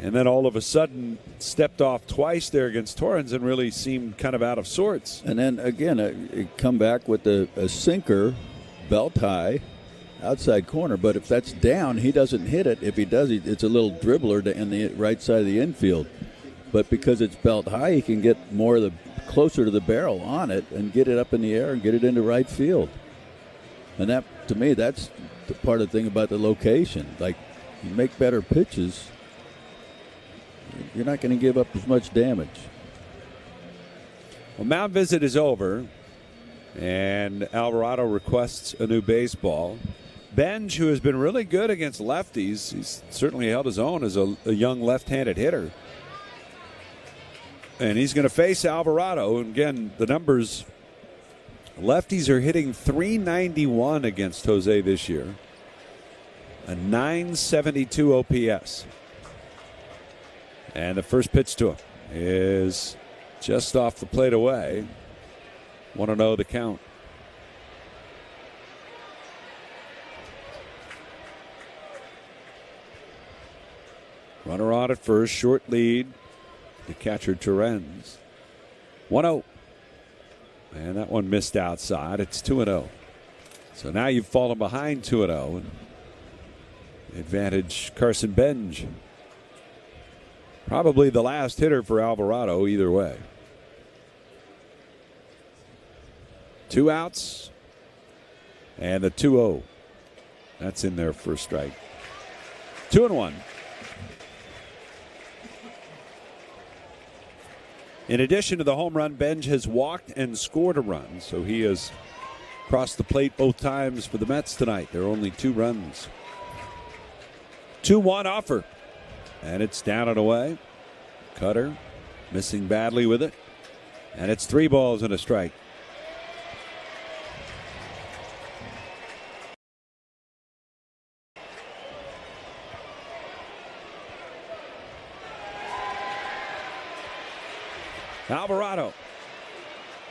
And then all of a sudden stepped off twice there against Torrens and really seemed kind of out of sorts. And then again, come back with a sinker, belt high, outside corner. But if that's down, he doesn't hit it. If he does, it's a little dribbler in the right side of the infield. But because it's belt high, he can get more of the closer to the barrel on it and get it up in the air and get it into right field. And that, to me, that's the part of the thing about the location. Like, you make better pitches, you're not going to give up as much damage. Well, mound visit is over, and Alvarado requests a new baseball. Benj, who has been really good against lefties, he's certainly held his own as a young left-handed hitter. And he's going to face Alvarado. And again, the numbers, lefties are hitting .391 against Jose this year, a .972 OPS. And the first pitch to him is just off the plate away. 1-0 the count. Runner on at first, short lead. The catcher Torrens. 1-0. And that one missed outside. It's 2-0. So now you've fallen behind 2-0. Advantage Carson Benj. Probably the last hitter for Alvarado either way. 2 outs. And the 2-0. That's in there for a strike. 2-1. In addition to the home run, Benj has walked and scored a run, so he has crossed the plate both times for the Mets tonight. There are only 2 runs. 2-1 offer, and it's down and away. Cutter missing badly with it, and it's 3 balls and a strike. Alvarado,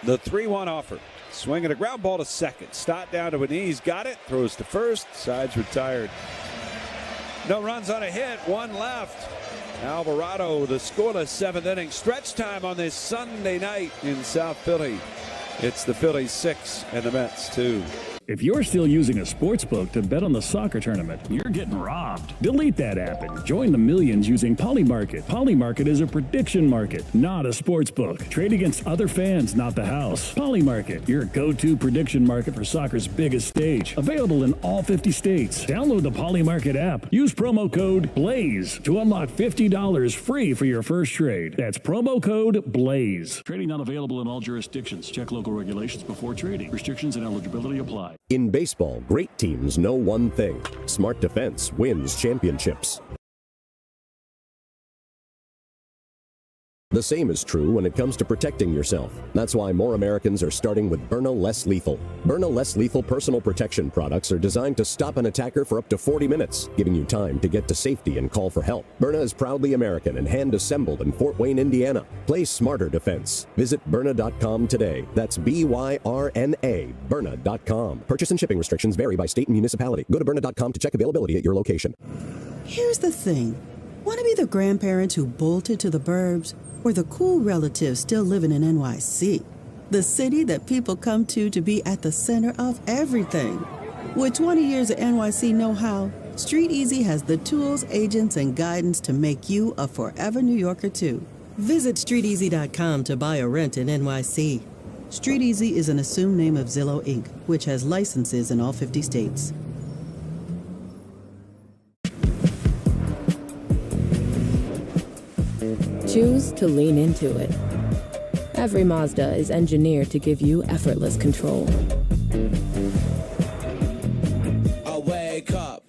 the 3-1 offer. Swinging a ground ball to second. Stott down to a knee. He's got it. Throws to first. Side's retired. No runs on a hit. 1 left. Alvarado, the scoreless 7th inning. Stretch time on this Sunday night in South Philly. It's the Phillies 6 and the Mets 2. If you're still using a sportsbook to bet on the soccer tournament, you're getting robbed. Delete that app and join the millions using Polymarket. Polymarket is a prediction market, not a sportsbook. Trade against other fans, not the house. Polymarket, your go-to prediction market for soccer's biggest stage. Available in all 50 states. Download the Polymarket app. Use promo code BLAZE to unlock $50 free for your first trade. That's promo code BLAZE. Trading not available in all jurisdictions. Check local regulations before trading. Restrictions and eligibility apply. In baseball, great teams know one thing: smart defense wins championships. The same is true when it comes to protecting yourself. That's why more Americans are starting with Byrna Less Lethal. Byrna Less Lethal personal protection products are designed to stop an attacker for up to 40 minutes, giving you time to get to safety and call for help. Byrna is proudly American and hand-assembled in Fort Wayne, Indiana. Play smarter defense. Visit Byrna.com today. That's B-Y-R-N-A, Byrna.com. Purchase and shipping restrictions vary by state and municipality. Go to Byrna.com to check availability at your location. Here's the thing. Want to be the grandparents who bolted to the burbs? Or the cool relatives still living in NYC, the city that people come to be at the center of everything. With 20 years of NYC know-how, Street Easy has the tools, agents, and guidance to make you a forever New Yorker too. Visit StreetEasy.com to buy or rent in NYC. Street Easy is an assumed name of Zillow, Inc., which has licenses in all 50 states. Choose to lean into it. Every Mazda is engineered to give you effortless control. I wake up.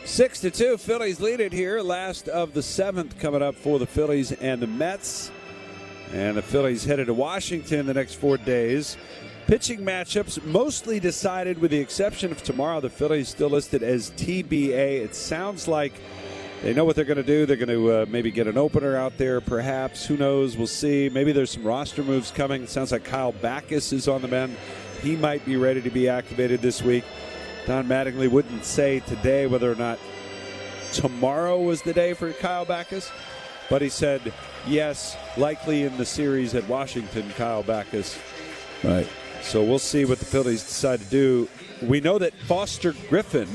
Six to 2, Phillies lead it here. Last of the seventh coming up for the Phillies and the Mets. And the Phillies headed to Washington the next 4 days. Pitching matchups mostly decided with the exception of tomorrow. The Phillies still listed as TBA. It sounds like they know what they're going to do. They're going to maybe get an opener out there, perhaps. Who knows? We'll see. Maybe there's some roster moves coming. It sounds like Kyle Backus is on the mend. He might be ready to be activated this week. Don Mattingly wouldn't say today whether or not tomorrow was the day for Kyle Backus, but he said yes, likely in the series at Washington, Kyle Backus. Right. So we'll see what the Phillies decide to do. We know that Foster Griffin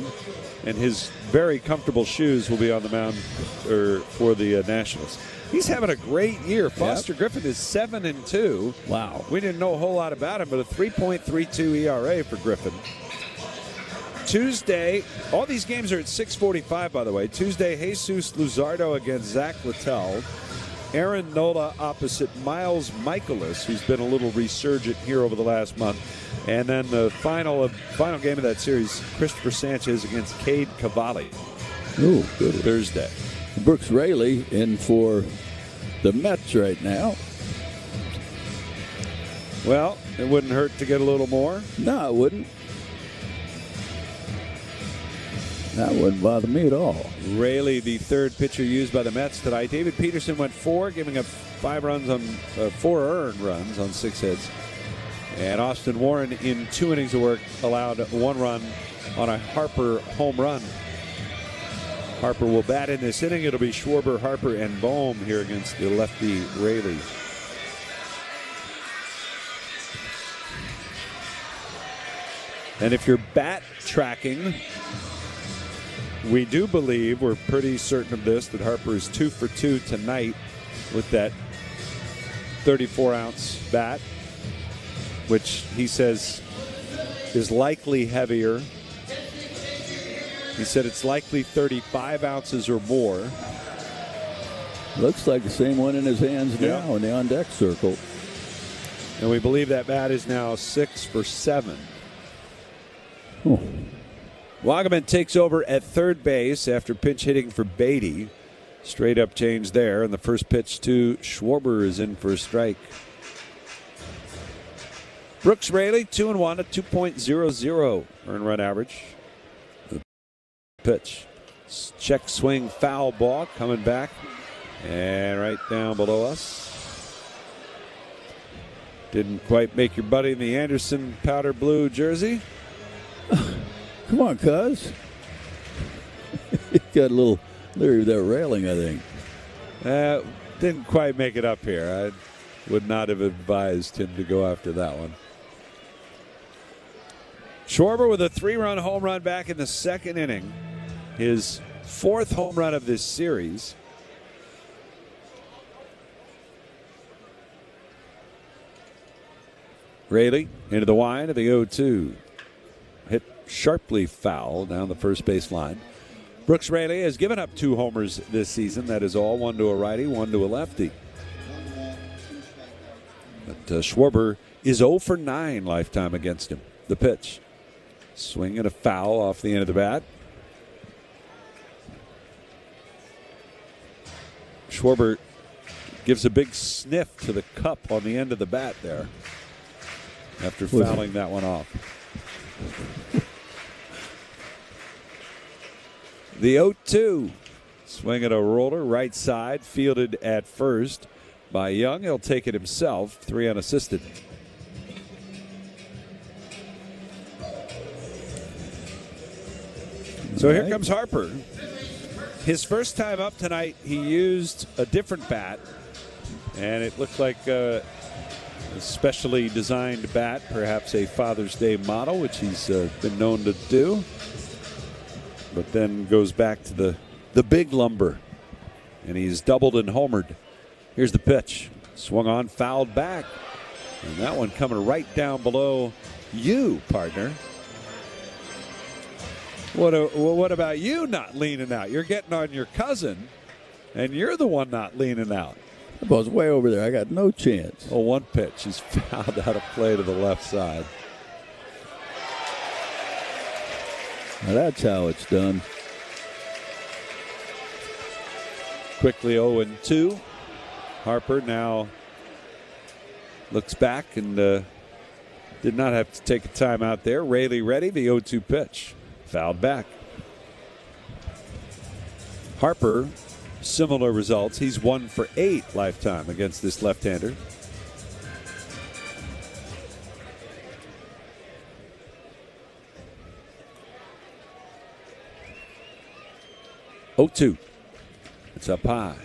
and his very comfortable shoes will be on the mound for the Nationals. He's having a great year. Foster Griffin is 7-2. Wow. We didn't know a whole lot about him, but a 3.32 ERA for Griffin. Tuesday, all these games are at 6:45, by the way. Tuesday, Jesus Luzardo against Zach Littell. Aaron Nola opposite Miles Michaelis, who's been a little resurgent here over the last month. And then the final game of that series, Christopher Sanchez against Cade Cavalli. Ooh, good. Thursday. Brooks Raley in for the Mets right now. Well, it wouldn't hurt to get a little more. No, it wouldn't. That wouldn't bother me at all. Raley, the third pitcher used by the Mets tonight. David Peterson went 4, giving up 4 earned runs on 6 hits. And Austin Warren, in 2 innings of work, allowed 1 run on a Harper home run. Harper will bat in this inning. It'll be Schwarber, Harper, and Bohm here against the lefty Raley. And if you're bat tracking, we do believe, we're pretty certain of this, that Harper is 2 for 2 tonight with that 34-ounce bat, which he says is likely heavier. He said it's likely 35 ounces or more. Looks like the same one in his hands now in the on-deck circle. And we believe that bat is now 6 for 7. Oh. Wagaman takes over at third base after pinch hitting for Beatty. Straight up change there, and the first pitch to Schwarber is in for a strike. Brooks Raley, 2-1 at 2.00 earned run average. The pitch. Check swing foul ball coming back and right down below us. Didn't quite make your buddy in the Anderson powder blue jersey. Come on, cuz. He got a little leery with that railing, I think. Didn't quite make it up here. I would not have advised him to go after that one. Schwarber with a 3-run home run back in the second inning. His 4th home run of this series. Raley into the wind of the 0-2. Hit sharply foul down the first base line. Brooks Raley has given up 2 homers this season. That is all. 1 to a righty, 1 to a lefty. But Schwarber is 0 for 9 lifetime against him. The pitch. Swing and a foul off the end of the bat. Schwarber gives a big sniff to the cup on the end of the bat there after fouling that one off. The 0-2. Swing at a roller, right side, fielded at first by Young. He'll take it himself, 3 unassisted. So here comes Harper. His first time up tonight, he used a different bat, and it looked like a specially designed bat, perhaps a Father's Day model, which he's been known to do. But then goes back to the big lumber, and he's doubled and homered. Here's the pitch. Swung on, fouled back. And that one coming right down below you, partner. What about you not leaning out? You're getting on your cousin, and you're the one not leaning out. The ball's way over there. I got no chance. Oh, one pitch. He's fouled out of play to the left side. Now that's how it's done. Quickly 0-2. Harper now looks back and did not have to take a timeout there. Raley ready. The 0-2 pitch. Fouled back. Harper, similar results. He's 1 for 8 lifetime against this left-hander. Oh-2. It's up high.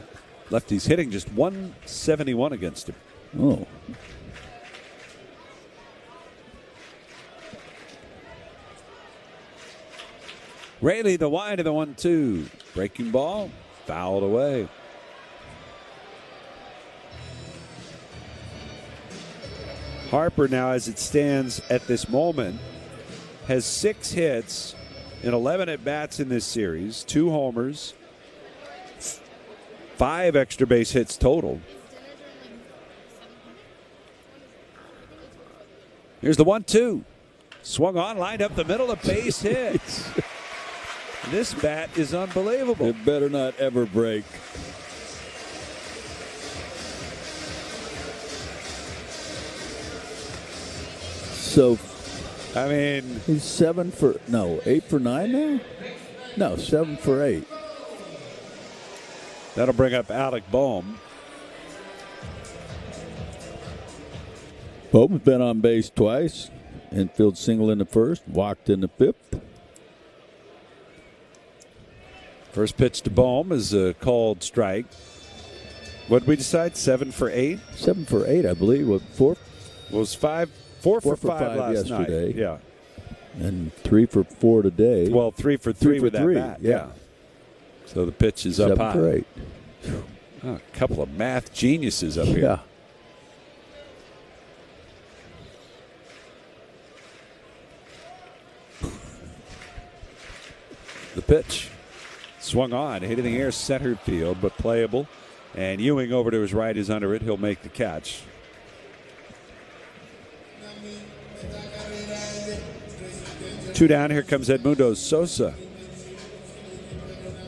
Lefty's hitting just 171 against him. Oh. Raley, the wide of the 1-2. Breaking ball, fouled away. Harper now, as it stands at this moment, has 6 hits in 11 at-bats in this series, 2 homers, 5 extra base hits total. Here's the 1-2. Swung on, lined up the middle, a base hit. This bat is unbelievable. It better not ever break. So, I mean, he's 8 for 9 now? No, 7 for 8. That'll bring up Alec Boehm. Boehm's been on base twice. Infield single in the first, walked in the 5th. First pitch to Boehm is a called strike. What did we decide? 7 for 8? 7 for 8, I believe. What, 4? Was 4 for 5 last yesterday. Night. Yeah. And 3 for 4 today. Well, 3 for 3 with that bat. Yeah. So the pitch is up high. 7 for 8. Oh, a couple of math geniuses up here. Yeah. The pitch. Swung on, hit in the air, center field, but playable. And Ewing over to his right is under it. He'll make the catch. Two down. Here comes Edmundo Sosa.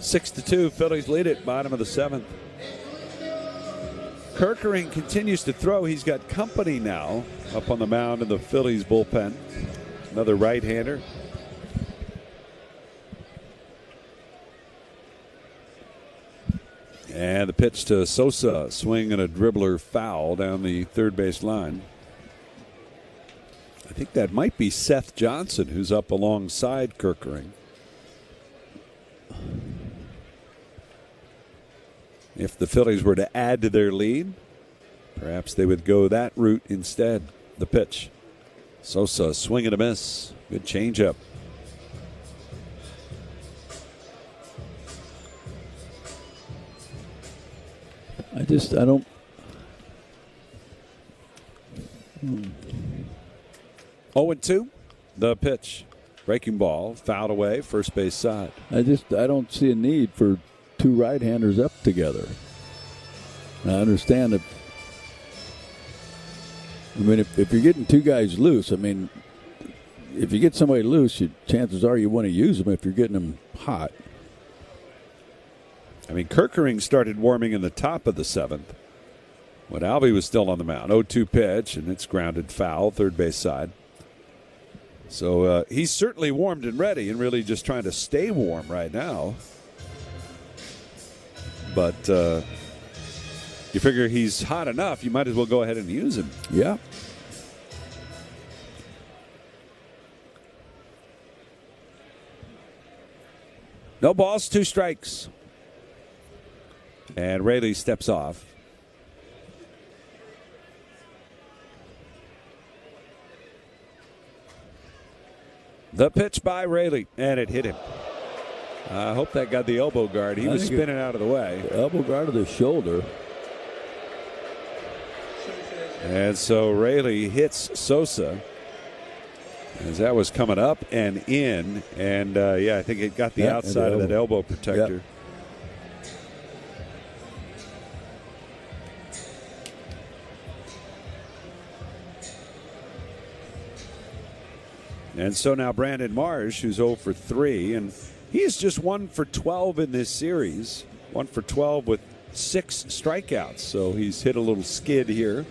6-2. Phillies lead it. Bottom of the 7th. Kerkering continues to throw. He's got company now up on the mound in the Phillies bullpen. Another right-hander. And the pitch to Sosa, swing and a dribbler foul down the third base line. I think that might be Seth Johnson, who's up alongside Kerkering. If the Phillies were to add to their lead, perhaps they would go that route instead. The pitch. Sosa, swing and a miss. Good changeup. I don't. 0-2. The pitch. Breaking ball, fouled away, first base side. I don't see a need for 2 right-handers up together. I understand that. I mean, if you're getting 2 guys loose, I mean, if you get somebody loose, chances are you want to use them if you're getting them hot. I mean, Kerkering started warming in the top of the 7th when Alvey was still on the mound. 0-2 pitch, and it's grounded foul, third base side. So he's certainly warmed and ready and really just trying to stay warm right now. But you figure he's hot enough, you might as well go ahead and use him. Yeah. No balls, 2 strikes. And Raley steps off. The pitch by Raley, and it hit him. I hope that got the elbow guard. He was spinning out of the way. Elbow guard of the shoulder. And so Raley hits Sosa. As that was coming up and in, and I think it got the outside of that elbow protector. Yep. And so now Brandon Marsh, who's 0 for 3, and he's just 1 for 12 in this series. 1 for 12 with 6 strikeouts. So he's hit a little skid here.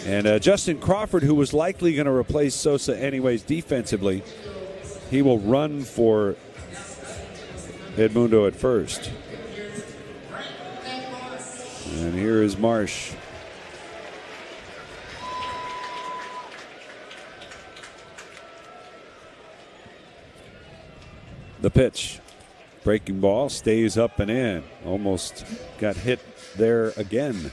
And Justin Crawford, who was likely going to replace Sosa anyways defensively, he will run for Edmundo at first. And here is Marsh. The pitch. Breaking ball, stays up and in. Almost got hit there again.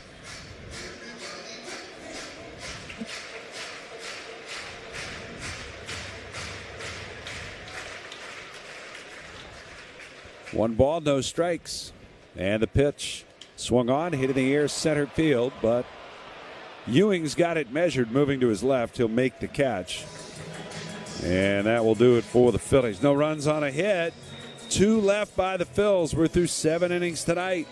One ball, no strikes. And the pitch swung on, hit in the air, center field, but Ewing's got it measured, moving to his left. He'll make the catch. And that will do it for the Phillies. No runs on a hit. 2 left by the Phils. We're through 7 innings tonight.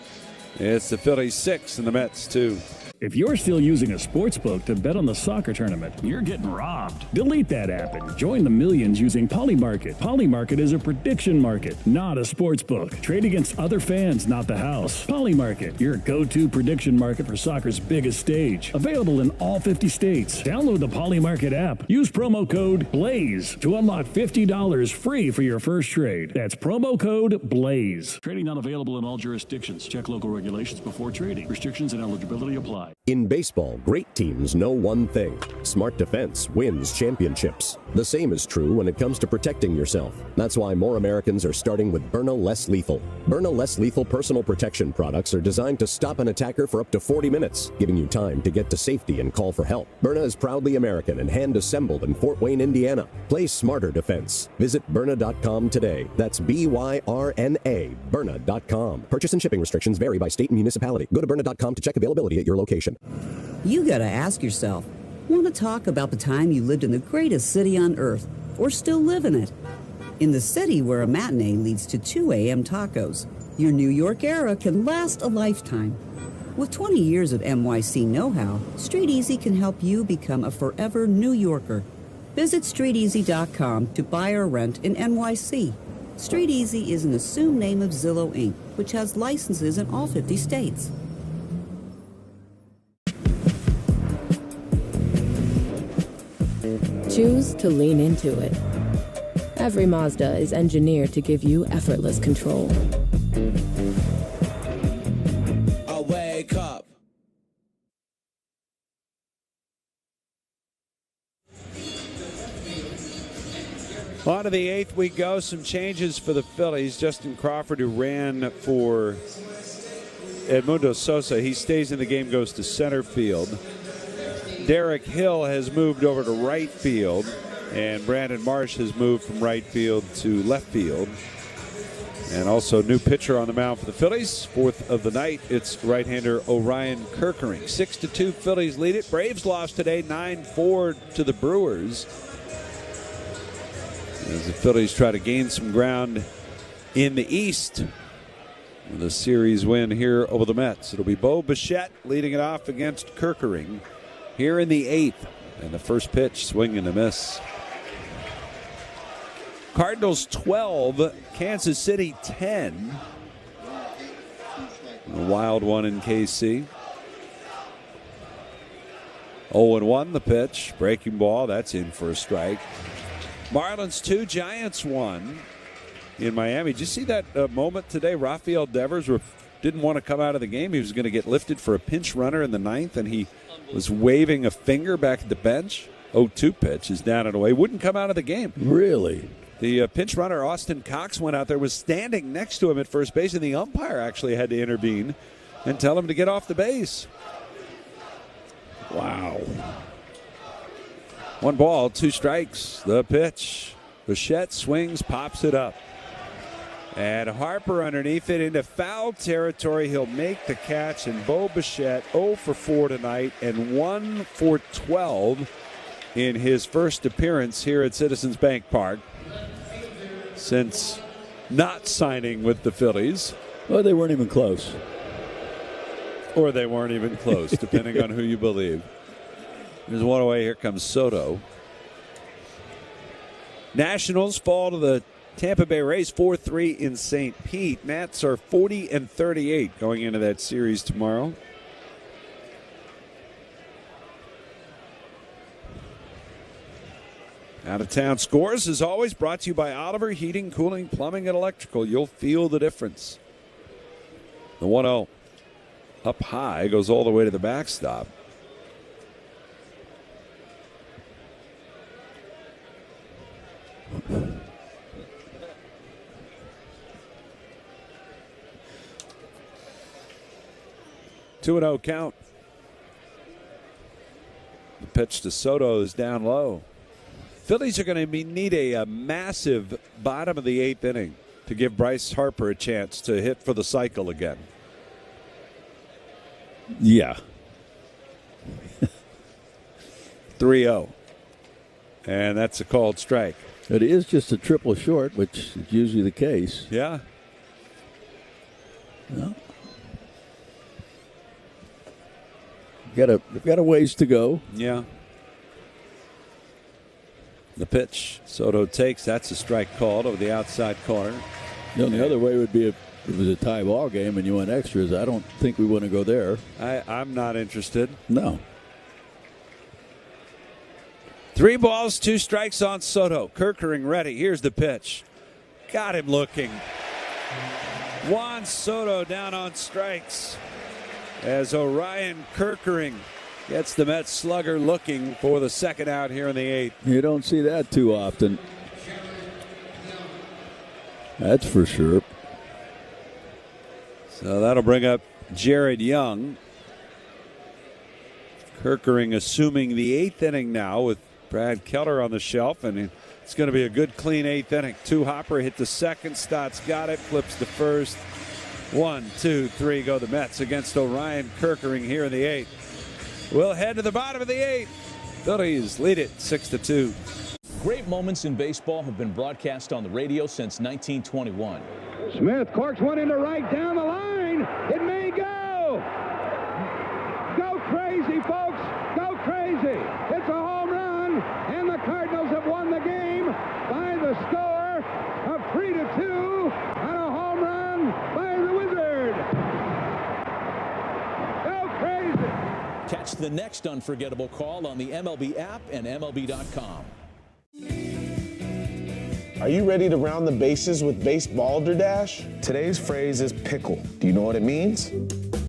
It's the Phillies 6 and the Mets 2. If you're still using a sports book to bet on the soccer tournament, you're getting robbed. Delete that app and join the millions using Polymarket. Polymarket is a prediction market, not a sports book. Trade against other fans, not the house. Polymarket, your go-to prediction market for soccer's biggest stage. Available in all 50 states. Download the Polymarket app. Use promo code BLAZE to unlock $50 free for your first trade. That's promo code BLAZE. Trading not available in all jurisdictions. Check local regulations before trading. Restrictions and eligibility apply. In baseball, great teams know one thing. Smart defense wins championships. The same is true when it comes to protecting yourself. That's why more Americans are starting with Byrna Less Lethal. Byrna Less Lethal personal protection products are designed to stop an attacker for up to 40 minutes, giving you time to get to safety and call for help. Byrna is proudly American and hand-assembled in Fort Wayne, Indiana. Play smarter defense. Visit Byrna.com today. That's BYRNA, Byrna.com. Purchase and shipping restrictions vary by state and municipality. Go to Byrna.com to check availability at your location. You gotta ask yourself, want to talk about the time you lived in the greatest city on earth, or still live in it? In the city where a matinee leads to 2 a.m. tacos, your New York era can last a lifetime. With 20 years of NYC know-how, Street Easy can help you become a forever New Yorker. Visit StreetEasy.com to buy or rent in NYC. Street Easy is an assumed name of Zillow Inc., which has licenses in all 50 states. Choose to lean into it. Every Mazda is engineered to give you effortless control. I wake up. On to the 8th we go. Some changes for the Phillies. Justin Crawford, who ran for Edmundo Sosa, he stays in the game, goes to center field. Derek Hill has moved over to right field, and Brandon Marsh has moved from right field to left field. And also new pitcher on the mound for the Phillies. 4th of the night, it's right-hander Orion Kerkering. 6-2 Phillies lead it. Braves lost today, 9-4 to the Brewers. As the Phillies try to gain some ground in the East with a series win here over the Mets. It'll be Bo Bichette leading it off against Kerkering here in the 8th. And the first pitch, swing and a miss. Cardinals 12, Kansas City 10. A wild one in KC. 0-1 the pitch. Breaking ball, that's in for a strike. Marlins 2, Giants 1 in Miami. Did you see that moment today? Rafael Devers didn't want to come out of the game. He was going to get lifted for a pinch runner in the 9th, and he was waving a finger back at the bench. 0-2 pitch is down and away. Wouldn't come out of the game. Really? The pinch runner, Austin Cox, went out there, was standing next to him at first base, and the umpire actually had to intervene and tell him to get off the base. Wow. 1 ball, 2 strikes. The pitch. Bichette swings, pops it up. And Harper underneath it into foul territory. He'll make the catch. And Bo Bichette 0 for 4 tonight and 1 for 12 in his first appearance here at Citizens Bank Park since not signing with the Phillies. Well, they weren't even close. Or they weren't even close, depending on who you believe. There's one away. Here comes Soto. Nationals fall to the Tampa Bay Rays 4-3 in St. Pete. Nats are 40-38 going into that series tomorrow. Out of Town Scores is always brought to you by Oliver Heating, Cooling, Plumbing, and Electrical. You'll feel the difference. The 1-0 up high goes all the way to the backstop. Two and 0 count. The pitch to Soto is down low. Phillies are going to need a massive bottom of the 8th inning to give Bryce Harper a chance to hit for the cycle again. Yeah. 3-0. And that's a called strike. It is just a triple short, which is usually the case. Yeah. Well, we've got a ways to go. Yeah. The pitch Soto takes, that's a strike called over the outside corner. The only other way would be if it was a tie ball game and you went extras. I don't think we want to go there. I'm not interested. No. 3 balls, 2 strikes on Soto. Kerkering ready. Here's the pitch. Got him looking. Juan Soto down on strikes as Orion Kerkering gets the Mets slugger looking for the second out here in the 8th. You don't see that too often. That's for sure. So that'll bring up Jared Young. Kerkering assuming the 8th inning now with Brad Keller on the shelf, and it's going to be a good, clean 8th inning. 2 Hopper hit the second. Stott's got it, flips the first. 1, 2, 3 go the Mets against Orion Kerkering here in the 8th. We'll head to the bottom of the 8th. Phillies lead it 6-2. Great moments in baseball have been broadcast on the radio since 1921. Smith corks one into right down the line. It may go. Go crazy, folks. Go crazy. It's a home run, and the Cardinals have won the game by the score of 3-2 on a home run by the Wizard. Go crazy. Catch the next unforgettable call on the MLB app and MLB.com. Are you ready to round the bases with Base Balderdash? Today's phrase is pickle. Do you know what it means?